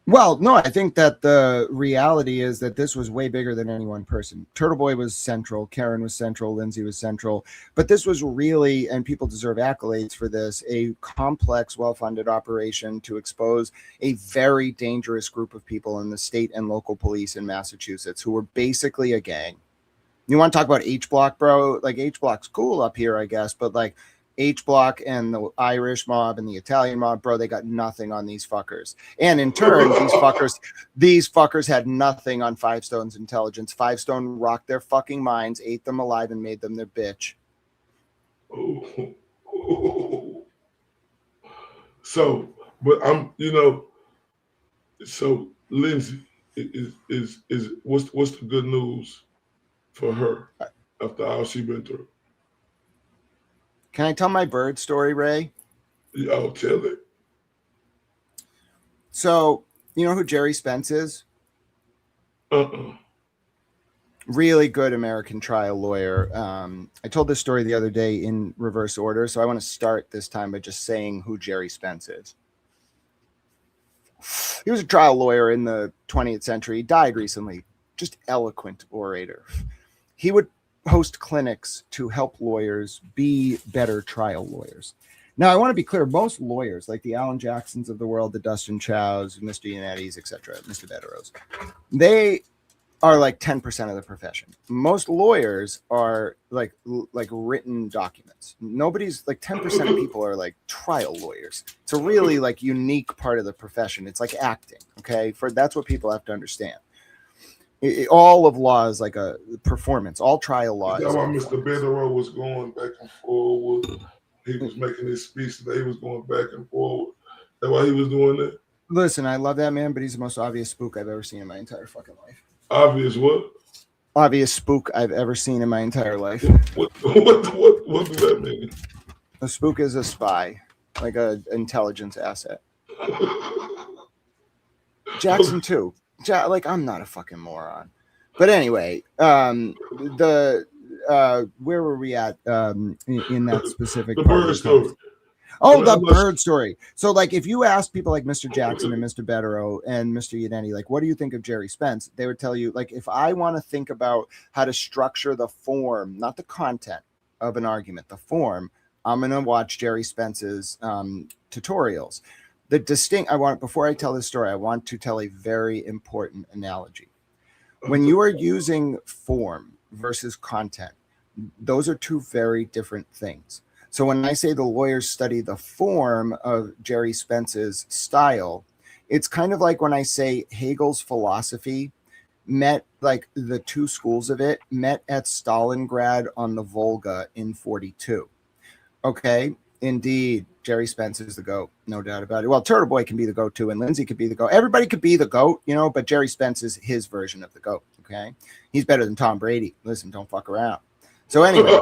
Well, no, I think that the reality is that this was way bigger than any one person. Turtle Boy was central, Karen was central, Lindsay was central, but this was really, and people deserve accolades for this, a complex, well-funded operation to expose a very dangerous group of people in the state and local police in Massachusetts who were basically a gang. You want to talk about H-Block, bro? Like H-Block's cool up here, I guess, but like H-Block and the Irish mob and the Italian mob, bro, they got nothing on these fuckers. And in turn, these fuckers had nothing on Five Stone's intelligence. Five Stone rocked their fucking minds, ate them alive, and made them their bitch. So, but I'm, so Lindsay is what's the good news for her after all she been through? Can I tell my bird story, Ray? Yeah, I'll tell it. So, you know who Jerry Spence is? Really good American trial lawyer. I told this story the other day in reverse order, so I want to start this time by just saying who Jerry Spence is. He was a trial lawyer in the 20th century. He died recently. Just eloquent orator. He would host clinics to help lawyers be better trial lawyers. Now, I want to be clear. Most lawyers, like the Alan Jacksons of the world, the Dustin Chows, Mr. Yanettis, etc., Mr. Betteros, they are like 10% of the profession. Most lawyers are like written documents. Nobody's like 10% of people are like trial lawyers. It's a really like unique part of the profession. It's like acting. Okay, that's what people have to understand. All of law is like a performance. All trial law. That's why Mr. Betteros was going back and forward. He was making his speech today. He was going back and forward. That's why he was doing that. Listen, I love that man, but he's the most obvious spook I've ever seen in my entire fucking life. Obvious what? Obvious spook I've ever seen in my entire life. What does that mean? A spook is a spy, like an intelligence asset. Jackson too. Like I'm not a fucking moron. But anyway, where were we at in that specific part? Bird story. Oh, the bird story. So, like, if you ask people like Mr. Jackson and Mr. Betteros and Mr. Yanetti, like, what do you think of Jerry Spence? They would tell you, like, if I want to think about how to structure the form, not the content of an argument, the form, I'm going to watch Jerry Spence's tutorials. Before I tell this story, I want to tell a very important analogy. When you are using form versus content, those are two very different things. So when I say the lawyers study the form of Jerry Spence's style, it's kind of like when I say Hegel's philosophy met, like the two schools of it met at Stalingrad on the Volga in 1942. Okay, indeed, Jerry Spence is the GOAT, no doubt about it. Well, Turtle Boy can be the GOAT too, and Lindsay could be the GOAT. Everybody could be the GOAT, but Jerry Spence is his version of the GOAT, okay? He's better than Tom Brady. Listen, don't fuck around. So anyway,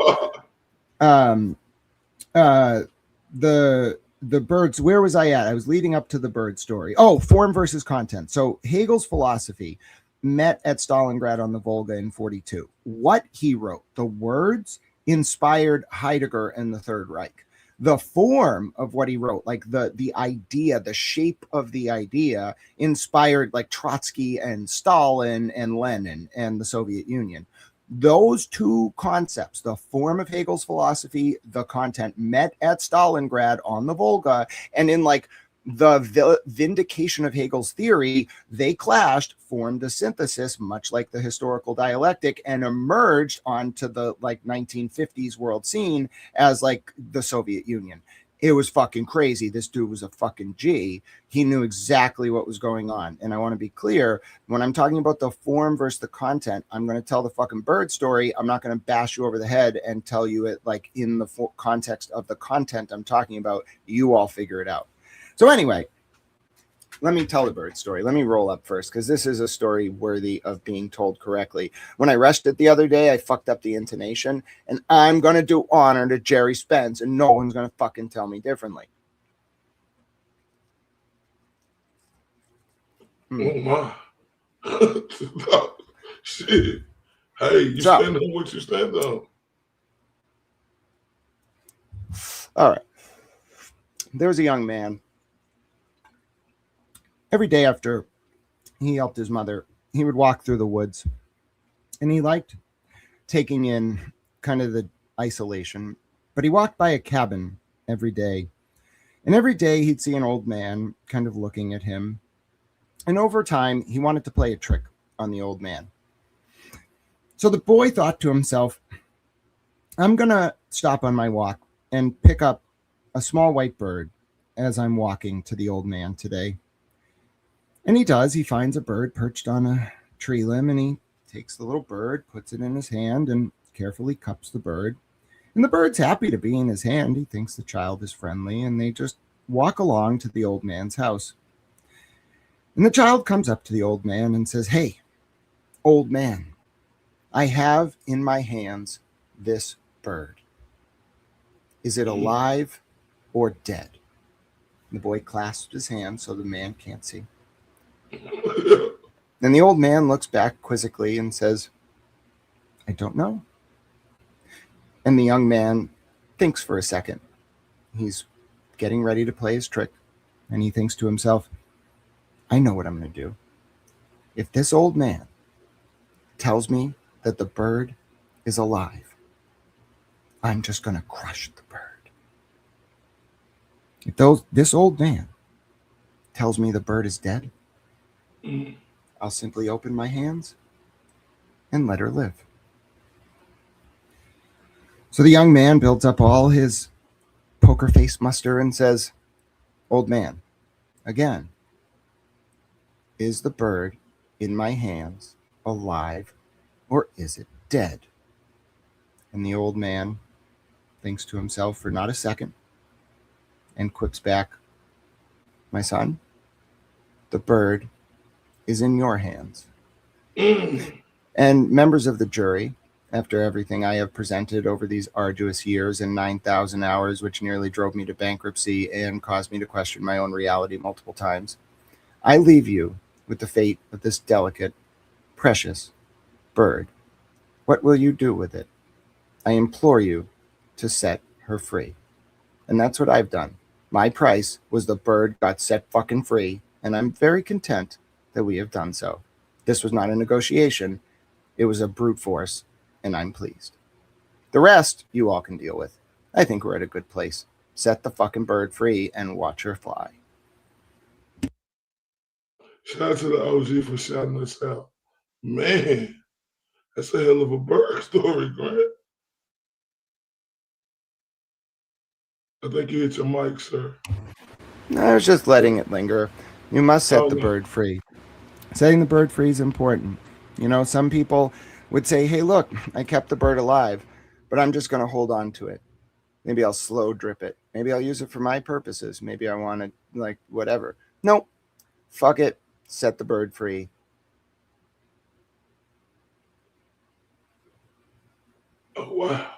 the birds, where was I at? I was leading up to the bird story. Oh, form versus content. So Hegel's philosophy met at Stalingrad on the Volga in 1942. What he wrote, the words, inspired Heidegger and the Third Reich. The form of what he wrote, like the idea, the shape of the idea, inspired like Trotsky and Stalin and Lenin and the Soviet Union. Those two concepts, the form of Hegel's philosophy, the content, met at Stalingrad on the Volga, and in like the vindication of Hegel's theory, they clashed, formed a synthesis, much like the historical dialectic, and emerged onto the like 1950s world scene as like the Soviet Union. It was fucking crazy. This dude was a fucking G. He knew exactly what was going on. And I want to be clear, when I'm talking about the form versus the content, I'm going to tell the fucking bird story. I'm not going to bash you over the head and tell you it like in the context of the content I'm talking about. You all figure it out. So anyway, let me tell the bird story. Let me roll up first, because this is a story worthy of being told correctly. When I rushed it the other day, I fucked up the intonation, and I'm going to do honor to Jerry Spence, and no one's going to fucking tell me differently. Oh, my. Shit. Hey, you So, stand on what you stand on. All right. There was a young man. Every day after he helped his mother, he would walk through the woods, and he liked taking in kind of the isolation, but he walked by a cabin every day, and every day he'd see an old man kind of looking at him, and over time he wanted to play a trick on the old man. So the boy thought to himself, I'm gonna stop on my walk and pick up a small white bird as I'm walking to the old man today. And he does. He finds a bird perched on a tree limb, and he takes the little bird, puts it in his hand, and carefully cups the bird. And the bird's happy to be in his hand. He thinks the child is friendly, and they just walk along to the old man's house. And the child comes up to the old man and says, "Hey, old man, I have in my hands this bird. Is it alive or dead?" And the boy clasps his hand so the man can't see. Then the old man looks back quizzically and says, "I don't know." And the young man thinks for a second. He's getting ready to play his trick, and he thinks to himself, I know what I'm going to do. If this old man tells me that the bird is alive, I'm just going to crush the bird. If this old man tells me the bird is dead, I'll simply open my hands and let her live. So the young man builds up all his poker face muster and says, "Old man, again, is the bird in my hands alive or is it dead?" And the old man thinks to himself for not a second and quips back, "My son, the bird is in your hands." And members of the jury, after everything I have presented over these arduous years and 9,000 hours, which nearly drove me to bankruptcy and caused me to question my own reality multiple times, I leave you with the fate of this delicate, precious bird. What will you do with it? I implore you to set her free. And that's what I've done. My price was the bird got set fucking free, and I'm very content that we have done so. This was not a negotiation. It was a brute force, and I'm pleased. The rest, you all can deal with. I think we're at a good place. Set the fucking bird free and watch her fly. Shout out to the OG for shouting us out. Man, that's a hell of a bird story, Grant. I think you hit your mic, sir. I was just letting it linger. You must set the bird free. Setting the bird free is important. You know, some people would say, hey, look, I kept the bird alive, but I'm just going to hold on to it. Maybe I'll slow drip it. Maybe I'll use it for my purposes. Maybe I want to, like, whatever. Nope. Fuck it. Set the bird free. Oh, wow.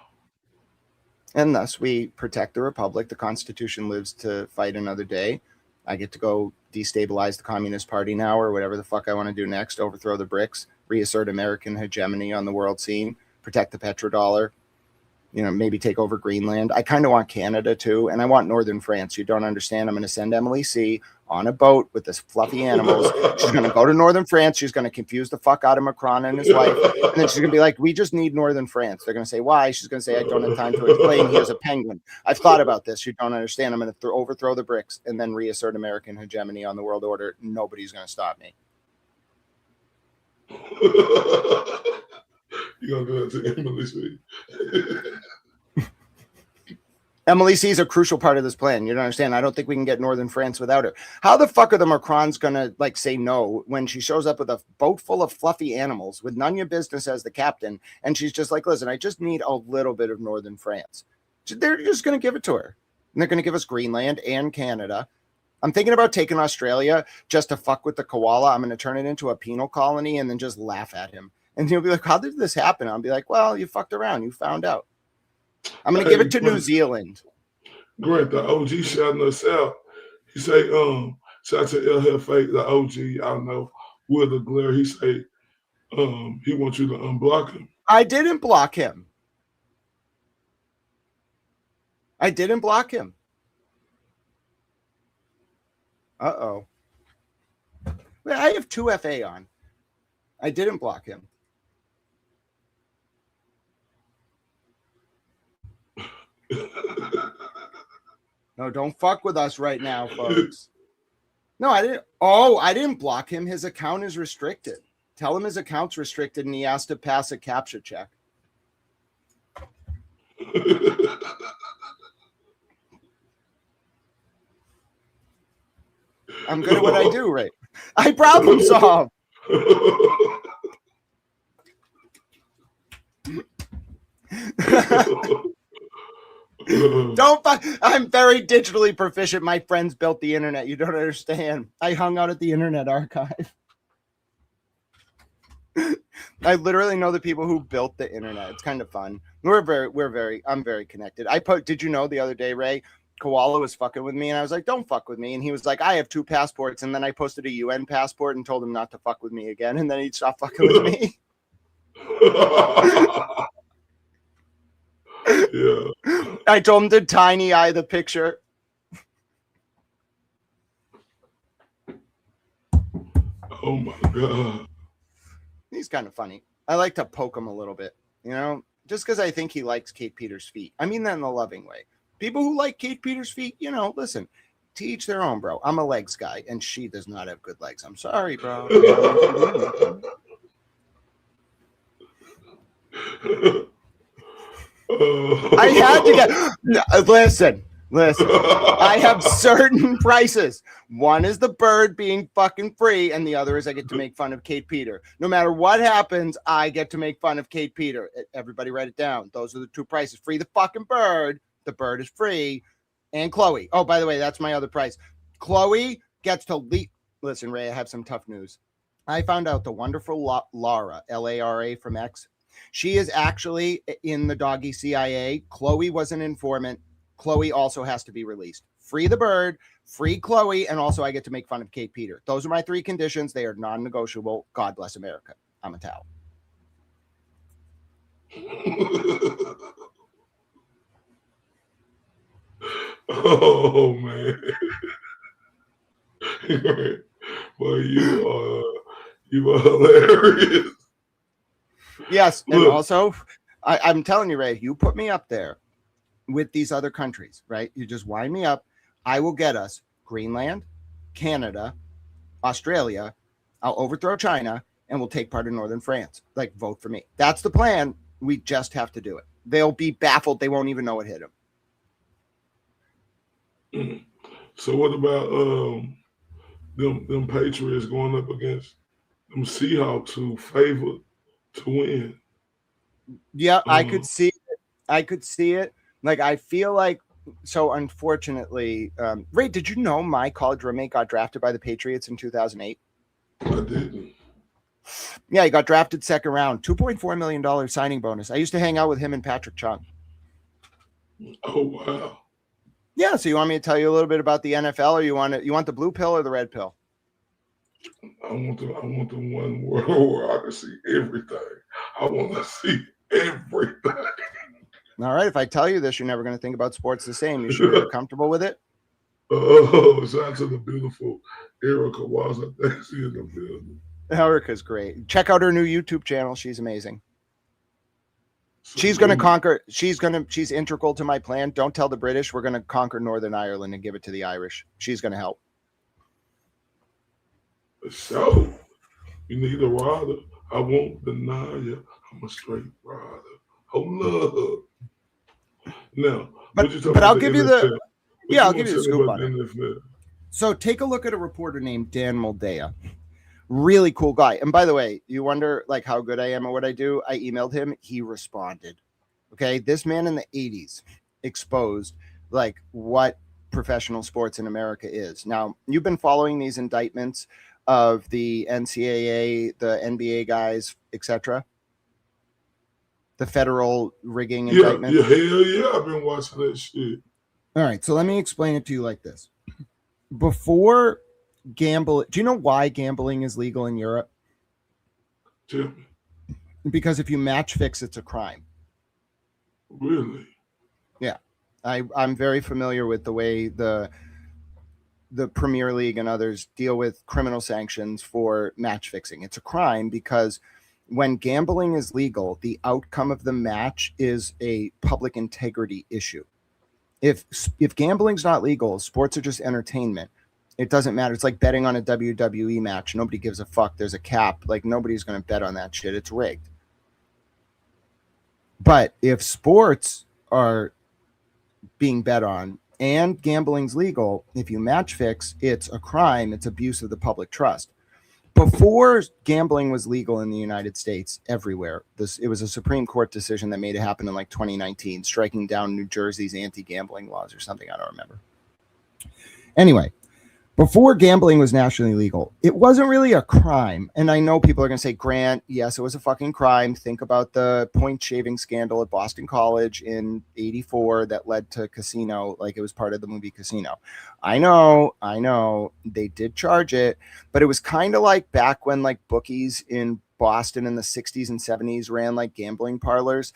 And thus we protect the Republic. The Constitution lives to fight another day. I get to go destabilize the Communist Party now, or whatever the fuck I want to do next, overthrow the BRICS, reassert American hegemony on the world scene, protect the petrodollar, you know, maybe take over Greenland. I kind of want Canada too, and I want Northern France. You don't understand. I'm going to send Emily C. on a boat with this fluffy animals. She's going to go to Northern France. She's going to confuse the fuck out of Macron and his wife. And then she's going to be like, we just need Northern France. They're going to say, why? She's going to say, I don't have time to explain. Here's a penguin. I've thought about this. You don't understand. I'm going to overthrow the BRICS and then reassert American hegemony on the world order. Nobody's going to stop me. You're going to do that to Emily C. Emily C is a crucial part of this plan. You don't understand. I don't think we can get Northern France without her. How the fuck are the Macrons going to like say no when she shows up with a boat full of fluffy animals with Nunya Business as the captain? And she's just like, listen, I just need a little bit of Northern France. They're just going to give it to her. And they're going to give us Greenland and Canada. I'm thinking about taking Australia just to fuck with the koala. I'm going to turn it into a penal colony and then just laugh at him. And he'll be like, how did this happen? I'll be like, well, you fucked around. You found out. I'm going to give it to New Zealand. Grant, the OG shouting us out. He say, shout out to El Jefe, the OG, I know, with the glare. He say, he wants you to unblock him. I didn't block him. I didn't block him. Uh-oh. Wait, I have 2FA on. I didn't block him. No, don't fuck with us right now, folks. No, I didn't. Oh, I didn't block him. His account is restricted. Tell him his account's restricted and he has to pass a captcha check. I'm good at what I do, right? I problem solve. I'm very digitally proficient. My friends built the internet. You don't understand. I hung out at the Internet Archive. I literally know the people who built the internet. It's kind of fun. I'm very connected. Did you know the other day, Ray, Koala was fucking with me and I was like, don't fuck with me. And he was like, I have 2 passports. And then I posted a UN passport and told him not to fuck with me again. And then he'd stop fucking with me. Yeah. I told him to tiny eye the picture. Oh my God. He's kind of funny. I like to poke him a little bit, you know, just because I think he likes Kate Peters' feet. I mean that in a loving way. People who like Kate Peters' feet, you know, listen, to each their own, bro. I'm a legs guy, and she does not have good legs. I'm sorry, bro. I had to get. Listen. I have certain prices. One is the bird being fucking free, and the other is I get to make fun of Kate Peter. No matter what happens, I get to make fun of Kate Peter. Everybody write it down. Those are the 2 prices. Free the fucking bird. The bird is free. And Chloe. Oh, by the way, that's my other price. Chloe gets to leave. Listen, Ray, I have some tough news. I found out the wonderful Lara, Lara from X. She is actually in the doggy CIA. Chloe was an informant. Chloe also has to be released. Free the bird, free Chloe, and also I get to make fun of Kate Peter. Those are my 3 conditions. They are non-negotiable. God bless America. I'm a towel. Oh man. Well, you are hilarious. Yes, and also I'm telling you, Ray, you put me up there with these other countries, right? You just wind me up. I will get us Greenland, Canada, Australia. I'll overthrow China and we'll take part in northern France. Like, vote for me. That's the plan. We just have to do it. They'll be baffled. They won't even know it hit them. So what about them Patriots going up against them Seahawks who favored to win? Yeah, I could see it. I could see it. Like, I feel like, so unfortunately, Ray, did you know my college roommate got drafted by the Patriots in 2008? I didn't. Yeah, he got drafted 2nd round, $2.4 million signing bonus. I used to hang out with him and Patrick Chung. Oh, wow. Yeah, so you want me to tell you a little bit about the NFL, or you want the blue pill or the red pill? I want the one where I can see everything. I want to see everything. All right, if I tell you this, you're never going to think about sports the same. You should be comfortable with it. Oh, shout out to the beautiful Erica Walls. I think she's in the building. Erica's great. Check out her new YouTube channel. She's amazing. She's going to conquer. She's integral to my plan. Don't tell the British. We're going to conquer Northern Ireland and give it to the Irish. She's going to help. So, you need a rider. I won't deny you. I'm a straight rider. Oh, love. Now, but I'll give you the I'll give you the scoop on it. NFL? So take a look at a reporter named Dan Moldea. Really cool guy. And by the way, you wonder like how good I am at what I do. I emailed him. He responded. Okay. This man in the 80s exposed like what professional sports in America is. Now, you've been following these indictments of the NCAA, the NBA guys, etc. The federal rigging indictment. Yeah, hell yeah, I've been watching that shit. All right, so let me explain it to you like this. Before do you know why gambling is legal in Europe? Tell me. Because if you match fix, it's a crime. Really? Yeah. I'm very familiar with the way the Premier League and others deal with criminal sanctions for match fixing. It's a crime because when gambling is legal, the outcome of the match is a public integrity issue. If gambling's not legal, sports are just entertainment. It doesn't matter. It's like betting on a WWE match. Nobody gives a fuck. There's a cap. Like, nobody's going to bet on that shit. It's rigged. But if sports are being bet on and gambling's legal, if you match fix, it's a crime. It's abuse of the public trust. Before gambling was legal in the United States, everywhere, it was a Supreme Court decision that made it happen in like 2019, striking down New Jersey's anti-gambling laws or something. I don't remember. Anyway, before gambling was nationally legal, it wasn't really a crime. And I know people are going to say, Grant, yes, it was a fucking crime. Think about the point shaving scandal at Boston College in '84 that led to Casino, like it was part of the movie Casino. I know, they did charge it, but it was kind of like back when like bookies in Boston in the 60s and 70s ran like gambling parlors.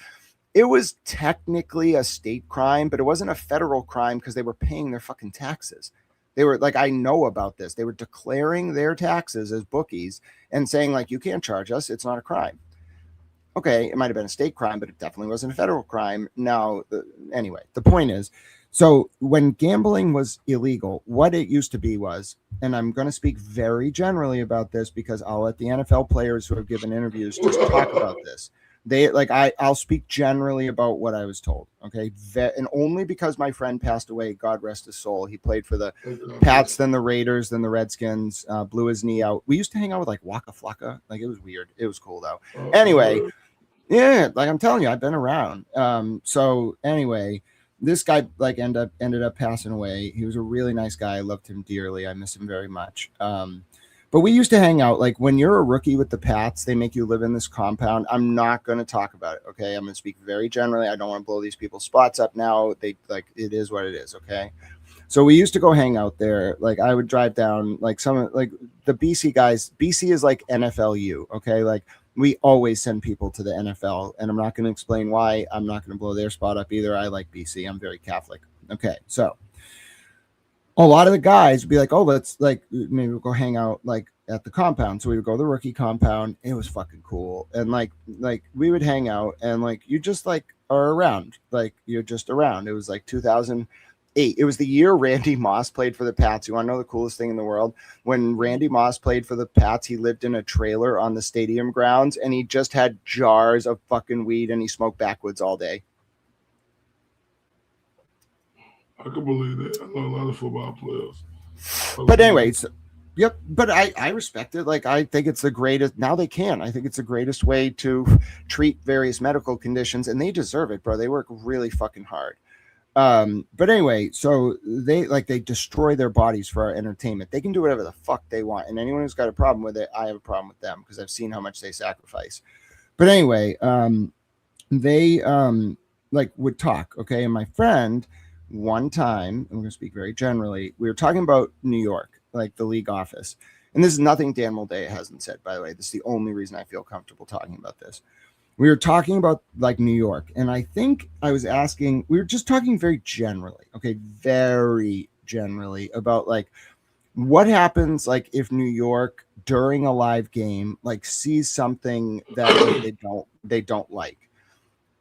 It was technically a state crime, but it wasn't a federal crime because they were paying their fucking taxes. They were like, I know about this. They were declaring their taxes as bookies and saying like, you can't charge us. It's not a crime. Okay, it might have been a state crime, but it definitely wasn't a federal crime. Now, anyway, the point is, so when gambling was illegal, what it used to be was, and I'm going to speak very generally about this because I'll let the NFL players who have given interviews just talk about this. I'll speak generally about what I was told. Okay. And only because my friend passed away, God rest his soul. He played for the Pats, then the Raiders, then the Redskins, blew his knee out. We used to hang out with like Waka Flocka. Like, it was weird. It was cool though. Anyway. Yeah. Like I'm telling you, I've been around. So anyway, this guy like ended up passing away. He was a really nice guy. I loved him dearly. I miss him very much. But we used to hang out. Like when you're a rookie with the Pats, they make you live in this compound. I'm not going to talk about it. Okay. I'm going to speak very generally. I don't want to blow these people's spots up now. They like, it is what it is. Okay. So we used to go hang out there. Like I would drive down like like the BC guys. BC is like NFLU. Okay. Like we always send people to the NFL, and I'm not going to explain why. I'm not going to blow their spot up either. I like BC. I'm very Catholic. Okay. So a lot of the guys would be like, oh, let's like maybe we'll go hang out like at the compound. So we would go to the rookie compound. It was fucking cool. And like we would hang out and like you just like are around, like you're just around. It was like 2008. It was the year Randy Moss played for the Pats. You want to know the coolest thing in the world? When Randy Moss played for the Pats, he lived in a trailer on the stadium grounds and he just had jars of fucking weed and he smoked backwoods all day. I can believe that. I know a lot of football players. But anyways, yep. But I respect it. Like I think it's the greatest. Now they can. I think it's the greatest way to treat various medical conditions, and they deserve it, bro. They work really fucking hard. But anyway, so they destroy their bodies for our entertainment. They can do whatever the fuck they want, and anyone who's got a problem with it, I have a problem with them because I've seen how much they sacrifice. But anyway, they like would talk. Okay, and my friend. One time, I'm going to speak very generally, we were talking about New York, like the league office. And this is nothing Dan Mulday hasn't said, by the way. This is the only reason I feel comfortable talking about this. We were talking about like New York. And I think I was asking, we were just talking very generally, okay, very generally about like what happens like if New York during a live game, like sees something that like, they don't like.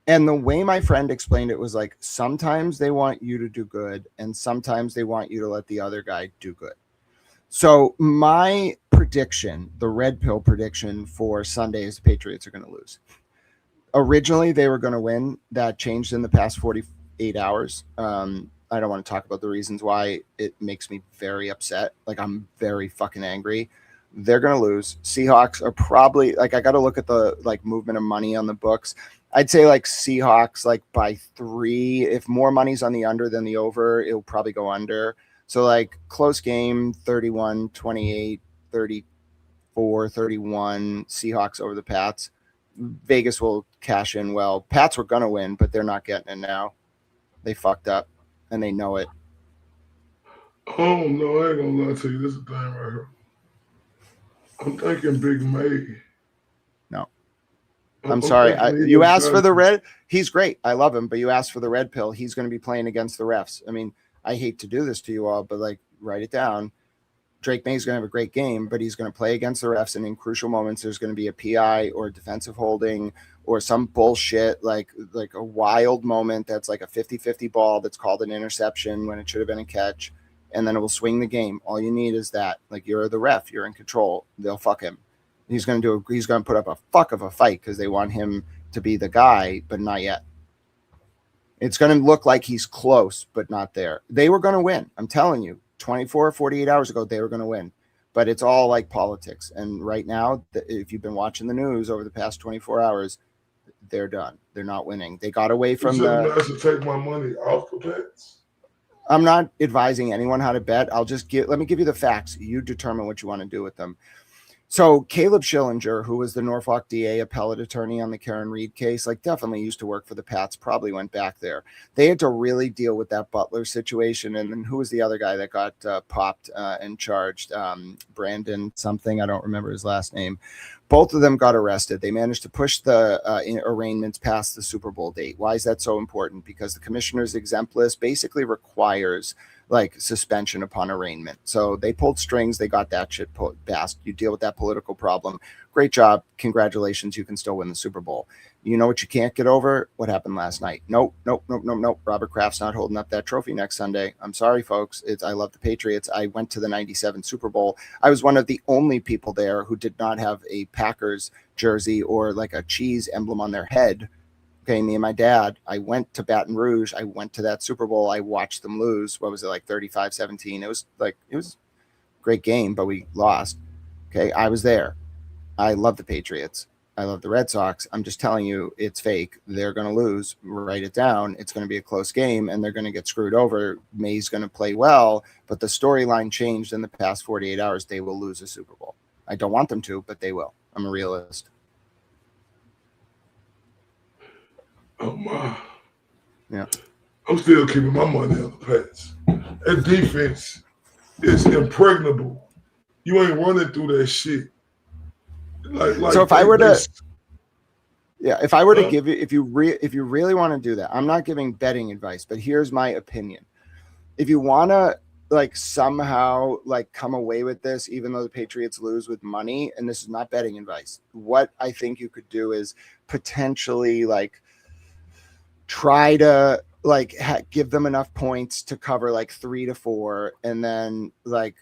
And the way my friend explained it was like, sometimes they want you to do good and sometimes they want you to let the other guy do good. So my prediction, the red pill prediction for Sunday is the Patriots are going to lose. Originally, they were going to win. That changed in the past 48 hours. I don't want to talk about the reasons why. It makes me very upset. Like I'm very fucking angry. They're going to lose. Seahawks are probably like, I got to look at the like movement of money on the books. I'd say like Seahawks like by 3. If more money's on the under than the over, it'll probably go under. So like close game, 31-28, 34-31, Seahawks over the Pats. Vegas will cash in well. Pats were going to win, but they're not getting it now. They fucked up and they know it. Oh no, I ain't gonna lie to you. This is the thing right here. I'm thinking Big May. No. I'm sorry. You asked for the red. He's great. I love him, but you asked for the red pill. He's going to be playing against the refs. I mean, I hate to do this to you all, but like write it down. Drake May's going to have a great game, but he's going to play against the refs, and in crucial moments, there's going to be a PI or a defensive holding or some bullshit, like a wild moment that's like a 50-50 ball that's called an interception when it should have been a catch, and then it will swing the game. All you need is that. Like, you're the ref. You're in control. They'll fuck him. He's going to put up a fuck of a fight because they want him to be the guy, but not yet. It's going to look like he's close, but not there. They were going to win. I'm telling you. 24, 48 hours ago, they were going to win, but it's all like politics. And right now, if you've been watching the news over the past 24 hours, they're done. They're not winning. They got away from I should take my money off the bets. I'm not advising anyone how to bet. Let me give you the facts. You determine what you want to do with them. So Caleb Schillinger, who was the Norfolk DA appellate attorney on the Karen Reed case, like definitely used to work for the Pats, probably went back there. They had to really deal with that Butler situation. And then who was the other guy that got popped and charged? Brandon something. I don't remember his last name. Both of them got arrested. They managed to push the arraignments past the Super Bowl date. Why is that so important? Because the commissioner's exempt list basically requires like suspension upon arraignment. So they pulled strings. They got that shit passed. You deal with that political problem. Great job. Congratulations. You can still win the Super Bowl. You know what you can't get over? What happened last night? Nope. Robert Kraft's not holding up that trophy next Sunday. I'm sorry, folks. I love the Patriots. I went to the 97 Super Bowl. I was one of the only people there who did not have a Packers jersey or like a cheese emblem on their head. Okay, me and my dad, I went to Baton Rouge. I went to that Super Bowl. I watched them lose. What was it, like 35-17? It was a great game, but we lost. Okay, I was there. I love the Patriots. I love the Red Sox. I'm just telling you, it's fake. They're going to lose. Write it down. It's going to be a close game, and they're going to get screwed over. May's going to play well, but the storyline changed in the past 48 hours. They will lose a Super Bowl. I don't want them to, but they will. I'm a realist. Oh my! Yeah, I'm still keeping my money on the Pats. That defense is impregnable. You ain't running through that shit. So if I were to give you, if you really want to do that, I'm not giving betting advice, but here's my opinion. If you want to like somehow like come away with this, even though the Patriots lose with money, and this is not betting advice, what I think you could do is potentially like try to like give them enough points to cover like 3 to 4, and then like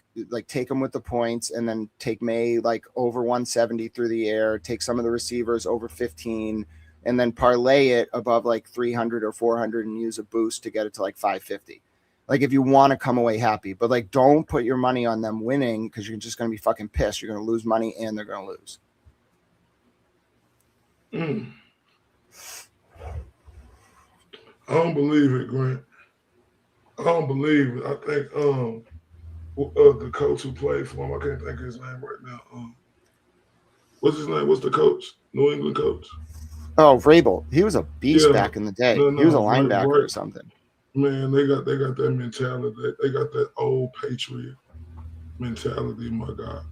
take them with the points, and then take May like over 170 through the air, take some of the receivers over 15, and then parlay it above like 300 or 400 and use a boost to get it to like 550. Like if you want to come away happy, but like don't put your money on them winning because you're just going to be fucking pissed. You're going to lose money and they're going to lose. I don't believe it, Grant. I don't believe it. I think the coach who played for him, I can't think of his name right now. What's his name? What's the coach? New England coach. Oh, Vrabel. He was a beast back in the day. He was a linebacker or something. Man, they got that mentality. They got that old Patriot mentality, my God.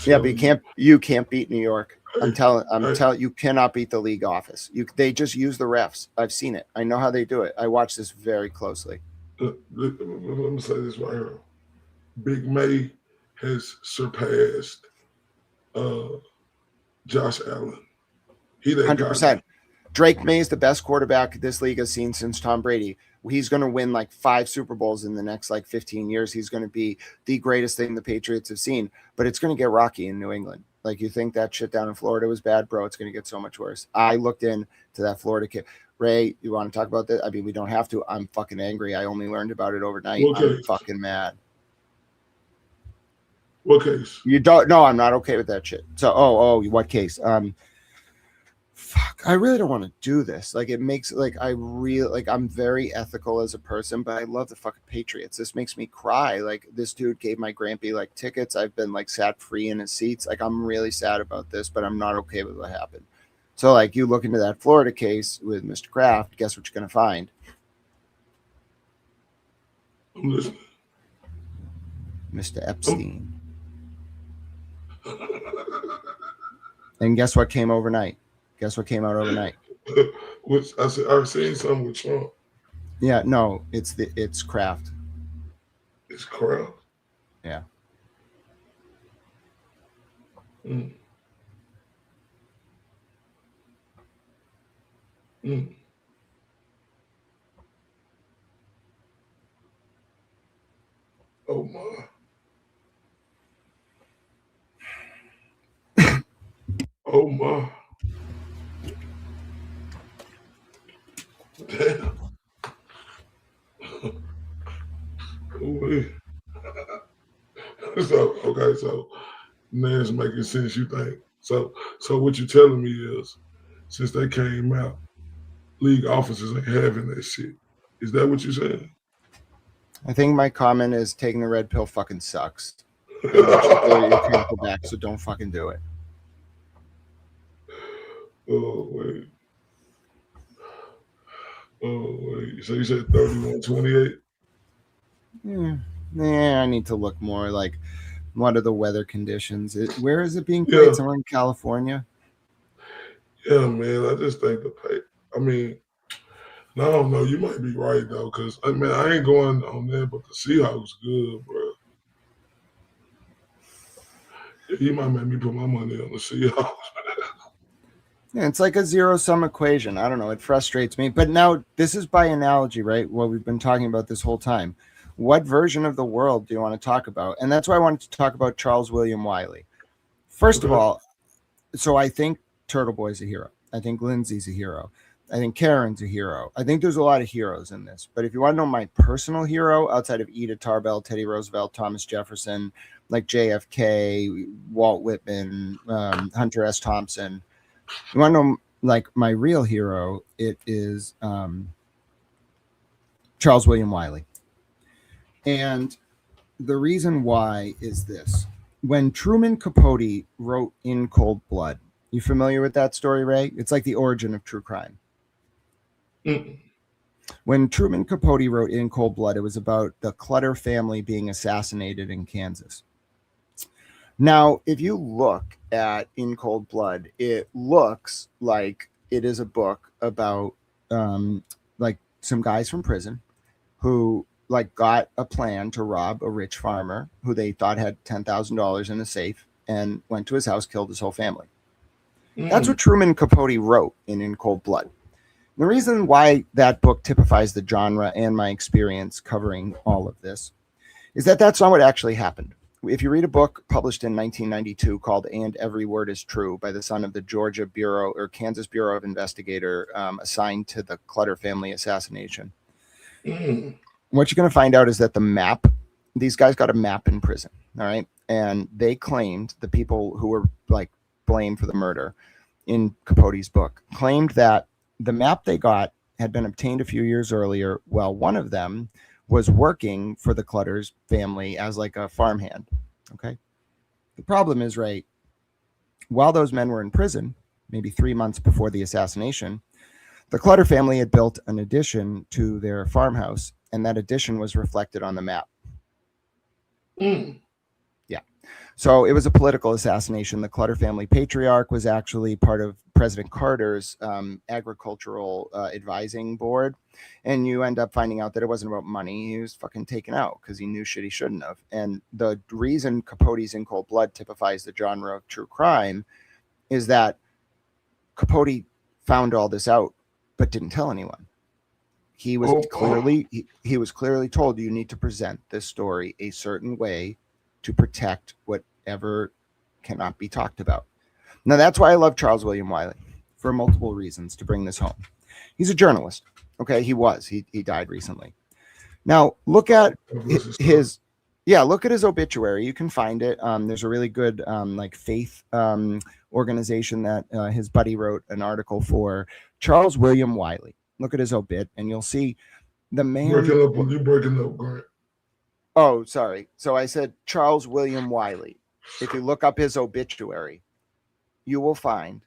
Yeah, but you can't beat New York. I'm telling you cannot beat the league office. They just use the refs. I've seen it. I know how they do it. I watch this very closely. Let me say this right here. Big May has surpassed Josh Allen. 100%. Drake May is the best quarterback this league has seen since Tom Brady. He's going to win like 5 Super Bowls in the next like 15 years. He's going to be the greatest thing the Patriots have seen, but it's going to get rocky in New England. Like you think that shit down in Florida was bad, bro. It's going to get so much worse. I looked into that Florida kid. Ray, you want to talk about that? I mean, we don't have to. I'm fucking angry. I only learned about it overnight. Okay. I'm fucking mad. What case? You don't? No, I'm not okay with that shit. So, what case? Fuck, I really don't want to do this. Like, it makes I'm very ethical as a person, but I love the fucking Patriots. This makes me cry. Like, this dude gave my grandpa like tickets. I've been like sat free in his seats. Like, I'm really sad about this, but I'm not okay with what happened. So, like, you look into that Florida case with Mr. Kraft, guess what you're gonna find? I'm listening. Mr. Epstein. And guess what came overnight? Guess what came out overnight? Which I said, I've seen something with Trump. Yeah, no, it's Kraft. It's Kraft. Yeah. Mm. Mm. Oh my. Oh my. Damn. So now it's making sense, you think. So what you're telling me is, since they came out, league officers ain't having that shit. Is that what you're saying? I think my comment is taking the red pill fucking sucks. So don't fucking do it. Oh wait. So you said 31-28? Yeah, I need to look more. Like, what are the weather conditions? Where is it being played? Somewhere in California? Yeah, man. I just think I don't know. You might be right though, because I ain't going on there, but the Seahawks good, bro. He might make me put my money on the Seahawks. Yeah, it's like a zero-sum equation. I don't know. It frustrates me. But now this is by analogy, right? What we've been talking about this whole time. What version of the world do you want to talk about? And that's why I wanted to talk about Charles William Wiley. First of all, so I think Turtle Boy's a hero. I think Lindsay's a hero. I think Karen's a hero. I think there's a lot of heroes in this. But if you want to know my personal hero, outside of Ida Tarbell, Teddy Roosevelt, Thomas Jefferson, like JFK, Walt Whitman, Hunter S. Thompson, you want to know like my real hero, it is Charles William Wiley. And the reason why is this. When Truman Capote wrote In Cold Blood, you familiar with that story, Ray? It's like the origin of true crime. Mm. When Truman Capote wrote In Cold Blood, it was about the Clutter family being assassinated in Kansas. Now, if you look at In Cold Blood, it looks like it is a book about like some guys from prison who like got a plan to rob a rich farmer who they thought had $10,000 in a safe and went to his house, killed his whole family. That's what Truman Capote wrote in Cold Blood. The reason why that book typifies the genre and my experience covering all of this is that that's not what actually happened. If you read a book published in 1992 called And Every Word is True by the son of the Georgia Bureau or Kansas Bureau of Investigator assigned to the Clutter family assassination, what you're going to find out is that the map, these guys got a map in prison, all right? And they claimed, the people who were like blamed for the murder in Capote's book, claimed that the map they got had been obtained a few years earlier while one of them was working for the Clutter's family as like a farmhand, okay? The problem is, right, while those men were in prison, maybe 3 months before the assassination, the Clutter family had built an addition to their farmhouse, and that addition was reflected on the map. Yeah. So it was a political assassination. The Clutter family patriarch was actually part of President Carter's agricultural advising board. And you end up finding out that it wasn't about money. He was fucking taken out because he knew shit he shouldn't have. And the reason Capote's In Cold Blood typifies the genre of true crime is that Capote found all this out, but didn't tell anyone. He was he was clearly told, you need to present this story a certain way to protect whatever cannot be talked about. Now, that's why I love Charles William Wiley, for multiple reasons, to bring this home. He's a journalist. Okay, he died recently. Now, look at his Yeah, look at his obituary. You can find it. There's a really good like faith organization that his buddy wrote an article for, Charles William Wiley. Look at his obit, and you'll see the man. You breaking up, Grant. Oh, sorry. So I said Charles William Wiley. If you look up his obituary, you will find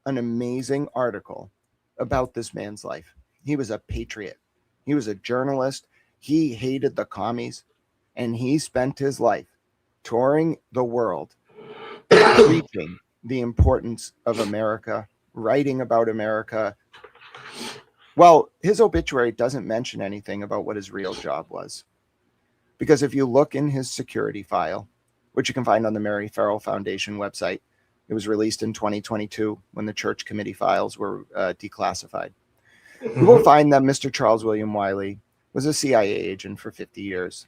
an amazing article about this man's life. He was a patriot. He was a journalist. He hated the commies, and he spent his life touring the world, preaching the importance of America, writing about America. Well, his obituary doesn't mention anything about what his real job was. Because if you look in his security file, which you can find on the Mary Farrell Foundation website, it was released in 2022 when the church committee files were declassified. You will find that Mr. Charles William Wiley was a CIA agent for 50 years.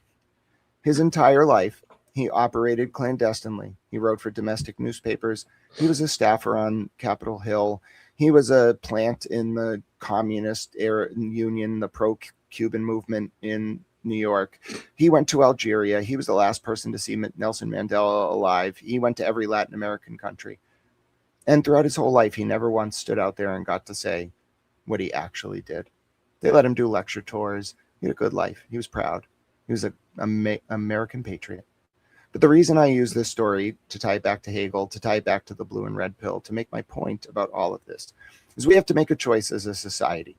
His entire life, he operated clandestinely. He wrote for domestic newspapers. He was a staffer on Capitol Hill. He was a plant in the Communist Union, the pro-Cuban movement in New York. He went to Algeria. He was the last person to see Nelson Mandela alive. He went to every Latin American country. And throughout his whole life, he never once stood out there and got to say what he actually did. They let him do lecture tours. He had a good life. He was proud. He was an American patriot. But the reason I use this story to tie it back to Hegel, to tie it back to the blue and red pill, to make my point about all of this, is we have to make a choice as a society.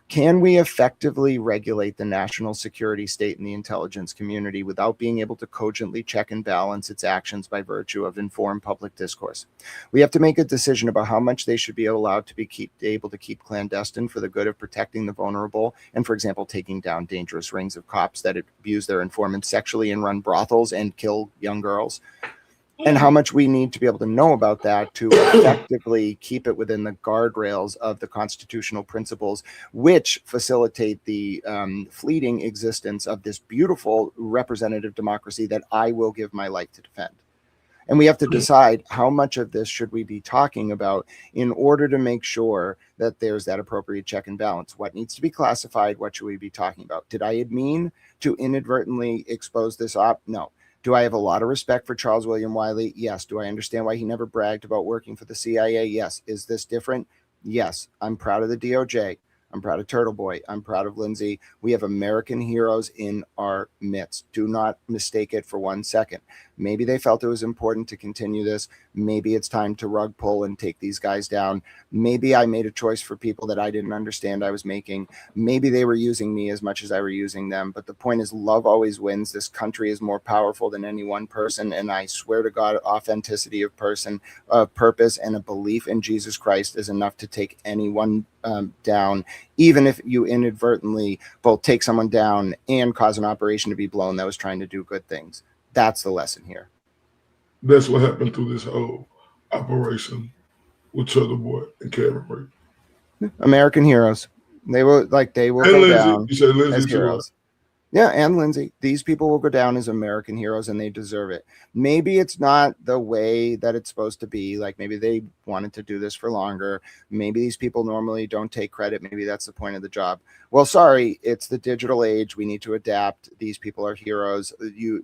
Can we effectively regulate the national security state and the intelligence community without being able to cogently check and balance its actions by virtue of informed public discourse? We have to make a decision about how much they should be allowed to be able to keep clandestine for the good of protecting the vulnerable, and, for example, taking down dangerous rings of cops that abuse their informants sexually and run brothels and kill young girls. And how much we need to be able to know about that to effectively keep it within the guardrails of the constitutional principles, which facilitate the fleeting existence of this beautiful representative democracy that I will give my life to defend. And we have to decide how much of this should we be talking about in order to make sure that there's that appropriate check and balance. What needs to be classified? What should we be talking about? Did I mean to inadvertently expose this up? No. Do I have a lot of respect for Charles William Wiley? Yes. Do I understand why he never bragged about working for the CIA? Yes. Is this different? Yes. I'm proud of the DOJ. I'm proud of Turtle Boy. I'm proud of Lindsay. We have American heroes in our midst. Do not mistake it for 1 second. Maybe they felt it was important to continue this. Maybe it's time to rug pull and take these guys down. Maybe I made a choice for people that I didn't understand I was making. Maybe they were using me as much as I were using them. But the point is, love always wins. This country is more powerful than any one person. And I swear to God, authenticity of person, purpose, and a belief in Jesus Christ is enough to take anyone down, even if you inadvertently both take someone down and cause an operation to be blown that was trying to do good things. That's the lesson here. That's what happened through this whole operation with Turtle Boy and Kevin Ray. American heroes. They will go down you said Lindsay as heroes. Yeah, and Lindsay. These people will go down as American heroes, and they deserve it. Maybe it's not the way that it's supposed to be. Like, maybe they wanted to do this for longer. Maybe these people normally don't take credit. Maybe that's the point of the job. Well, sorry, it's the digital age. We need to adapt. These people are heroes.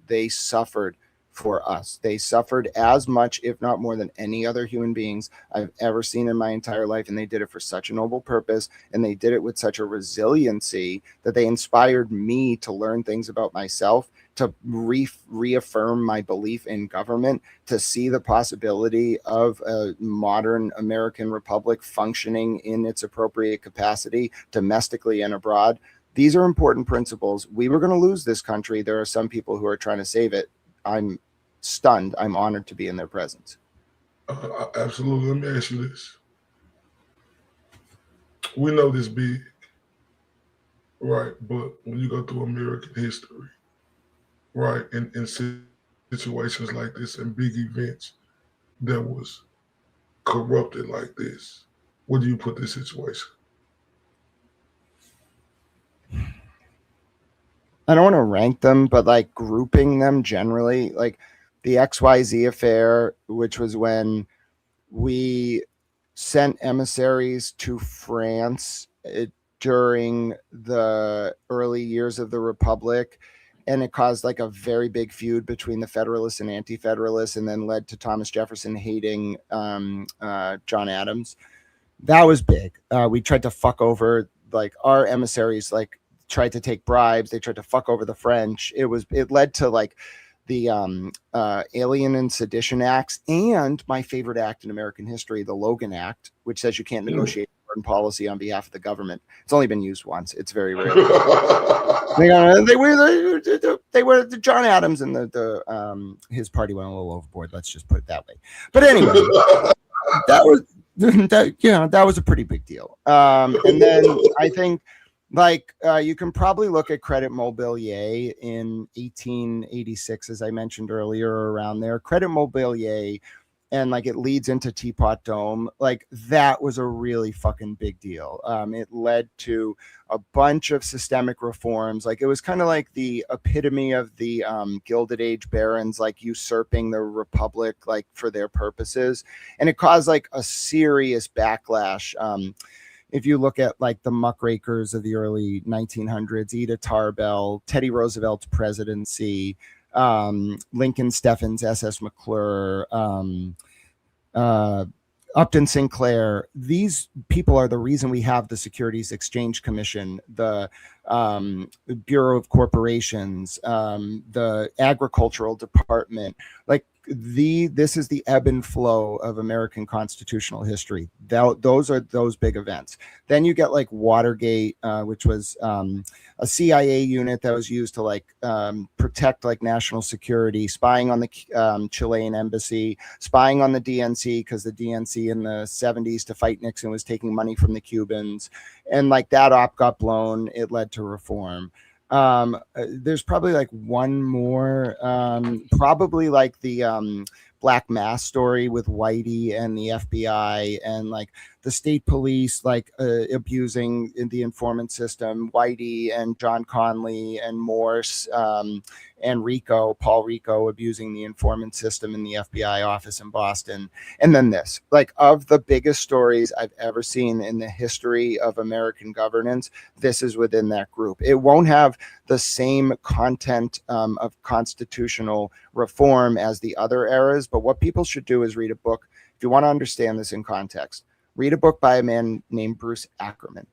They suffered for us. They suffered as much, if not more, than any other human beings I've ever seen in my entire life. And they did it for such a noble purpose. And they did it with such a resiliency that they inspired me to learn things about myself, to reaffirm my belief in government, to see the possibility of a modern American republic functioning in its appropriate capacity, domestically and abroad. These are important principles. We were going to lose this country. There are some people who are trying to save it. I'm stunned. I'm honored to be in their presence. Absolutely. Let me ask you this. We know this big, right? But when you go through American history, right, in situations like this and big events that was corrupted like this, where do you put this situation? I don't want to rank them, but like grouping them generally, like the XYZ affair, which was when we sent emissaries to France during the early years of the Republic, and it caused like a very big feud between the Federalists and Anti-Federalists, and then led to Thomas Jefferson hating John Adams. That was big. We tried to fuck over, like, our emissaries, like, tried to take bribes. They tried to fuck over the French. It led to like the Alien and Sedition Acts, and my favorite act in American history, the Logan Act, which says you can't negotiate foreign policy on behalf of the government. It's only been used once. It's very rare. They were the John Adams and the his party went a little overboard. Let's just put it that way. But anyway, that was a pretty big deal. And then I think, like, you can probably look at Credit Mobilier in 1886, as I mentioned earlier, around there. Credit Mobilier, and like it leads into Teapot Dome. Like, that was a really fucking big deal. It led to a bunch of systemic reforms. Like, it was kind of like the epitome of the Gilded Age barons, like usurping the republic, like for their purposes, and it caused like a serious backlash. If you look at like the muckrakers of the early 1900s, Ida Tarbell, Teddy Roosevelt's presidency, Lincoln Steffens, SS McClure, Upton Sinclair, these people are the reason we have the Securities Exchange Commission, the Bureau of Corporations, the Agricultural Department. Like, this is the ebb and flow of American constitutional history. Those are those big events. Then you get like Watergate, which was a CIA unit that was used to like protect like national security, spying on the Chilean embassy, spying on the DNC, because the DNC in the 70s to fight Nixon was taking money from the Cubans, and like that op got blown. It led to reform. There's probably like one more, probably like the Black Mass story with Whitey and the FBI, and like the state police, like abusing the informant system, Whitey and John Conley and Morse, and Paul Rico abusing the informant system in the FBI office in Boston. And then this, like, of the biggest stories I've ever seen in the history of American governance, this is within that group. It won't have the same content of constitutional reform as the other eras, but what people should do is read a book. If you want to understand this in context, read a book by a man named Bruce Ackerman.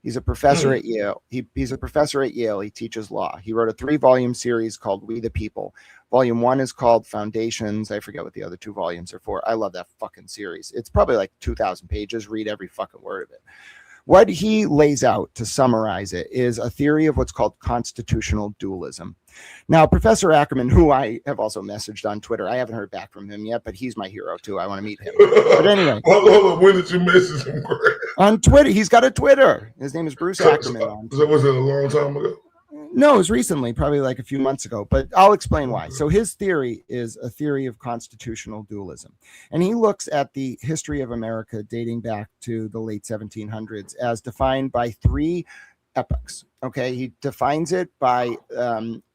He's a professor at Yale. He's a professor at Yale. He teaches law. He wrote a 3-volume series called We the People. Volume 1 is called Foundations. I forget what the other 2 volumes are for. I love that fucking series. It's probably like 2,000 pages. Read every fucking word of it. What he lays out, to summarize it, is a theory of what's called constitutional dualism. Now, Professor Ackerman, who I have also messaged on Twitter, I haven't heard back from him yet, but he's my hero too. I want to meet him. But anyway. Hold on. When did you message him? On Twitter. He's got a Twitter. His name is Bruce Ackerman. So was it a long time ago? No, it was recently, probably like a few months ago, but I'll explain why. So his theory is a theory of constitutional dualism. And he looks at the history of America dating back to the late 1700s as defined by 3 epochs. Okay. He defines it by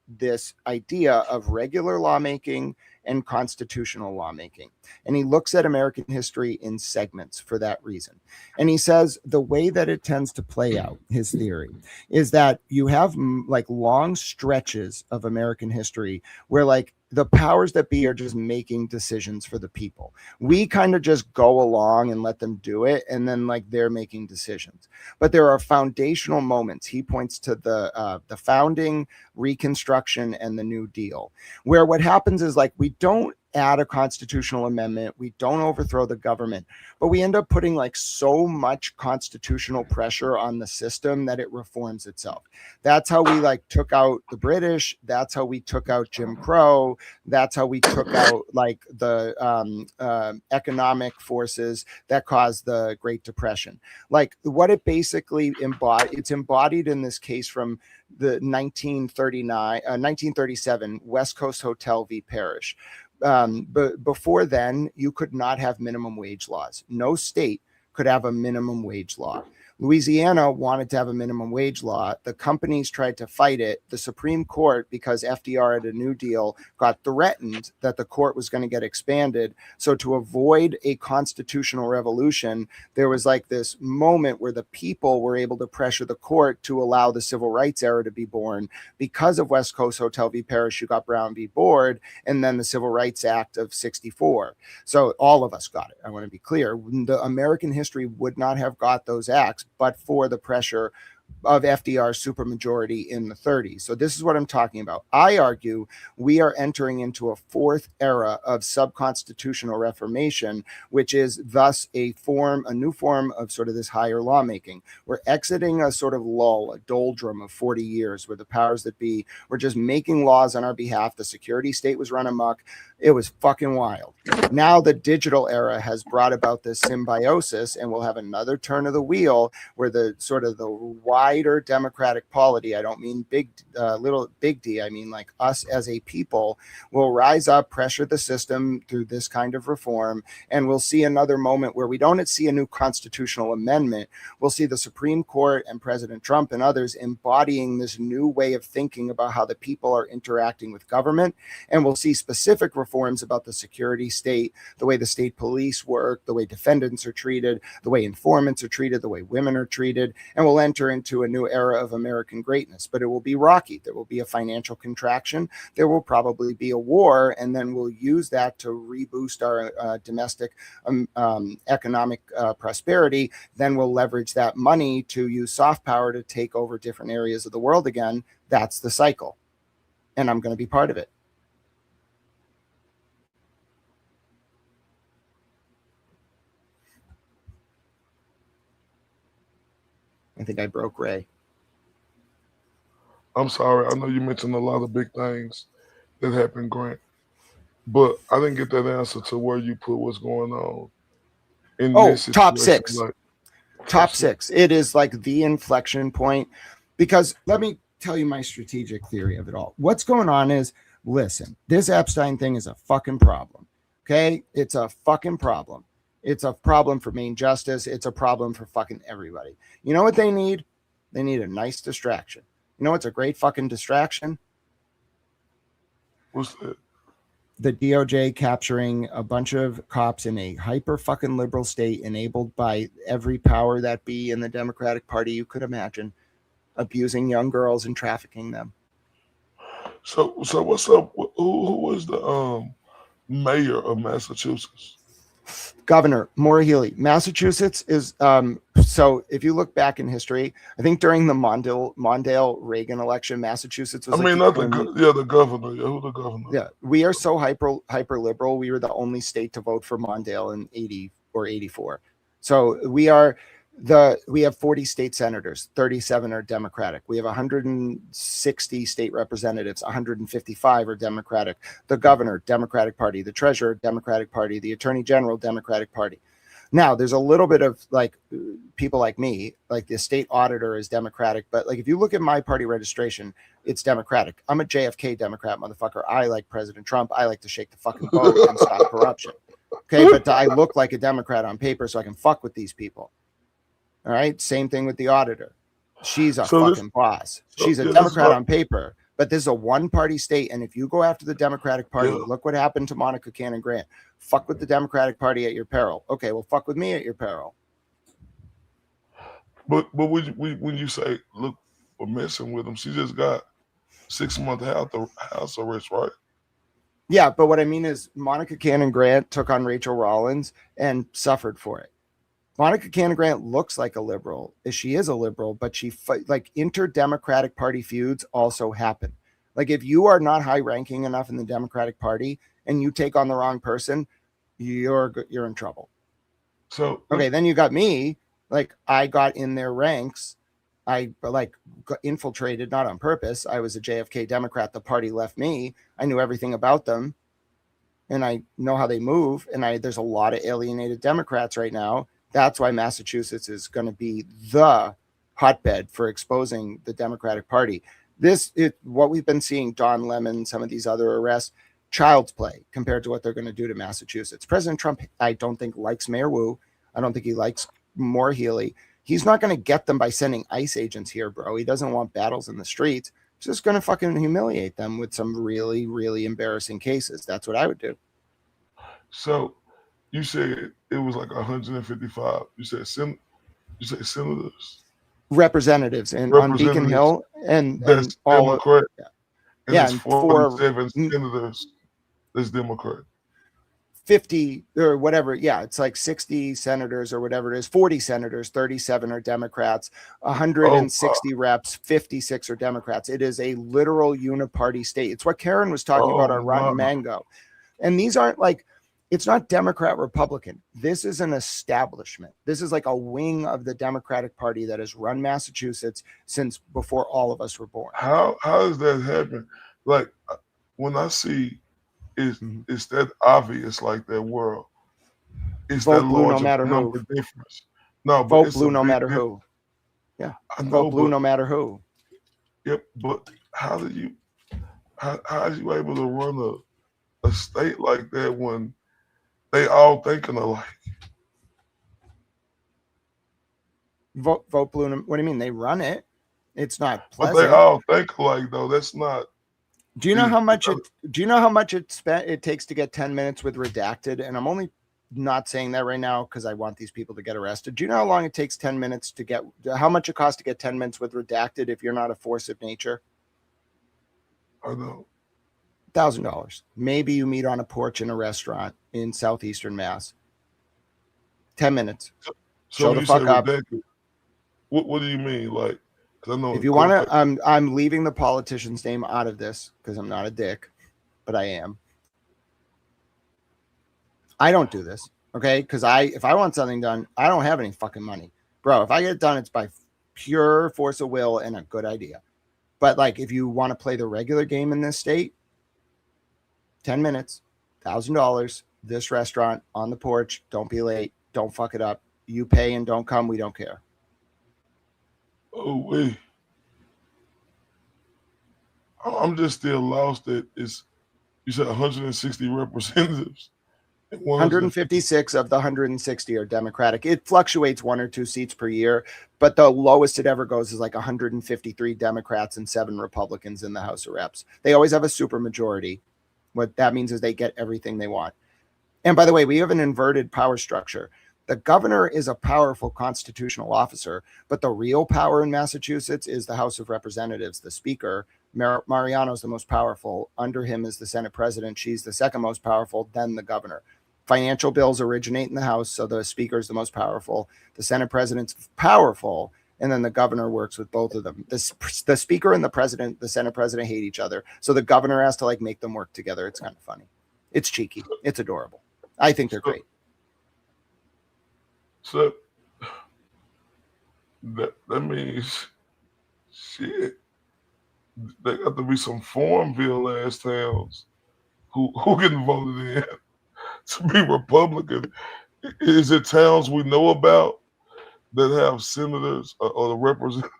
this idea of regular lawmaking and constitutional lawmaking. And he looks at American history in segments for that reason. And he says the way that it tends to play out, his theory, is that you have like long stretches of American history where like the powers that be are just making decisions for the people. We kind of just go along and let them do it, and then like they're making decisions. But there are foundational moments. He points to the founding, Reconstruction, and the New Deal, where what happens is like we don't add a constitutional amendment, we don't overthrow the government, but we end up putting like so much constitutional pressure on the system that it reforms itself. That's how we like took out the British. That's how we took out Jim Crow. That's how we took out like the economic forces that caused the Great Depression. Like what it basically it's embodied in this case from the 1937 West Coast Hotel v. Parrish. But before then, you could not have minimum wage laws. No state could have a minimum wage law. Louisiana wanted to have a minimum wage law. The companies tried to fight it. The Supreme Court, because FDR had a New Deal, got threatened that the court was going to get expanded. So to avoid a constitutional revolution, there was like this moment where the people were able to pressure the court to allow the civil rights era to be born. Because of West Coast Hotel v. Parrish, you got Brown v. Board, and then the Civil Rights Act of 64. So all of us got it. I want to be clear. The American history would not have got those acts but for the pressure of FDR's supermajority in the 30s. So this is what I'm talking about. I argue we are entering into a fourth era of subconstitutional reformation, which is thus a new form of sort of this higher lawmaking. We're exiting a sort of lull, a doldrum of 40 years where the powers that be were just making laws on our behalf. The security state was run amok. It was fucking wild. Now the digital era has brought about this symbiosis, and we'll have another turn of the wheel where the sort of the wider democratic polity, I don't mean big D, I mean like us as a people, will rise up, pressure the system through this kind of reform, and we'll see another moment where we don't see a new constitutional amendment. We'll see the Supreme Court and President Trump and others embodying this new way of thinking about how the people are interacting with government, and we'll see specific reforms about the security state, the way the state police work, the way defendants are treated, the way informants are treated, the way women are treated, and we'll enter into a new era of American greatness. But it will be rocky. There will be a financial contraction. There will probably be a war, and then we'll use that to reboost our domestic economic prosperity. Then we'll leverage that money to use soft power to take over different areas of the world again. That's the cycle, and I'm going to be part of it. I think I broke Ray. I'm sorry. I know you mentioned a lot of big things that happened, Grant, but I didn't get that answer to where you put what's going on. In this top situation. six. Top six. It is like the inflection point, because let me tell you my strategic theory of it all. What's going on is, listen, this Epstein thing is a fucking problem. Okay? It's a fucking problem. It's a problem for Maine justice. It's a problem for fucking everybody. You know what they need? They need a nice distraction. You know what's a great fucking distraction? What's that? The DOJ capturing a bunch of cops in a hyper fucking liberal state enabled by every power that be in the Democratic Party you could imagine, abusing young girls and trafficking them. So what's up? Who was the mayor of Massachusetts? Governor Maura Healey. Massachusetts is so if you look back in history, I think during the Mondale Reagan election, Massachusetts was the governor. Yeah, who the governor? Yeah, we are so hyper liberal. We were the only state to vote for Mondale in 80 or 84. So we have 40 state senators, 37 are Democratic. We have 160 state representatives, 155 are Democratic. The governor, Democratic Party. The treasurer, Democratic Party. The attorney general, Democratic Party. Now, there's a little bit of like people like me, like the state auditor is Democratic, but like if you look at my party registration, it's Democratic. I'm a JFK Democrat, motherfucker. I like President Trump. I like to shake the fucking boat and stop corruption. Okay, but I look like a Democrat on paper, so I can fuck with these people. All right. Same thing with the auditor. She's a fucking boss. She's a Democrat on paper, but this is a one-party state. And if you go after the Democratic Party, look what happened to Monica Cannon Grant. Fuck with the Democratic Party at your peril. Okay, well, fuck with me at your peril. But when you say, look, we're messing with them, she just got 6-month house arrest, right? Yeah, but what I mean is Monica Cannon Grant took on Rachel Rollins and suffered for it. Monica Cannon Grant looks like a liberal. She is a liberal, but like inter-Democratic Party feuds also happen. Like if you are not high-ranking enough in the Democratic Party and you take on the wrong person, you're in trouble. So okay, then you got me. Like I got in their ranks. I got infiltrated, not on purpose. I was a JFK Democrat. The party left me. I knew everything about them, and I know how they move. And there's a lot of alienated Democrats right now. That's why Massachusetts is going to be the hotbed for exposing the Democratic Party. This is what we've been seeing, Don Lemon, some of these other arrests, child's play compared to what they're going to do to Massachusetts. President Trump, I don't think likes Mayor Wu. I don't think he likes Maura Healey. He's not going to get them by sending ICE agents here, bro. He doesn't want battles in the streets. He's just going to fucking humiliate them with some really, really embarrassing cases. That's what I would do. So you said it was like 155. You said senators, representatives, and on Beacon Hill, and all Democrat. And yeah, it's and 47 senators that's Democrat. 50 or whatever. Yeah, it's like 60 senators or whatever it is. 40 senators, 37 are Democrats, 160 reps, 56 are Democrats. It is a literal uniparty state. It's what Karen was talking about on Rotten Mango. And these aren't like, it's not Democrat Republican. This is an establishment. This is like a wing of the Democratic Party that has run Massachusetts since before all of us were born. How does that happen? Like when I see it's that obvious, like that world. It's vote that blue large no matter who. difference. No, vote blue no matter who. Yeah, vote blue no matter who. Yep, but how are you able to run a state like that when they all thinking alike? Vote blue. What do you mean? They run it. It's not pleasant. But they all think alike, though. That's not. Do you know how much it takes to get 10 minutes with redacted? And I'm only not saying that right now because I want these people to get arrested. Do you know how long it takes 10 minutes to get, how much it costs to get 10 minutes with redacted if you're not a force of nature? I know. $1,000. Maybe you meet on a porch in a restaurant in Southeastern Mass. 10 minutes. So show the fuck up. What do you mean? Like, I know if you want to, I'm leaving the politician's name out of this because I'm not a dick, but I am. I don't do this, okay? Because if I want something done, I don't have any fucking money, bro. If I get it done, it's by pure force of will and a good idea. But like, if you want to play the regular game in this state, 10 minutes, $1,000. This restaurant on the porch. Don't be late. Don't fuck it up. You pay and don't come. We don't care. Oh, wait. I'm just still lost that it's, you said 160 representatives. 156 of the 160 are Democratic. It fluctuates 1 or 2 seats per year, but the lowest it ever goes is like 153 Democrats and 7 Republicans in the House of Reps. They always have a supermajority. What that means is they get everything they want. And by the way, we have an inverted power structure. The governor is a powerful constitutional officer, but the real power in Massachusetts is the House of Representatives. The speaker, Mariano, is the most powerful. Under him is the Senate president. She's the second most powerful, then the governor. Financial bills originate in the House, so the speaker is the most powerful. The Senate president's powerful, and then the governor works with both of them. The speaker and the Senate president hate each other, so the governor has to like make them work together. It's kind of funny. It's cheeky. It's adorable. I think they're great. So that means shit. There got to be some Farmville ass towns who getting voted in to be Republican. Is it towns we know about that have senators or the representatives?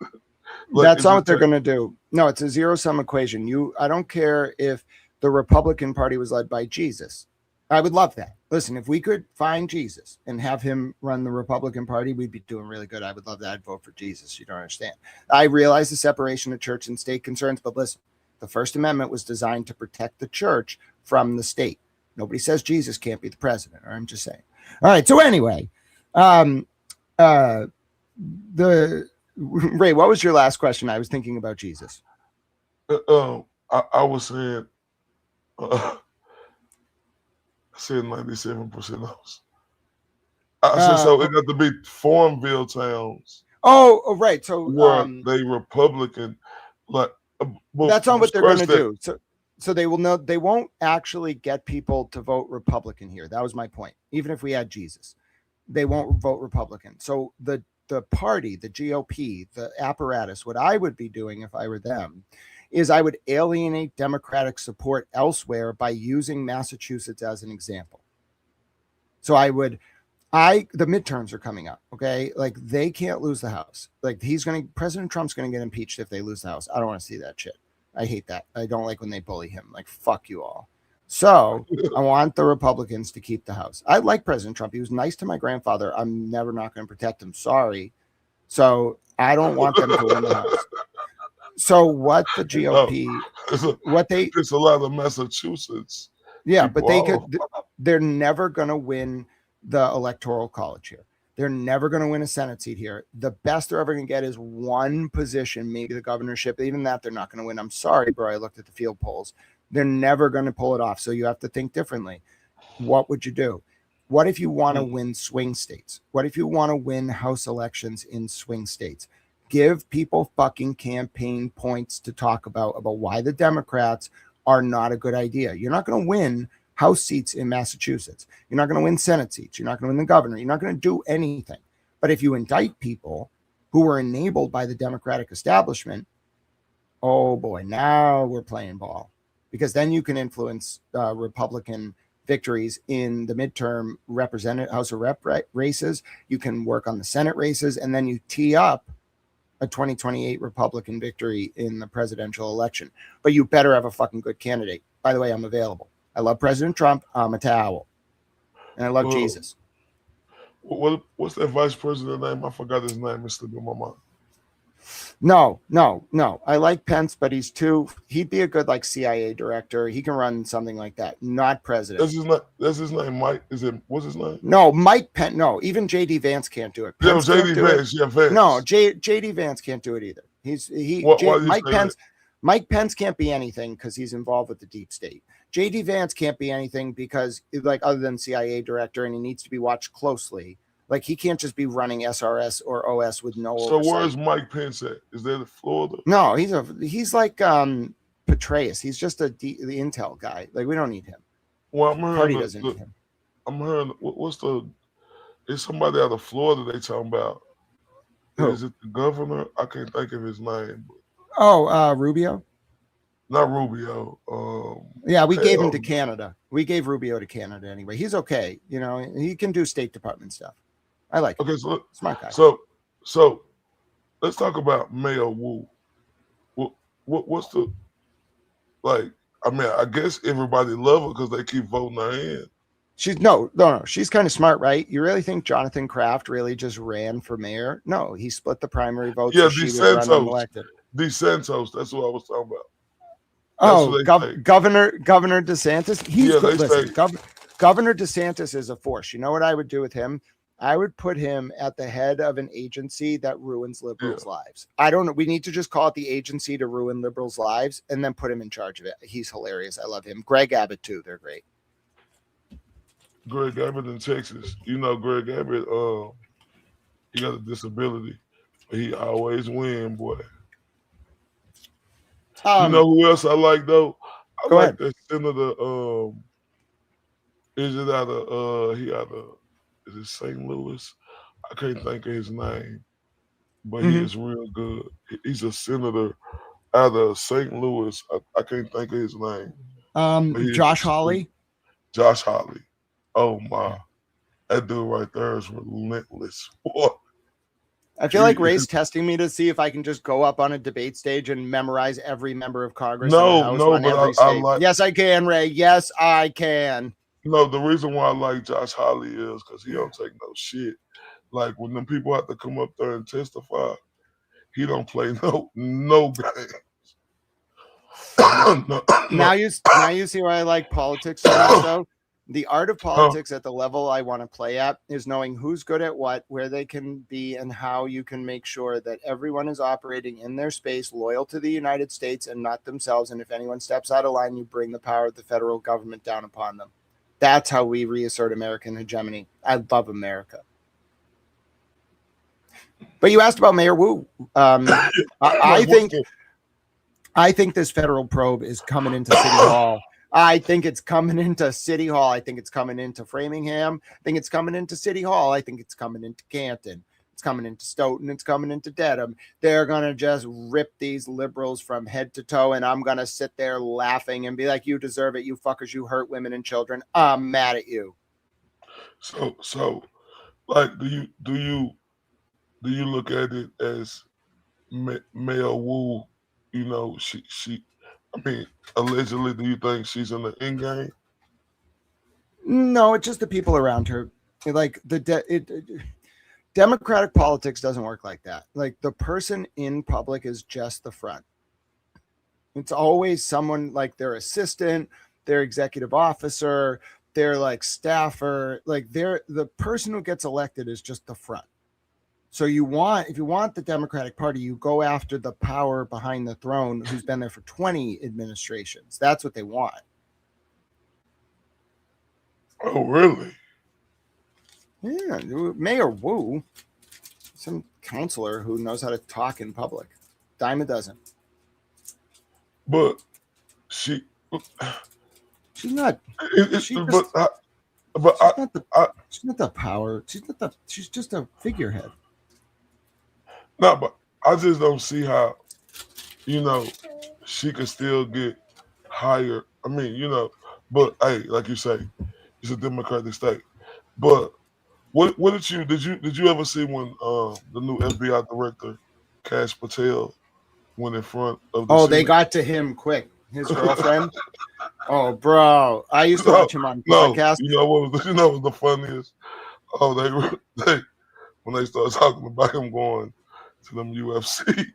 Like, that's not what they're going to do. No, it's a zero-sum equation. I don't care if the Republican Party was led by Jesus. I would love that. Listen, if we could find Jesus and have him run the Republican Party, we'd be doing really good. I would love that. I'd vote for Jesus. You don't understand. I realize the separation of church and state concerns, but listen, the First Amendment was designed to protect the church from the state. Nobody says Jesus can't be the president. Or I'm just saying. All right. So anyway, Ray, what was your last question? I was thinking about Jesus. I was saying. I said 97% of us. I said so. It got to be Farmville towns. Oh, right. So they Republican, like that's not what they're going to do. So they will know they won't actually get people to vote Republican here. That was my point. Even if we had Jesus, they won't vote Republican. So the party, the GOP, the apparatus, what I would be doing if I were them is I would alienate Democratic support elsewhere by using Massachusetts as an example. So the midterms are coming up, okay? Like they can't lose the House. Like President Trump's going to get impeached if they lose the House. I don't want to see that shit. I hate that. I don't like when they bully him. Like, fuck you all. So I want the Republicans to keep the House. I like President Trump. He was nice to my grandfather. I'm never not going to protect him. Sorry. So I don't want them to win the House. So what the GOP, it's a lot of Massachusetts. Yeah, but they're never going to win the electoral college here. They're never going to win a Senate seat here. The best they're ever going to get is one position, maybe the governorship. Even that they're not going to win. I'm sorry, bro. I looked at the field polls. They're never going to pull it off. So you have to think differently. What would you do? What if you want to win swing states? What if you want to win House elections in swing states? Give people fucking campaign points to talk about why the Democrats are not a good idea. You're not going to win House seats in Massachusetts. You're not going to win Senate seats. You're not going to win the governor. You're not going to do anything. But if you indict people who were enabled by the Democratic establishment, oh boy, now we're playing ball. Because then you can influence Republican victories in the midterm House of Rep races. You can work on the Senate races, and then you tee up a 2028 Republican victory in the presidential election. But you better have a fucking good candidate. By the way, I'm available. I love President Trump. I'm a towel. And I love Jesus. What's that vice president name? I forgot his name. It's slipping my mind. No. I like Pence, but he'd be a good like CIA director. He can run something like that. Not president. That's his name, Mike. What's his name? No, Mike Pence. No, even JD Vance can't do it. Pence JD Vance. Yeah, Vance. No, JD Vance can't do it either. Mike Pence can't be anything because he's involved with the deep state. JD Vance can't be anything because other than CIA director, and he needs to be watched closely. Like he can't just be running SRS or OS with no oversight. So where's Mike Pence at? Is that Florida? No, he's like Petraeus. He's just the intel guy. Like we don't need him. Well, I'm hearing Party doesn't need him. I'm hearing it's somebody out of Florida they talking about. Who? Is it the governor? I can't think of his name. Rubio. Not Rubio. Yeah, we gave him to Canada. We gave Rubio to Canada anyway. He's okay. You know, he can do State Department stuff. I like him. Okay, so smart guy. So let's talk about Mayor Wu. What's the like? I mean, I guess everybody love her because they keep voting her in. She's no. She's kind of smart, right? You really think Jonathan Kraft really just ran for mayor? No, he split the primary votes. Yeah, so DeSantis. That's what I was talking about. Governor DeSantis. Governor DeSantis is a force. You know what I would do with him? I would put him at the head of an agency that ruins liberals' lives. I don't know. We need to just call it the agency to ruin liberals' lives and then put him in charge of it. He's hilarious. I love him. Greg Abbott, too. They're great. Greg Abbott in Texas. You know, Greg Abbott, he got a disability. He always win, boy. You know who else I like, though? I like that senator. Is it St. Louis? I can't think of his name, but he is real good. He's a senator out of St. Louis. I can't think of his name. Josh Hawley. Josh Hawley. Oh my, that dude right there is relentless. I feel like Ray's testing me to see if I can just go up on a debate stage and memorize every member of Congress. Yes, I can, Ray. Yes, I can. No, the reason why I like Josh Hawley is because he don't take no shit. Like when them people have to come up there and testify, he don't play no games. Now you see why I like politics so much, though. The art of politics at the level I want to play at is knowing who's good at what, where they can be, and how you can make sure that everyone is operating in their space, loyal to the United States and not themselves. And if anyone steps out of line, you bring the power of the federal government down upon them. That's how we reassert American hegemony. I love America. But you asked about Mayor Wu. I think this federal probe is coming into City Hall. I think it's coming into City Hall. I think it's coming into Framingham. I think it's coming into City Hall. I think it's coming into Canton. It's coming into Stoughton. It's coming into Dedham. They're going to just rip these liberals from head to toe, and I'm going to sit there laughing and be like, you deserve it, you fuckers. You hurt women and children. I'm mad at you. So like, do you look at it as Mayor Wu, you know, she I mean, allegedly, do you think she's in the end game? No, it's just the people around her. Like Democratic politics doesn't work like that. Like the person in public is just the front. It's always someone like their assistant, their executive officer, their like staffer, like they're the person who gets elected is just the front. So if you want the Democratic Party, you go after the power behind the throne who's been there for 20 administrations. That's what they want. Oh, really? Yeah, Mayor Wu, some counselor who knows how to talk in public. Dime a dozen. But she's not. She's not the power. She's just a figurehead. No, but I just don't see how, she could still get higher. I mean, but hey, like you say, it's a democratic state. But what did you ever see when the new FBI director, Kash Patel, went in front of the they got to him quick. His girlfriend. Oh, bro, I used to watch him on podcast. You know what was the funniest? Oh, they when they started talking about him going to them UFC.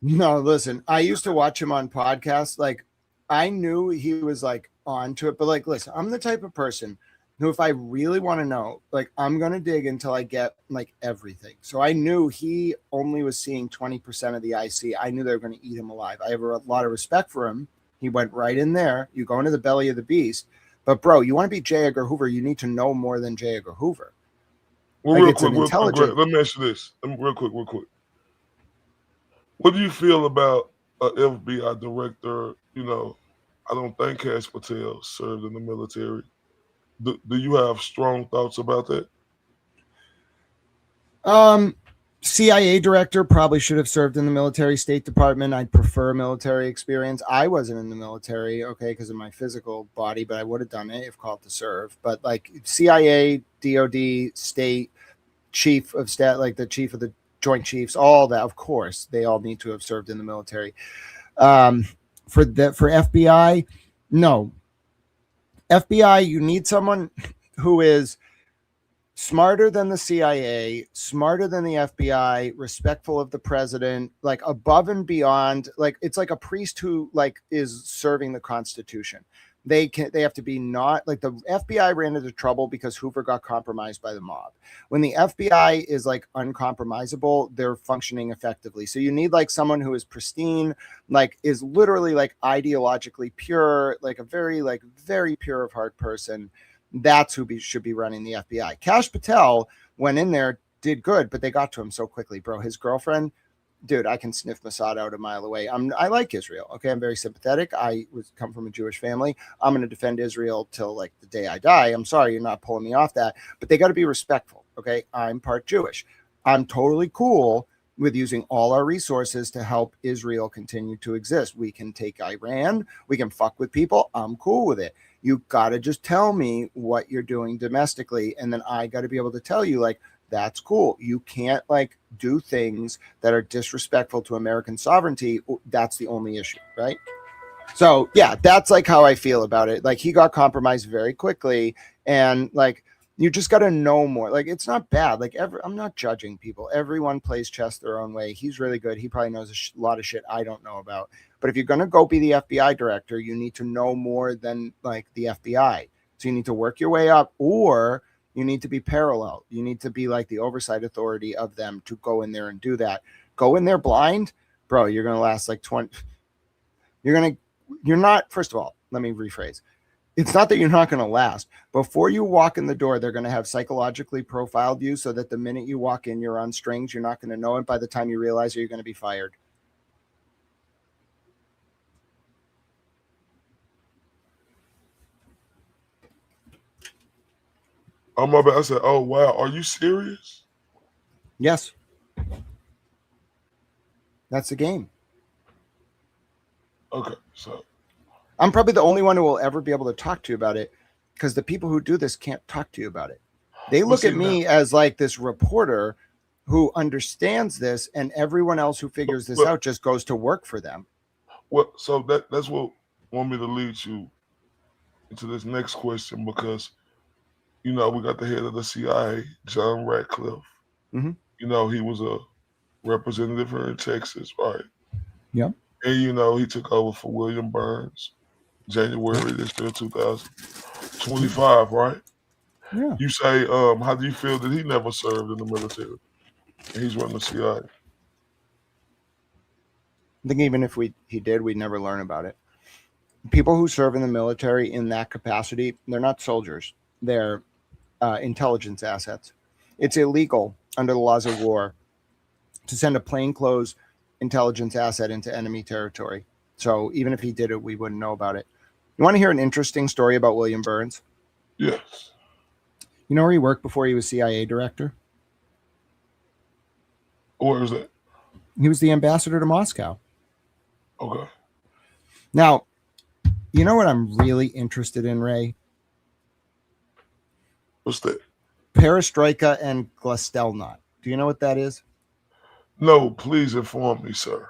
No, listen, I used to watch him on podcasts. Like, I knew he was like onto it, but like, listen, I'm the type of person who, if I really want to know, like, I'm gonna dig until I get like everything. So I knew he only was seeing 20% of the IC. I knew they were going to eat him alive. I have a lot of respect for him. He went right in there. You go into the belly of the beast. But bro, you want to be J. Edgar Hoover, you need to know more than J. Edgar Hoover. Well, like, real quick, let me ask you this. Real quick. What do you feel about an FBI director? I don't think Kash Patel served in the military. Do you have strong thoughts about that? CIA director probably should have served in the military. State Department, I'd prefer military experience. I wasn't in the military, okay, because of my physical body, but I would have done it if called to serve. But like CIA, DOD, state, chief of staff, like the chief of the Joint Chiefs, all that, of course, they all need to have served in the military. For FBI, no. FBI, you need someone who is smarter than the CIA, smarter than the FBI, respectful of the president, like above and beyond. Like, it's like a priest who like is serving the Constitution. They have to be not like the FBI ran into trouble because Hoover got compromised by the mob. When the FBI is like uncompromisable, they're functioning effectively. So you need like someone who is pristine, like is literally like ideologically pure, like a very pure of heart person. That's who should be running the FBI. Kash Patel went in there, did good, but they got to him so quickly, bro. His girlfriend, dude, I can sniff Mossad out a mile away. I like Israel. Okay, I'm very sympathetic. I come from a Jewish family. I'm going to defend Israel till like the day I die. I'm sorry, you're not pulling me off that, but they got to be respectful. Okay, I'm part Jewish. I'm totally cool with using all our resources to help Israel continue to exist. We can take Iran. We can fuck with people. I'm cool with it. You got to just tell me what you're doing domestically, and then I got to be able to tell you, like, that's cool. You can't like do things that are disrespectful to American sovereignty. That's the only issue, right? So yeah, that's like how I feel about it. Like, he got compromised very quickly, and like, you just got to know more. Like, it's not bad. Like, I'm not judging people. Everyone plays chess their own way. He's really good. He probably knows a lot of shit I don't know about. But if you're going to go be the FBI director, you need to know more than like the FBI. So you need to work your way up, or you need to be parallel. You need to be like the oversight authority of them to go in there and do that. Go in there blind, bro. You're going to last like 20. You're not, first of all, let me rephrase. It's not that you're not going to last. Before you walk in the door, they're going to have psychologically profiled you so that the minute you walk in, you're on strings. You're not going to know it. By the time you realize it, you're going to be fired. Oh, my bad. I said, oh, wow. Are you serious? Yes. That's the game. Okay, so I'm probably the only one who will ever be able to talk to you about it, because the people who do this can't talk to you about it. They look at me as like this reporter who understands this, and everyone else who figures this out just goes to work for them. Well, so that's what want me to lead you into this next question, because You know, we got the head of the CIA, John Ratcliffe. Mhm. You know, he was a representative here in Texas, right? Yep. And you know, he took over for William Burns, January this year, 2025, right? Yeah. You say, how do you feel that he never served in the military? And he's running the CIA. I think even if he did, we'd never learn about it. People who serve in the military in that capacity, they're not soldiers. They're intelligence assets. It's illegal under the laws of war to send a plainclothes intelligence asset into enemy territory. So even if he did it, we wouldn't know about it. You want to hear an interesting story about William Burns? Yes. You know where he worked before he was CIA director? Where is that? He was the ambassador to Moscow. Okay. Now, you know what I'm really interested in, Ray? What's that? Perestroika and Glasnost. Do you know what that is? No, please inform me, sir.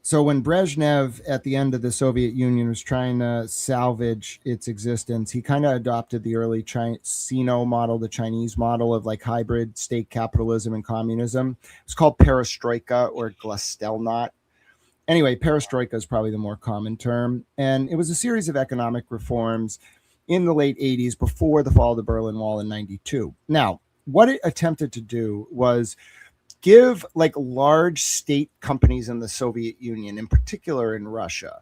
So when Brezhnev at the end of the Soviet Union was trying to salvage its existence, he kind of adopted the early Sino model, the Chinese model of like hybrid state capitalism and communism. It's called perestroika or glasnost. Anyway, perestroika is probably the more common term. And it was a series of economic reforms in the late 80s before the fall of the Berlin Wall in 92. Now, what it attempted to do was give like large state companies in the Soviet Union, in particular in Russia,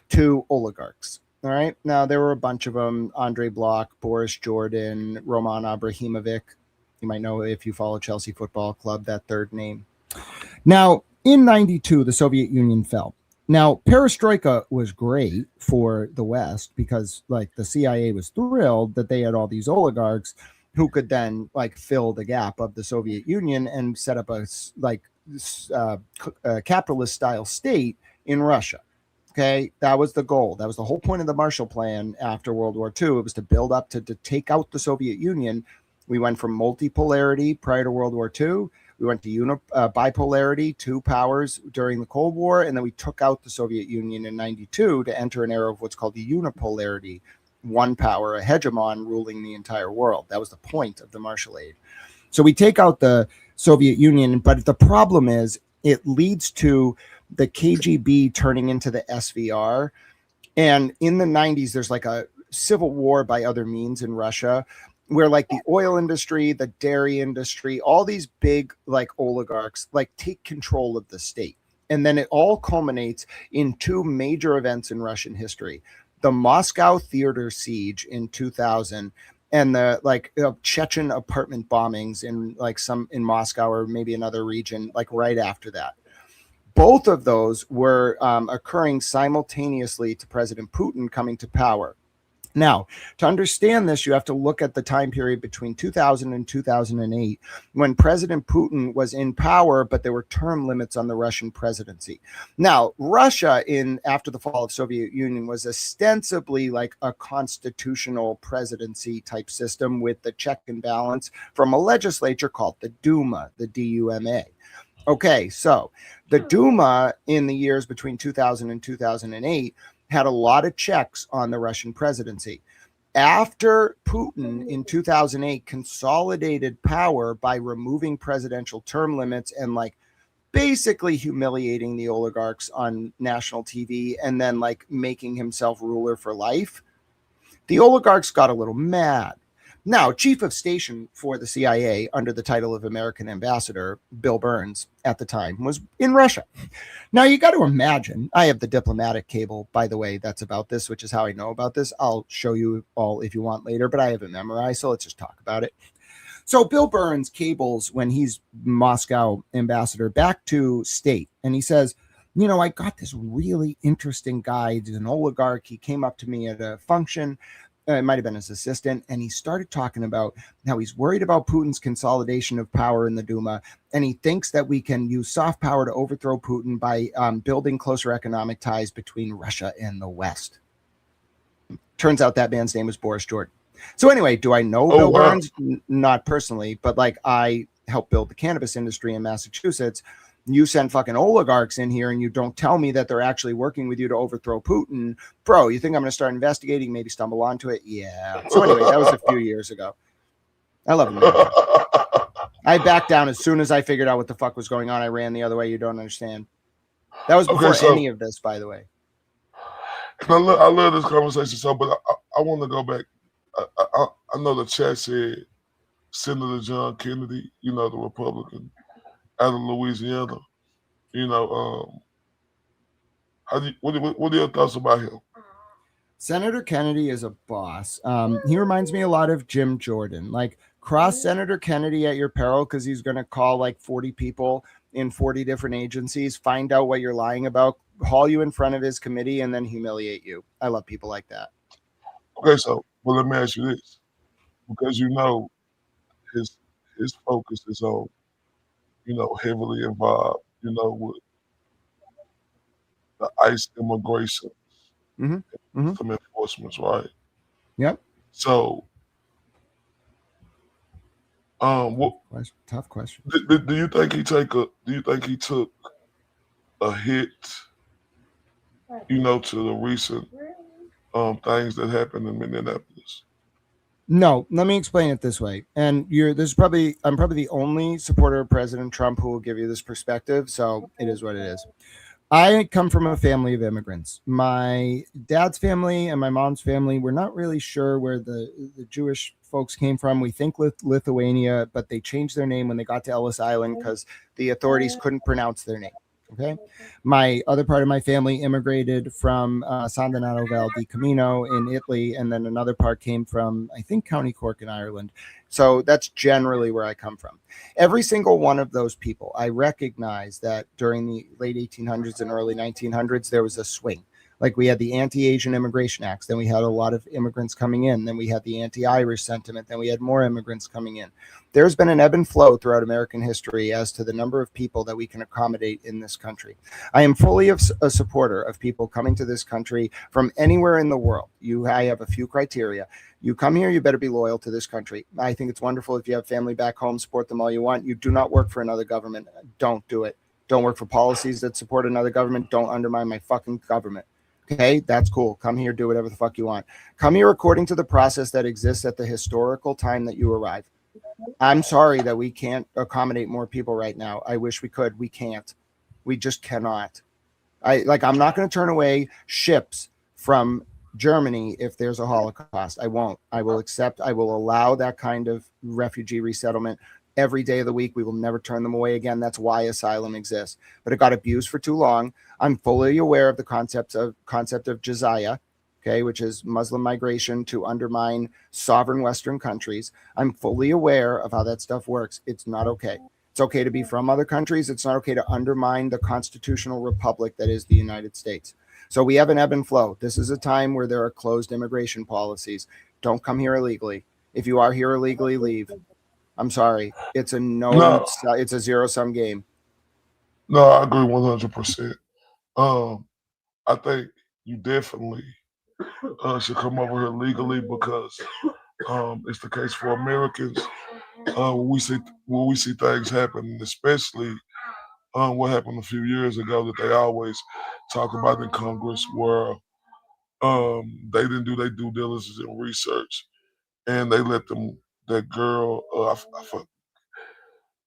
to oligarchs. All right. Now, there were a bunch of them: Andrei Bloch, Boris Jordan, Roman Abramovich. You might know, if you follow Chelsea Football Club, that third name. Now, in 92, the Soviet Union fell. Now, perestroika was great for the West because like the CIA was thrilled that they had all these oligarchs who could then like fill the gap of the Soviet Union and set up a capitalist style state in Russia. Okay, that was the goal. That was the whole point of the Marshall Plan after World War II. It was to build up to take out the Soviet Union. We went from multipolarity prior to World War II. We went to bipolarity, two powers during the Cold War, and then we took out the Soviet Union in 92 to enter an era of what's called the unipolarity, one power, a hegemon ruling the entire world. That was the point of the Marshall Aid. So we take out the Soviet Union, but the problem is it leads to the KGB turning into the SVR. And in the 90s, there's like a civil war by other means in Russia, where like the oil industry, the dairy industry, all these big like oligarchs like take control of the state. And then it all culminates in two major events in Russian history: the Moscow theater siege in 2000 and the like Chechen apartment bombings in like in Moscow or maybe another region like right after that. Both of those were occurring simultaneously to President Putin coming to power. Now, to understand this, you have to look at the time period between 2000 and 2008 when President Putin was in power, but there were term limits on the Russian presidency. Now, Russia after the fall of the Soviet Union was ostensibly like a constitutional presidency type system with the check and balance from a legislature called the Duma, the D-U-M-A. Okay, so the Duma in the years between 2000 and 2008 had a lot of checks on the Russian presidency. After Putin in 2008 consolidated power by removing presidential term limits and like basically humiliating the oligarchs on national TV and then like making himself ruler for life, the oligarchs got a little mad. Now, chief of station for the CIA under the title of American Ambassador, Bill Burns, at the time, was in Russia. Now, you got to imagine, I have the diplomatic cable, by the way, that's about this, which is how I know about this. I'll show you all if you want later, but I have it memorized, so let's just talk about it. So Bill Burns cables when he's Moscow ambassador back to state, and he says, you know, I got this really interesting guy. He's an oligarch. He came up to me at a function. It might have been his assistant, and he started talking about how he's worried about Putin's consolidation of power in the Duma, and he thinks that we can use soft power to overthrow Putin by building closer economic ties between Russia and the West. Turns out that man's name was Boris Jordan. So anyway, do I know Bill Burns? Not personally, but like I helped build the cannabis industry in Massachusetts. You send fucking oligarchs in here and you don't tell me that they're actually working with you to overthrow Putin. Bro, you think I'm going to start investigating, maybe stumble onto it? Yeah. So anyway, that was a few years ago. I love immigration. I backed down as soon as I figured out what the fuck was going on. I ran the other way. You don't understand. That was before any of this, by the way. I love this conversation, so, but I want to go back. I know the chat said Senator John Kennedy, you know, the Republican out of Louisiana. You know, what are your thoughts about him? Senator Kennedy is a boss. He reminds me a lot of Jim Jordan. Like, cross Senator Kennedy at your peril, because he's going to call like 40 people in 40 different agencies, find out what you're lying about, haul you in front of his committee, and then humiliate you. I love people like that. Okay, so let me ask you this, because you know his focus is on, you know, heavily involved, you know, with the ICE immigration, some enforcements, right? Yep. So, tough question. Do you think he took a hit, you know, to the recent things that happened in Minneapolis? No, let me explain it this way. And I'm probably the only supporter of President Trump who will give you this perspective. So it is what it is. I come from a family of immigrants. My dad's family and my mom's family, we're not really sure where the Jewish folks came from. We think Lithuania, but they changed their name when they got to Ellis Island because the authorities couldn't pronounce their name. Okay. My other part of my family immigrated from San Donato Val di Camino in Italy, and then another part came from, I think, County Cork in Ireland. So that's generally where I come from. Every single one of those people, I recognize that during the late 1800s and early 1900s, there was a swing. Like, we had the anti-Asian immigration acts, then we had a lot of immigrants coming in, then we had the anti-Irish sentiment, then we had more immigrants coming in. There's been an ebb and flow throughout American history as to the number of people that we can accommodate in this country. I am fully a supporter of people coming to this country from anywhere in the world. I have a few criteria. You come here, you better be loyal to this country. I think it's wonderful if you have family back home, support them all you want. You do not work for another government. Don't do it. Don't work for policies that support another government. Don't undermine my fucking government. Okay, that's cool. Come here, do whatever the fuck you want. Come here according to the process that exists at the historical time that you arrive. I'm sorry that we can't accommodate more people right now. I wish we could. We can't. We just cannot. I'm not going to turn away ships from Germany if there's a Holocaust. I won't. I will allow that kind of refugee resettlement every day of the week. We will never turn them away again. That's why asylum exists. But it got abused for too long. I'm fully aware of the concept of jizya, okay, which is Muslim migration to undermine sovereign Western countries. I'm fully aware of how that stuff works. It's not okay. It's okay to be from other countries. It's not okay to undermine the constitutional republic that is the United States. So we have an ebb and flow. This is a time where there are closed immigration policies. Don't come here illegally. If you are here illegally, leave. I'm sorry. It's it's a zero-sum game. No, I agree 100%. I think you definitely should come over here legally, because it's the case for Americans. When we see things happen, especially what happened a few years ago that they always talk about in Congress, where they didn't do their due diligence and research, and they let that girl,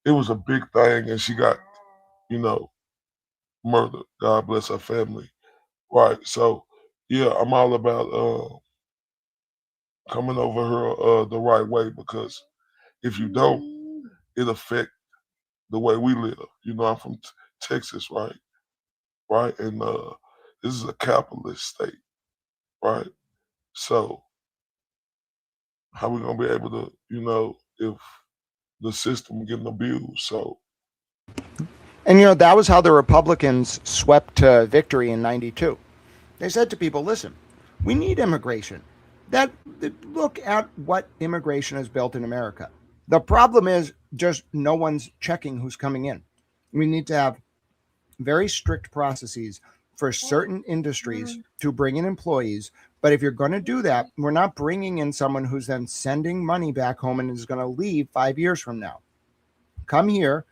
it was a big thing, and she got, you know, murdered. God bless her family. Right. So yeah, I'm all about coming over here the right way, because if you don't, it affect the way we live. You know, I'm from Texas, right? Right, and this is a capitalist state, right? So how we gonna be able to, you know, if the system getting abused? So. And, that was how the Republicans swept to victory in 92. They said to people, listen, we need immigration. Look at what immigration has built in America. The problem is just no one's checking who's coming in. We need to have very strict processes for certain industries to bring in employees. But if you're going to do that, we're not bringing in someone who's then sending money back home and is going to leave 5 years from now. Come here,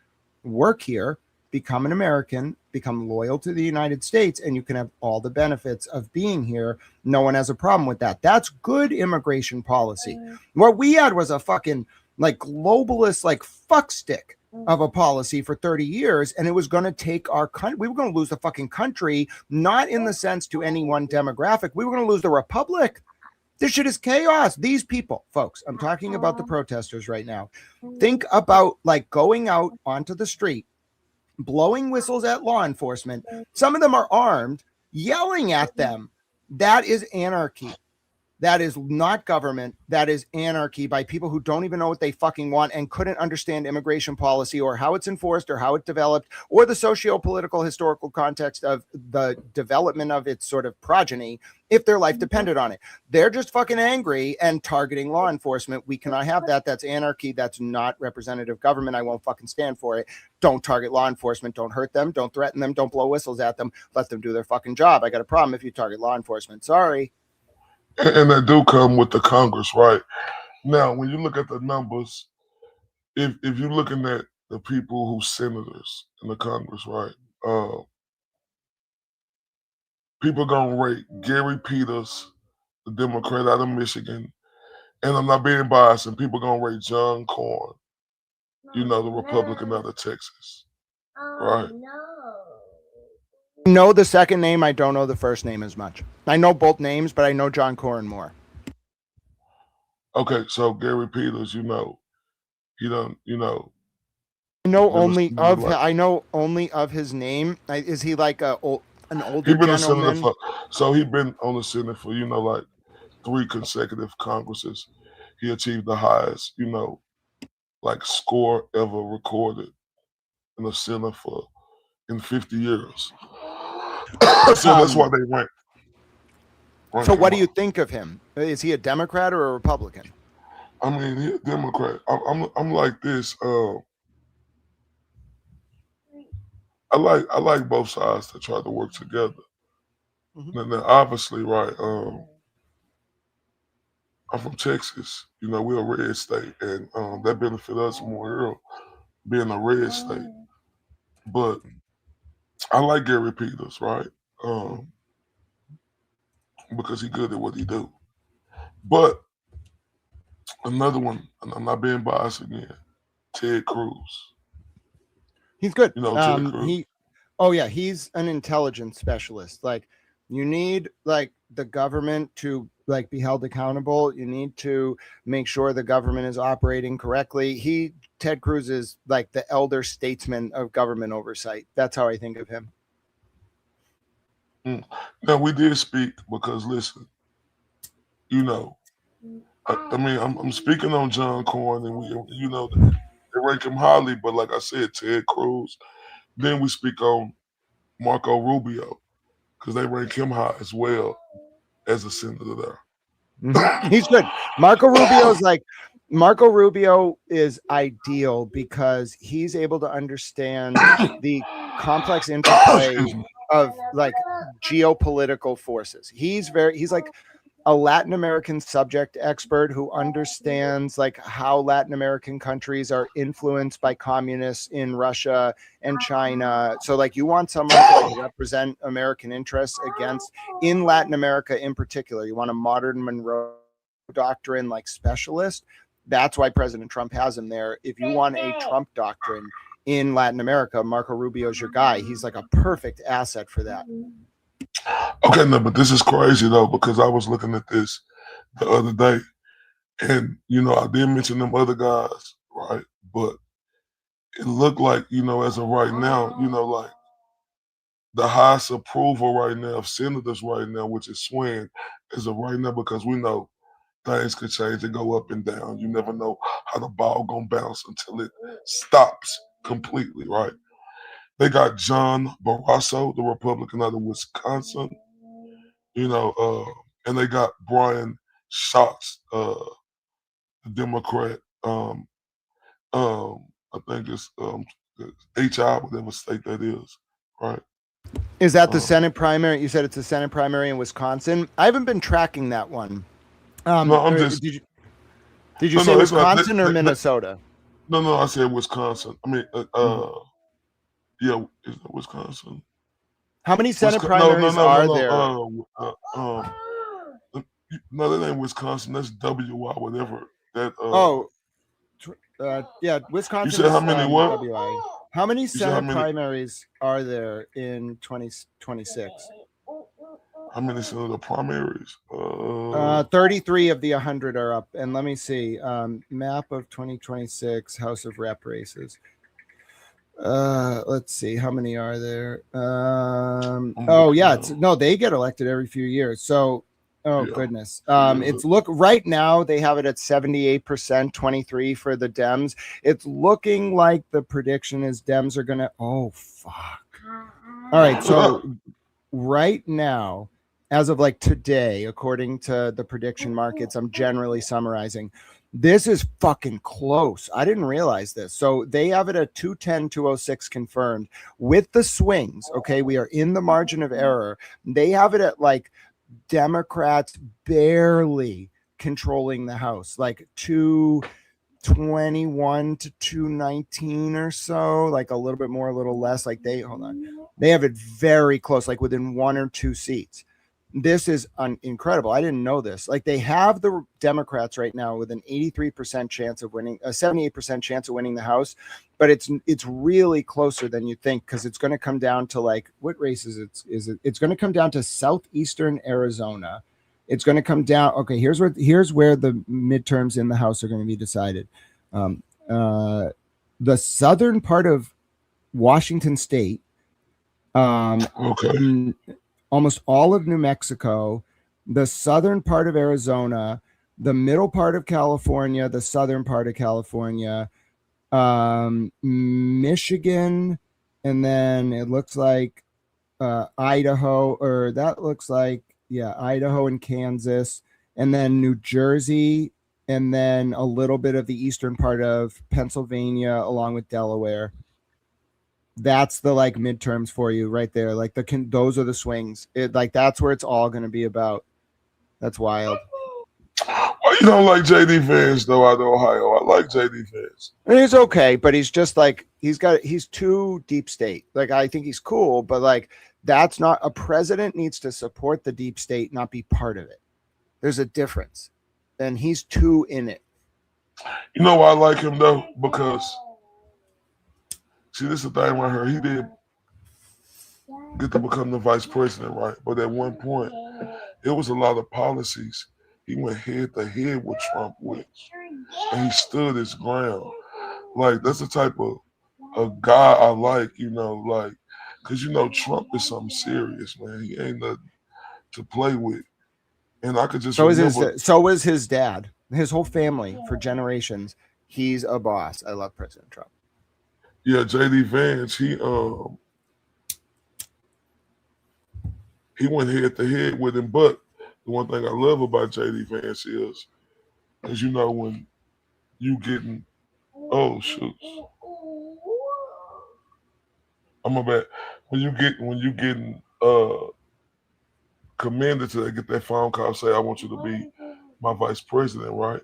work here, become an American, become loyal to the United States, and you can have all the benefits of being here. No one has a problem with that. That's good immigration policy. What we had was a fucking like globalist, like fuckstick of a policy for 30 years, and it was going to take our country. We were going to lose the fucking country, not in the sense to any one demographic. We were going to lose the republic. This shit is chaos. These people, folks, I'm talking about the protesters right now. Think about like going out onto the street, blowing whistles at law enforcement. Some of them are armed, yelling at them. That is anarchy. That is not government. That is anarchy by people who don't even know what they fucking want and couldn't understand immigration policy or how it's enforced or how it developed or the socio-political historical context of the development of its sort of progeny if their life depended on it. They're just fucking angry and targeting law enforcement. We cannot have that. That's anarchy. That's not representative government. I won't fucking stand for it. Don't target law enforcement. Don't hurt them. Don't threaten them. Don't blow whistles at them. Let them do their fucking job. I got a problem if you target law enforcement. Sorry. And that do come with the Congress, right? Now, when you look at the numbers, if you're looking at the people who senators in the Congress, right? People gonna rate Gary Peters, the Democrat out of Michigan, and I'm not being biased, and people gonna rate John Cornyn, the Republican out of Texas, right? I know the second name. I don't know the first name as much. I know both names, but I know John Cornyn more. Okay, so Gary Peters, he don't, I know only of his name. Is he like an older He been gentleman? a senator so he been on the Senate for like 3 consecutive Congresses. He achieved the highest score ever recorded in the Senate in 50 years. So that's why they went. So what do you think of him? Is he a Democrat or a Republican? I mean, he's a Democrat. I'm like this. I like both sides to try to work together. Mm-hmm. Now, obviously, right. I'm from Texas. We're a red state, and that benefit us more here, being a red state. But I like Gary Peters, right? Because he's good at what he do. But another one, and I'm not being biased again, Ted Cruz. He's good. Ted Cruz. He's an intelligence specialist. Like, you need like the government to like be held accountable. You need to make sure the government is operating correctly. Ted Cruz is like the elder statesman of government oversight. That's how I think of him. Now, we did speak because, listen, I mean, I'm speaking on John Cornyn, and they rank him highly, but like I said, Ted Cruz. Then we speak on Marco Rubio because they rank him high as well as a senator there. Mm-hmm. He's good. Marco Rubio is ideal because he's able to understand the complex interplay of like geopolitical forces. He's like a Latin American subject expert who understands like how Latin American countries are influenced by communists in Russia and China. So like you want someone to like, represent American interests in Latin America in particular. You want a modern Monroe Doctrine like specialist. That's why President Trump has him there. If you want a Trump doctrine in Latin America, Marco Rubio's your guy. He's like a perfect asset for that. Okay, no, but this is crazy though, because I was looking at this the other day, and I did mention them other guys, right? But it looked like, as of right now, like the highest approval right now of senators right now, which is swaying as of right now, because we know things could change and go up and down. You never know how the ball gonna bounce until it stops completely, right? They got John Barrasso, the Republican out of Wisconsin, and they got Brian Schatz, the Democrat. I think it's HI, whatever state that is, right? Is that the Senate primary? You said it's a Senate primary in Wisconsin. I haven't been tracking that one. No, I'm just. Did you say Wisconsin or Minnesota? No, I said Wisconsin. I mean, yeah, is it Wisconsin? How many Senate primaries are there? No, that ain't Wisconsin. That's WY, whatever. That Yeah, Wisconsin. You said how many what? WI. How many said how Senate many- primaries are there in 2026? How many senator primaries? 33 of the 100 are up. And let me see. Map of 2026 House of Rep races. Let's see. How many are there? They get elected every few years. So, goodness. It's right now they have it at 78%, 23 for the Dems. It's looking like the prediction is Dems are going to, oh, fuck. All right. So right now, as of like today, according to the prediction markets, I'm generally summarizing, this is fucking close. I didn't realize this. So they have it at 210, 206 confirmed with the swings. Okay. We are in the margin of error. They have it at like Democrats barely controlling the House, like 221 to 219 or so, like a little bit more, a little less. Like they have it very close, like within 1 or 2 seats. This is incredible. I didn't know this. Like they have the Democrats right now with an 83% chance of winning, a 78% chance of winning the House, but it's really closer than you think, because it's going to come down to like what races it's going to come down to southeastern Arizona. It's going to come down. Okay, here's where the midterms in the House are going to be decided. The southern part of Washington State. Almost all of New Mexico, the southern part of Arizona, the middle part of California, the southern part of California, Michigan, and then it looks like Idaho, or that looks like, Idaho and Kansas, and then New Jersey, and then a little bit of the eastern part of Pennsylvania, along with Delaware. That's the like midterms for you right there. Like those are the swings. That's where it's all going to be about. That's wild. Well, you don't like JD Vance though out of Ohio. I like JD Vance. He's okay, but he's just like he's too deep state. Like I think he's cool, but like that's not a president needs to support the deep state, not be part of it. There's a difference, and he's too in it. You know why I like him though? Because see, this is the thing right here. He did get to become the vice president, right? But at one point, it was a lot of policies he went head to head with Trump with, and he stood his ground. Like that's the type of guy I like, like, because Trump is something serious, man. He ain't nothing to play with, and I could just so is his dad, his whole family for generations. He's a boss. I love President Trump. Yeah, JD Vance, he went head to head with him. But the one thing I love about JD Vance is when you getting when you getting commended to get that phone call, say I want you to be my vice president, right?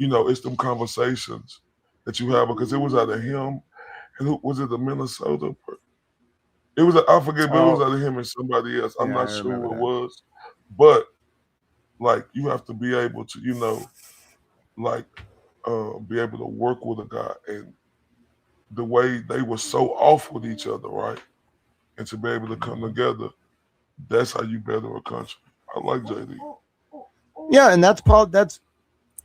It's them conversations that you have, because it was out of him. And who was it? The Minnesota? It was I forget, but it was out of him and somebody else. I'm not sure who it was, but like you have to be able to, be able to work with a guy, and the way they were so off with each other, right? And to be able to come together, that's how you better a country. I like JD. Yeah, and that's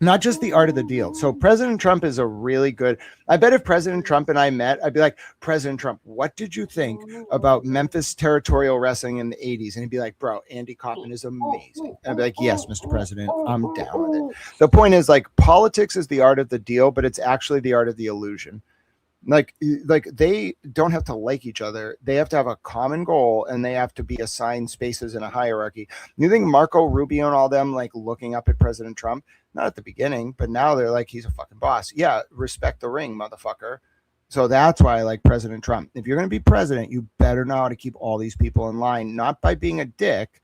not just the art of the deal. So President Trump is a really good, I bet if President Trump and I met, I'd be like, President Trump, what did you think about Memphis territorial wrestling in the 80s? And he'd be like, bro, Andy Kaufman is amazing. And I'd be like, yes, Mr. President, I'm down with it. The point is, like, politics is the art of the deal, but it's actually the art of the illusion. Like they don't have to like each other. They have to have a common goal, and they have to be assigned spaces in a hierarchy. You think Marco Rubio and all them like looking up at President Trump? Not at the beginning, but now they're like, he's a fucking boss. Yeah, respect the ring, motherfucker. So that's why I like President Trump. If you're going to be president, you better know how to keep all these people in line, not by being a dick.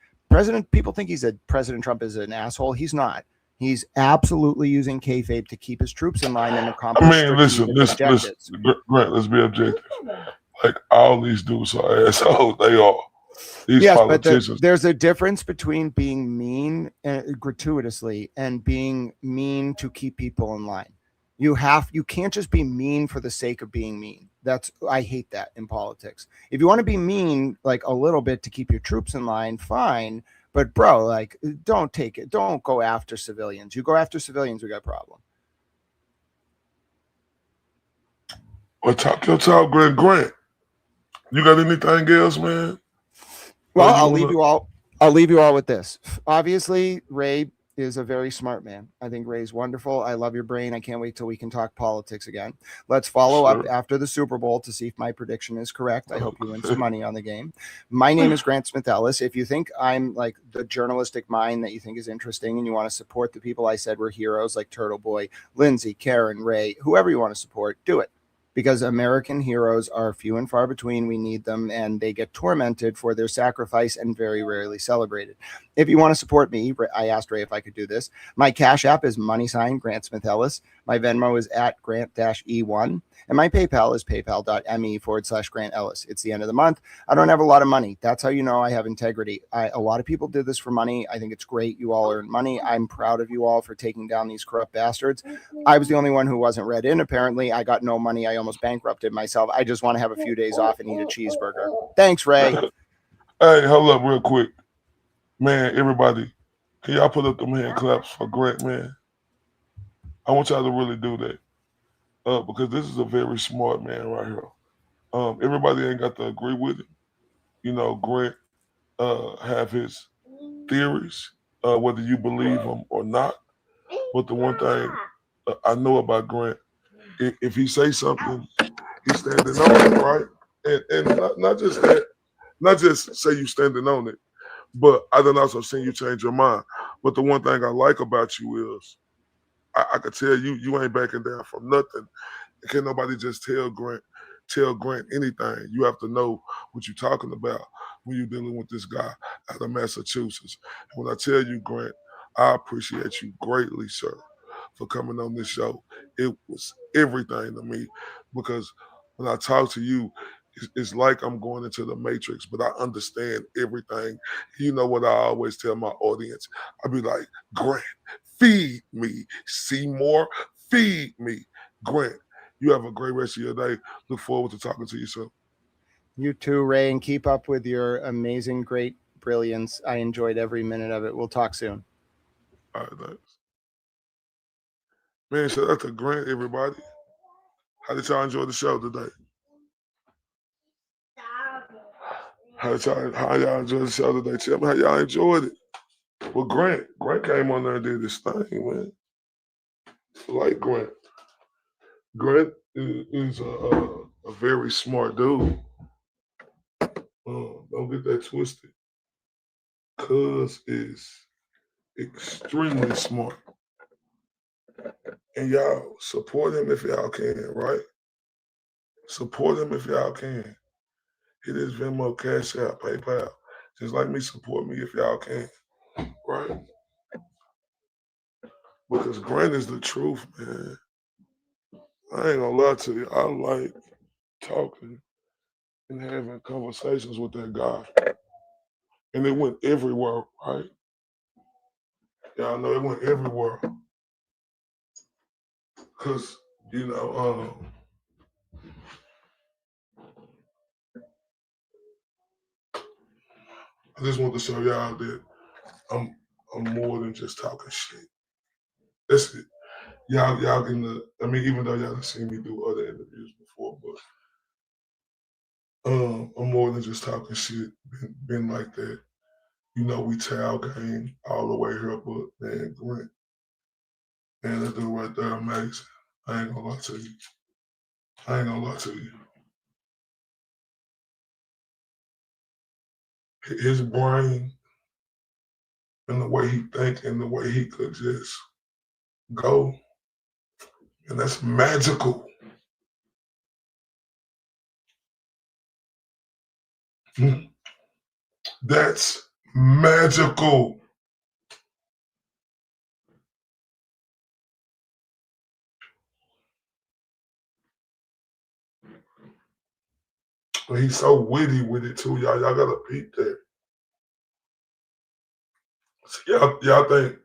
People think President Trump is an asshole. He's not. He's absolutely using kayfabe to keep his troops in line and accomplish. Listen, Grant, let's be objective. Like, all these dudes are assholes. They are. These politicians. But there's a difference between being mean gratuitously and being mean to keep people in line. You can't just be mean for the sake of being mean. I hate that in politics. If you want to be mean like a little bit to keep your troops in line, fine. But bro, like, don't go after civilians. You go after civilians, we got a problem. Well, talk your talk, Grant. You got anything else, man? Well, I'll leave you all with this. Obviously, Ray is a very smart man. I think Ray's wonderful. I love your brain. I can't wait till we can talk politics again. Let's follow up after the Super Bowl to see if my prediction is correct. I hope you win some money on the game. My name is Grant Smith Ellis. If you think I'm like the journalistic mind that you think is interesting and you want to support the people I said were heroes like Turtle Boy, Lindsay, Karen, Ray, whoever you want to support, do it. Because American heroes are few and far between. We need them, and they get tormented for their sacrifice and very rarely celebrated. If you want to support me, I asked Ray if I could do this. My Cash App is # Grant Smith Ellis. My Venmo is at Grant-E1. And my PayPal is paypal.me/Grant Ellis. It's the end of the month. I don't have a lot of money. That's how you know I have integrity. A lot of people did this for money. I think it's great. You all earn money. I'm proud of you all for taking down these corrupt bastards. I was the only one who wasn't read in, apparently. I got no money. I almost bankrupted myself. I just want to have a few days off and eat a cheeseburger. Thanks, Ray. Hey, hold up real quick. Man, everybody, can y'all put up them hand claps for Grant, man? I want y'all to really do that. Because this is a very smart man right here. Everybody ain't got to agree with him. You know, Grant have his theories, whether you believe them or not. But the one thing I know about Grant, if he say something, he's standing on it, right? And not just that, not just say you standing on it, but I done also seen you change your mind. But the one thing I like about you is I could tell you ain't backing down from nothing. Can't nobody just tell Grant anything. You have to know what you're talking about when you're dealing with this guy out of Massachusetts. And when I tell you, Grant, I appreciate you greatly, sir, for coming on this show. It was everything to me because when I talk to you, it's like I'm going into the Matrix, but I understand everything. You know what I always tell my audience? I be like, Grant, feed me. Seymour, feed me. Grant, you have a great rest of your day. Look forward to talking to you soon. You too, Ray, and keep up with your amazing, great brilliance. I enjoyed every minute of it. We'll talk soon. All right, thanks. Man, shout out to Grant, everybody. How did y'all enjoy the show today? How y'all enjoy the show today? Tell me how y'all enjoyed it. Well, Grant came on there and did this thing, man. Like Grant. Grant is a very smart dude. Don't get that twisted. Cuz is extremely smart. And y'all support him if y'all can, right? Support him if y'all can. Hit his Venmo, Cash App, PayPal. Just like me, support me if y'all can, right? Because Grant is the truth, man. I ain't gonna lie to you. I like talking and having conversations with that guy. And it went everywhere, right? Y'all know it went everywhere. Because, you know, I just want to show y'all that I'm more than just talking shit. That's it. Y'all can, I mean, even though y'all have seen me do other interviews before, but I'm more than just talking shit. Been like that. You know, we towel game all the way here, but man, Grant. Man, that dude right there, amazing. I ain't gonna lie to you. His brain and the way he think and the way he could just go, and that's magical. That's magical. But he's so witty with it too, y'all. Y'all gotta peep that. So y'all think,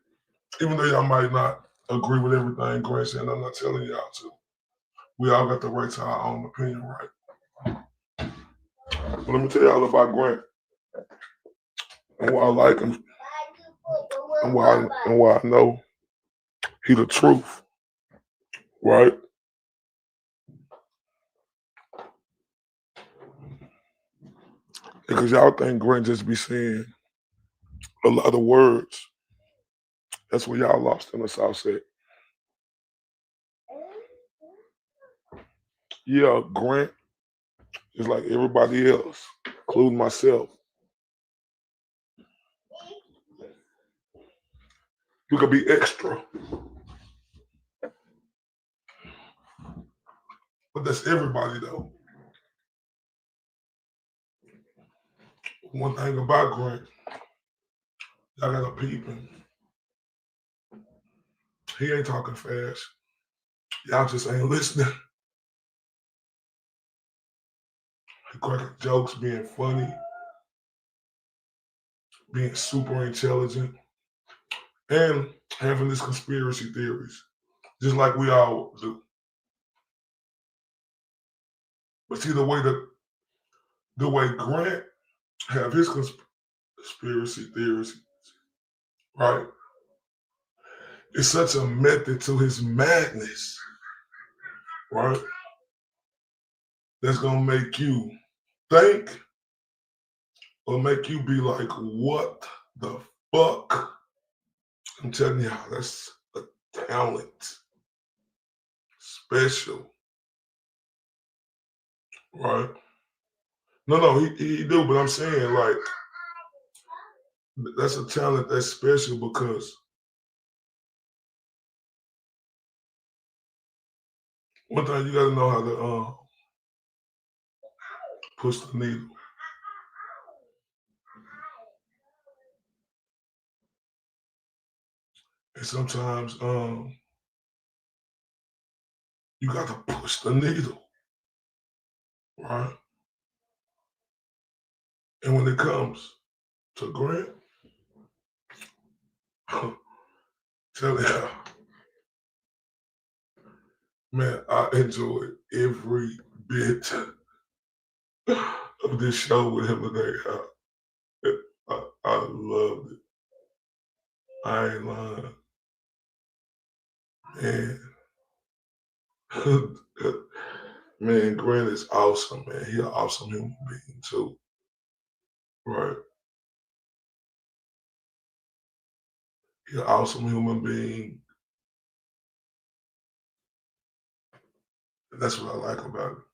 even though y'all might not agree with everything Grant said. I'm not telling y'all to. We all got the right to our own opinion, right? But let me tell y'all about Grant and why I like him and why I know he the truth, right? Because y'all think Grant just be saying a lot of words. That's where y'all lost in the South Side. Yeah, Grant is like everybody else, including myself. You could be extra. But that's everybody though. One thing about Grant, y'all gotta peep him. He ain't talking fast. Y'all just ain't listening. He cracking jokes, being funny, being super intelligent, and having these conspiracy theories, just like we all do. But see, the way Grant have his conspiracy theories, right? It's such a method to his madness, right? That's gonna make you think or make you be like, what the fuck? I'm telling y'all, that's a talent. Special. Right? No, he do, but I'm saying like that's a talent that's special because one thing you gotta know how to push the needle. And sometimes you got to push the needle, right? And when it comes to Grant, tell you, man, I enjoyed every bit of this show with him today. I loved it. I ain't lying. Man, man, Grant is awesome, man. He an awesome human being too. Right. He an awesome human being. And that's what I like about it.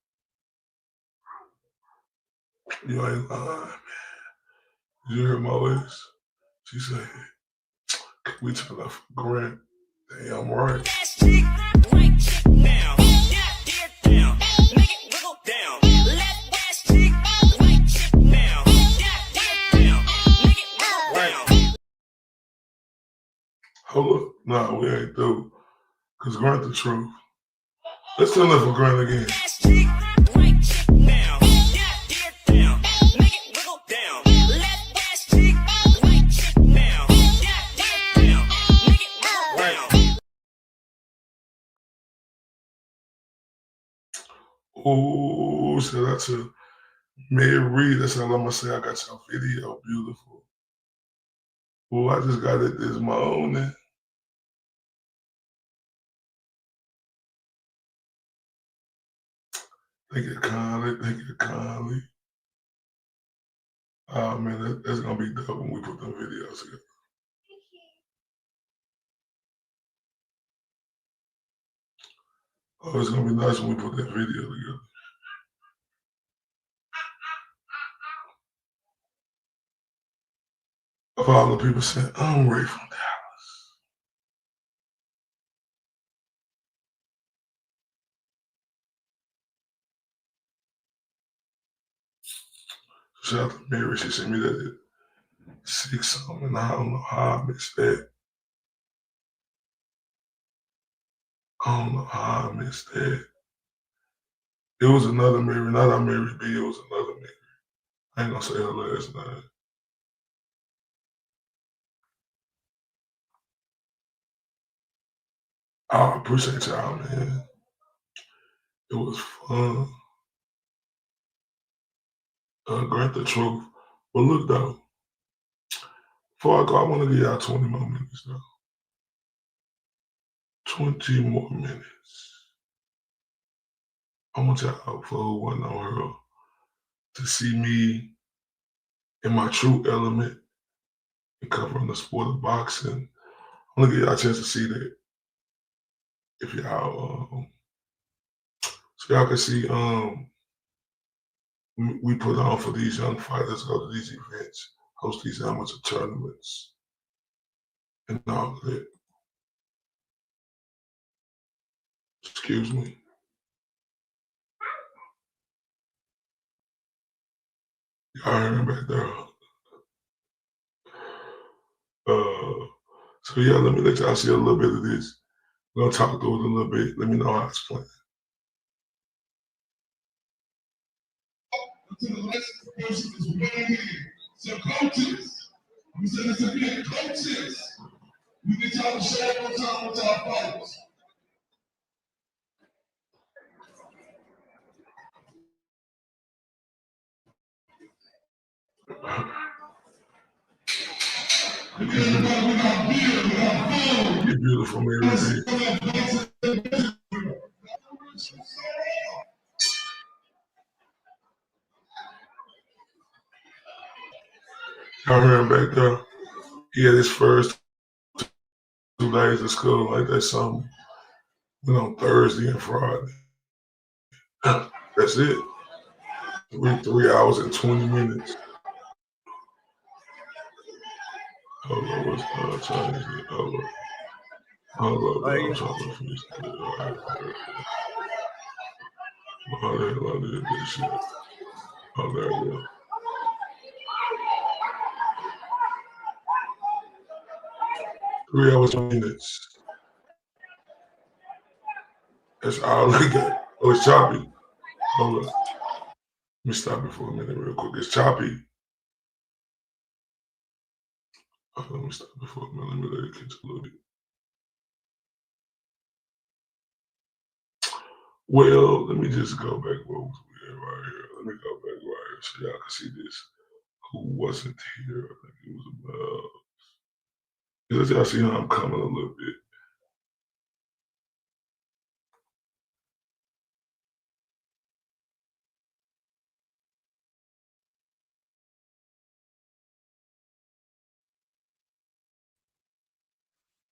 You ain't lying, man. Did you hear my voice? She said, can we turn off Grant? Damn right. Hold up. Nah, we ain't through. Because Grant the truth. Let's turn up for Grant again. Oh, shout out to Mary Reed. That's all I'm gonna say. I got your video, beautiful. Oh, I just got it this morning. Thank you kindly. Thank you kindly. Oh man, that's gonna be dope when we put them videos together. Oh, it's gonna be nice when we put that video together. Of all the people saying, I'm Ray from Dallas. Shout out to Mary, she sent me that at 6 something, and I don't know how I missed that. I don't know how I missed that. It was another Mary, not our Mary B, it was another Mary. I ain't gonna say her last name. I appreciate y'all, man. It was fun. Grant the truth. But look, though, before I go, I want to give y'all 20 more minutes, though. 20 more minutes. I want y'all, for who wasn't on her, to see me in my true element and covering the sport of boxing. I want to give y'all a chance to see that. If y'all, so y'all can see, we put on for these young fighters, go to these events, host these amateur tournaments, and all of that. Excuse me. Y'all heard me back there. So yeah, let me let y'all see a little bit of this. We're gonna talk through it a little bit. Let me know how it's playing. To the next person is winning here. So coaches, we said this again, coaches. We get y'all to show up on time with our fighters. You're beautiful, Mary. Y'all heard him back there. He had his first 2 days of school, like that something. Went on Thursday and Friday. That's it. 3 hours and 20 minutes. Hold on, what's Chinese? Hold on. I'm trying to finish it. All right. How the hell I did this shit? Oh, there we go. Three hours, 20 minutes. That's all I got. Oh, it's choppy. Hold on. Let me stop it for a minute real quick. It's choppy. Let me stop it for a minute. Let me let it catch a little bit. Well, let me just go back where was we at right here. Let me go back right here so y'all can see this. Who wasn't here? I think it was about. Let y'all see how I'm coming a little bit.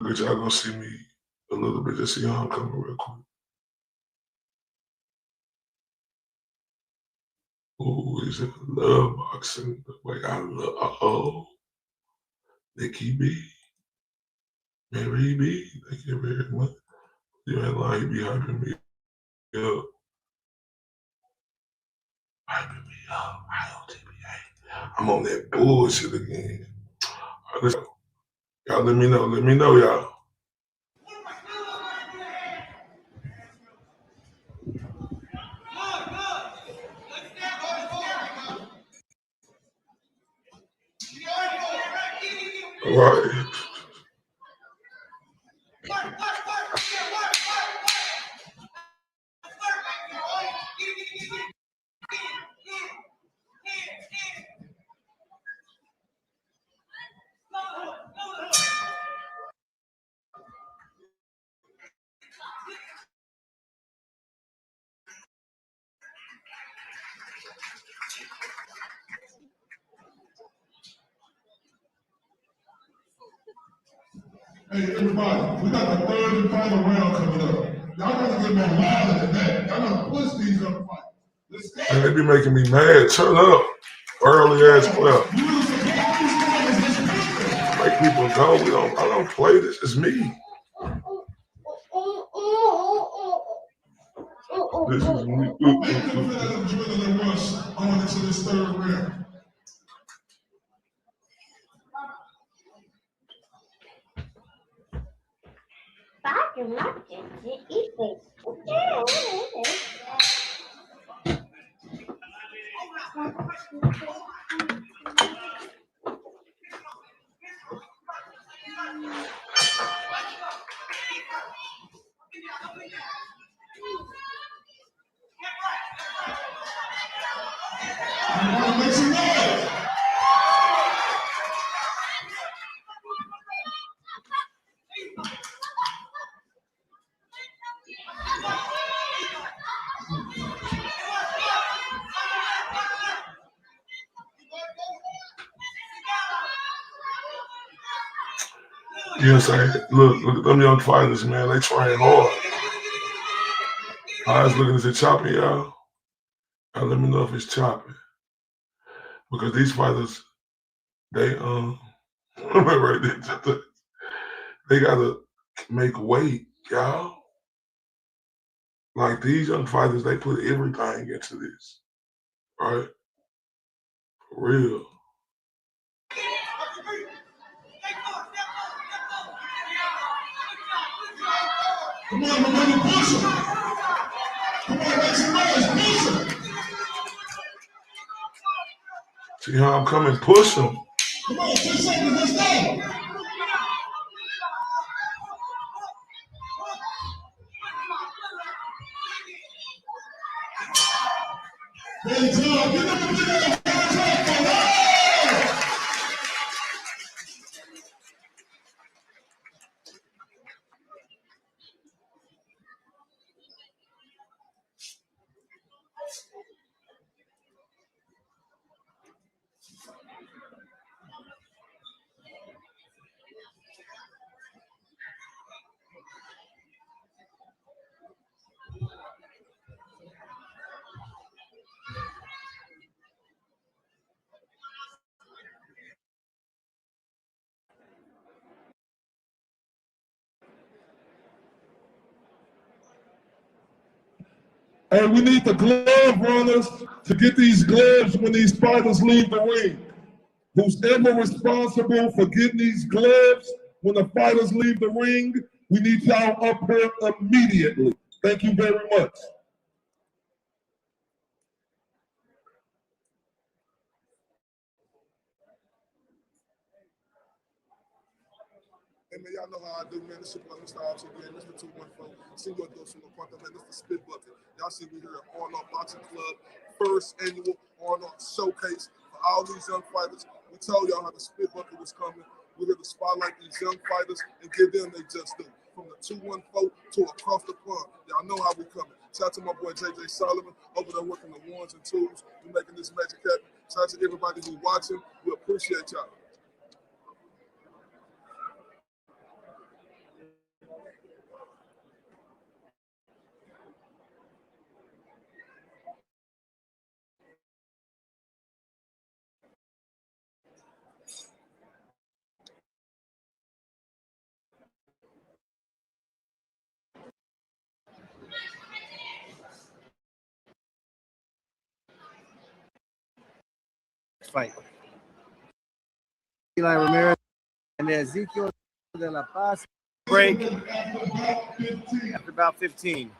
But y'all gonna see me a little bit, just see how I'm coming real quick. Ooh, is it love boxing? Like I love, Nikki B. Mary B. Thank you very much. You ain't lying, you be hyping me up. Hyping me up, I.O.T.B.A. I'm on that bullshit again. All right, y'all let me know, y'all. All right. Hey, everybody, we got the third and final round coming up. Y'all gotta get more louder than that. Y'all gotta push these young fighters. Let's go. And they be making me mad. Turn up. Early as well. Make people go. I don't play this. It's me. This is me. Adrenaline rush going into this third round. Make some noise. Yes, look at them young fighters, man. They train hard. Eyes looking, is it choppy, y'all? Let me know if it's choppy. Because these fighters, they right there, they gotta make weight, y'all. Like these young fighters, they put everything into this, right? For real. Come on, everybody, push him. Come on, make some noise, push him. See how I'm coming, push them. Come on, 2 seconds, let's go. Hey, John, get up and get Hey, we need the glove runners to get these gloves when these fighters leave the ring. Who's ever responsible for getting these gloves when the fighters leave the ring, we need y'all up here immediately. Thank you very much. Hey man, y'all know how I do, man. This shit like Mr. Option, man. Mr. 214. Senior Dos from the Quantum, man. This the Spit Bucket. Y'all see me here at R&R Boxing Club, first annual R&R showcase for all these young fighters. We told y'all how the Spit Bucket was coming. We're here to spotlight these young fighters and give them they just do. From the 214 to across the pond. Y'all know how we coming. Shout out to my boy JJ Sullivan over there working the ones and twos. We're making this magic happen. Shout out to everybody who's watching. We appreciate y'all. Fight. Eli Ramirez and Ezekiel de la Paz break after about 15.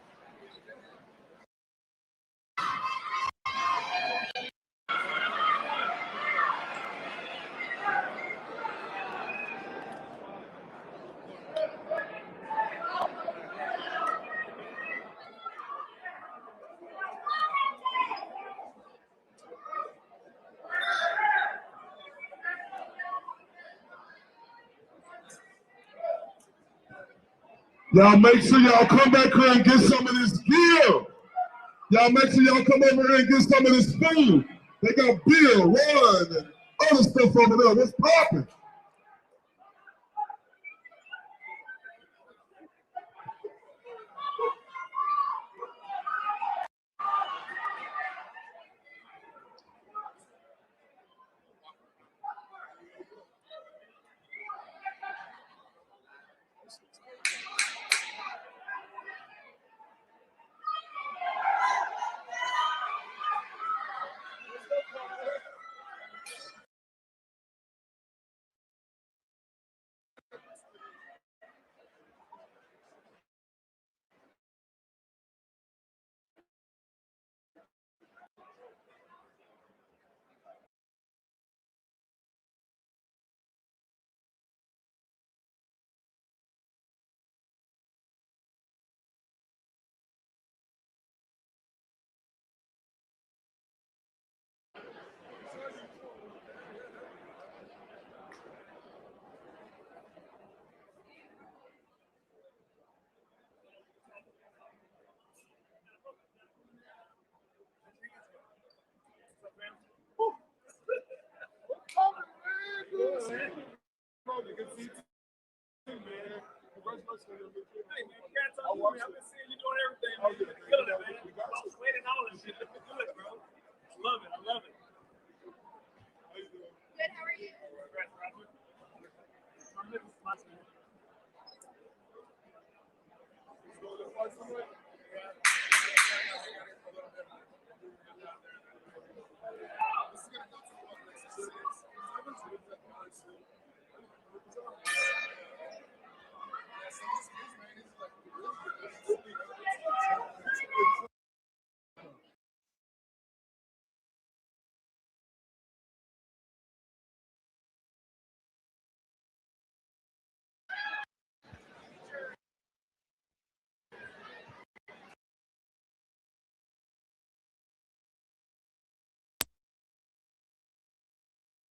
Y'all make sure y'all come back here and get some of this gear. Y'all make sure y'all come over here and get some of this food. They got beer, wine, and other stuff over there. What's popping?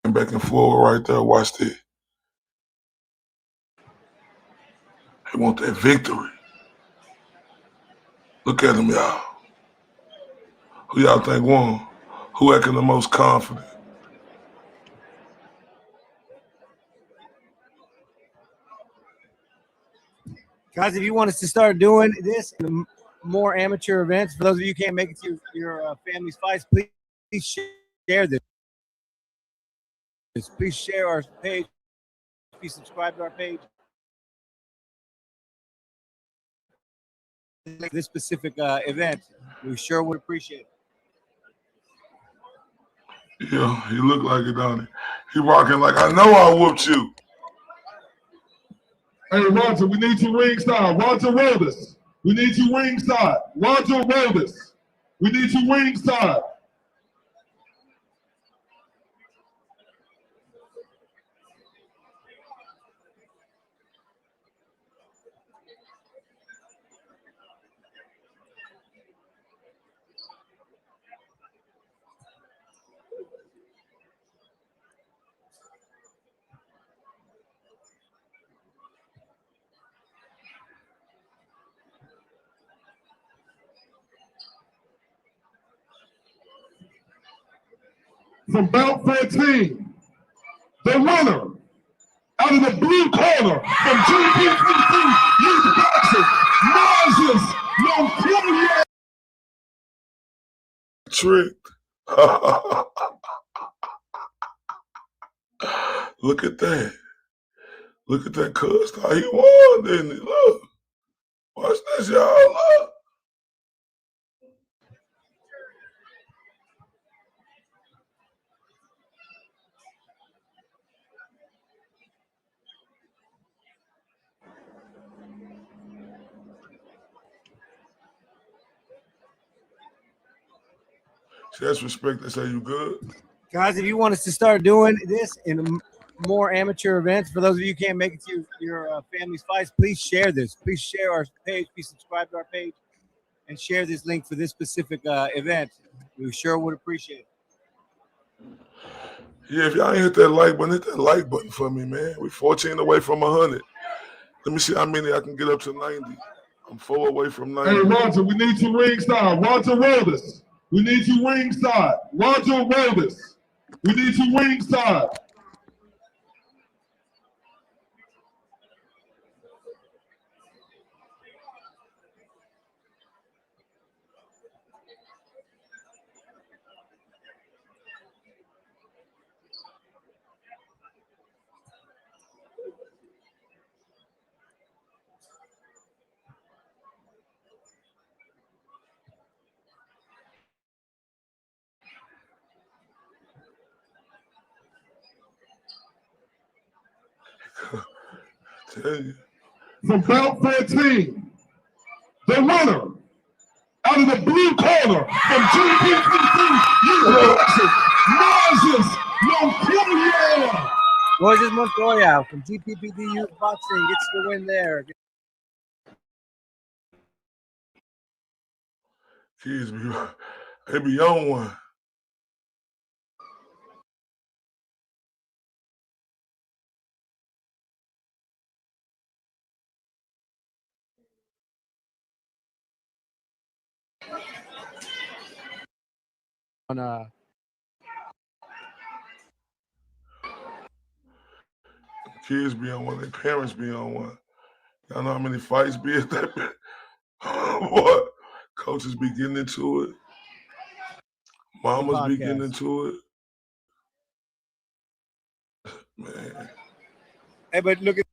Back and forward right there. Watch this. They want that victory. Look at them, y'all. Who y'all think won? Who acting the most confident? Guys, if you want us to start doing this in more amateur events, for those of you who can't make it to your family's fights, please share this. Please share our page. Please subscribe to our page. This specific event, we sure would appreciate it. Yeah, he look like it, don't he? He rocking like, I know I whooped you. Hey, Roger, we need you ringside. Roger Rodas. We need you ringside. Roger Rodas. We need you ringside. From bout 14, the winner out of the blue corner from GPPC Youth Boxing, Moses Montpellier. Tricked. Look at that. Look at that cuz. He won, didn't he? Look. Watch this, y'all. Look. See, that's respect. They say you good. Guys, if you want us to start doing this in more amateur events, for those of you who can't make it to your family's fights, please share this. Please share our page. Please subscribe to our page and share this link for this specific event. We sure would appreciate it. Yeah, if y'all ain't hit that like button, hit that like button for me, man. We 14 away from 100. Let me see how many I can get up to 90. I'm 4 away from 90. Hey, Roger, we need you ringside. Roger Rodas. We need you ringside. Roger Rodas. We need you ringside. Tell you. From bout 14, the winner out of the blue corner from GPPC Youth Boxing, Moses Montpellier. Moses Montoya from GPPD Youth Boxing gets the win there. Kids, they be on one. On kids be on one, their parents be on one. Y'all know how many fights be at that? What? Coaches be getting into it. Mamas be getting into it. Man. Hey, but look at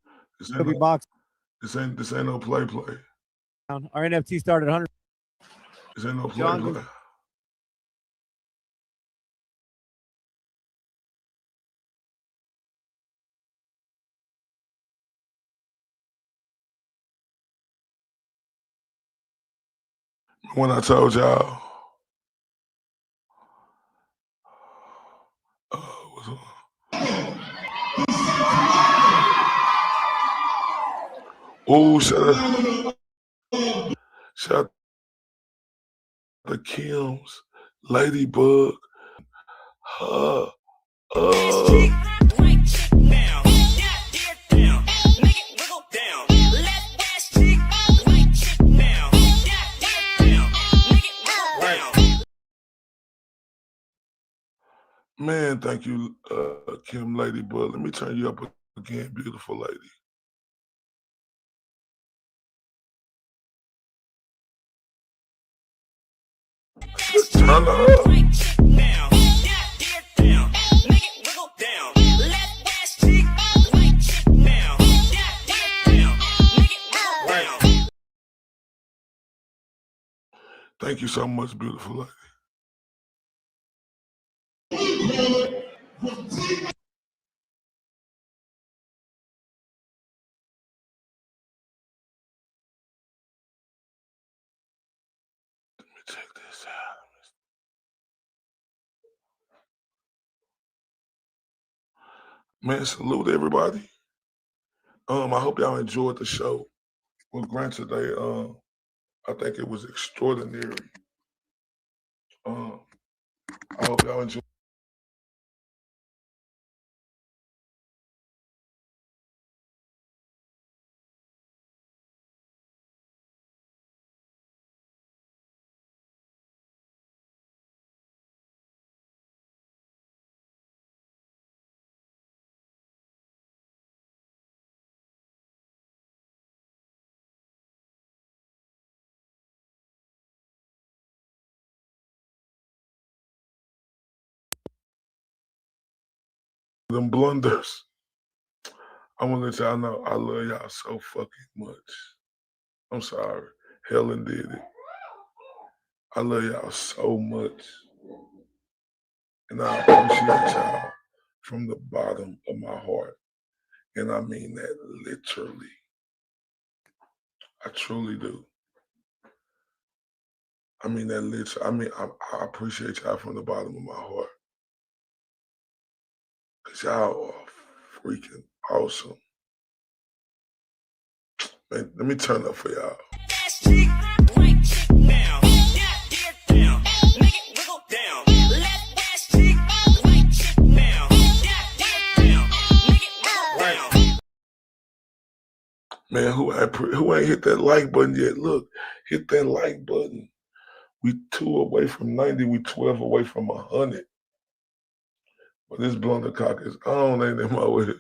boxing. This ain't no play. Our NFT started 100. This ain't no play. When I told y'all, shout out to Kim's, Ladybug, Man, thank you, Kim Ladybug. Let me turn you up again, beautiful lady. Turn up. Thank you so much, beautiful lady. Check this out. Man, salute everybody. I hope y'all enjoyed the show with Grant today. I think it was extraordinary. I hope y'all enjoyed. Them blunders. I want to let y'all know I love y'all so fucking much. I'm sorry. Helen did it. I love y'all so much. And I appreciate y'all from the bottom of my heart. And I mean that literally. I truly do. I mean that literally. I mean, I appreciate y'all from the bottom of my heart. Because y'all are freaking awesome. Man, let me turn up for y'all. Man, who ain't hit that like button yet? Look, hit that like button. We 2 away from 90. We 12 away from 100. But this blunder cock is on, ain't it, my ways?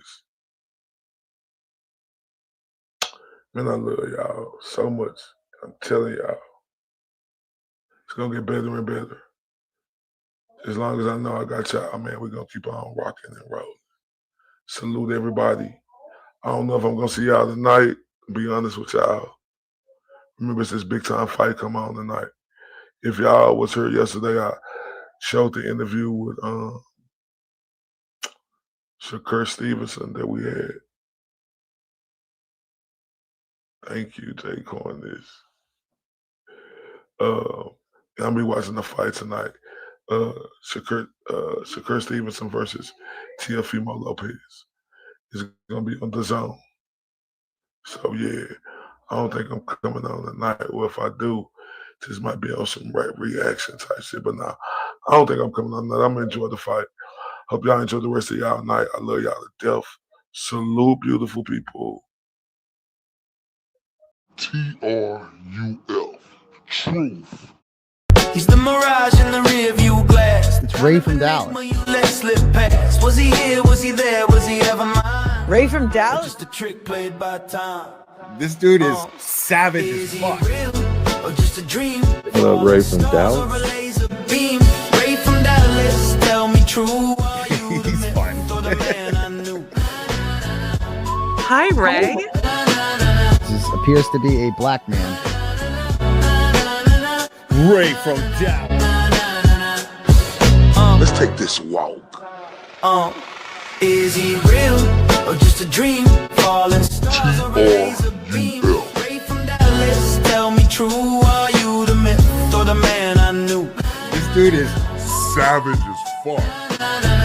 Man, I love y'all so much. I'm telling y'all. It's going to get better and better. As long as I know I got y'all, man, we're going to keep on rocking and rolling. Salute everybody. I don't know if I'm going to see y'all tonight, to be honest with y'all. Remember, it's this big time fight come on tonight. If y'all was here yesterday, I showed the interview with Shakur Stevenson that we had. Thank you, Jay Cornish. I'll be watching the fight tonight. Shakur Stevenson versus Teofimo Lopez. It's gonna be on the zone. So yeah, I don't think I'm coming on tonight. Or if I do, this might be on some reaction type shit. But nah, I don't think I'm coming on tonight. I'm gonna enjoy the fight. Hope y'all enjoy the rest of y'all night. I love y'all to death. Salute, beautiful people. TRUF. Truth. He's the mirage in the rear view glass. It's Ray from Dallas. Let slip past. Was he here? Was he there? Was he ever mine? Ray from Dallas. Just a trick played by time. This dude is savage as fuck. Or just a dream. What up, Ray from Dallas? Beam. Ray from Dallas. Tell me true. He's fun. Hi, Ray. This appears to be a black man. Ray from Dallas. Let's take this walk. Is he real or just a dream? Falling stars or a laser beam. Ray from Dallas, tell me true. Are you the myth or the man I knew? This dude is savage as fuck.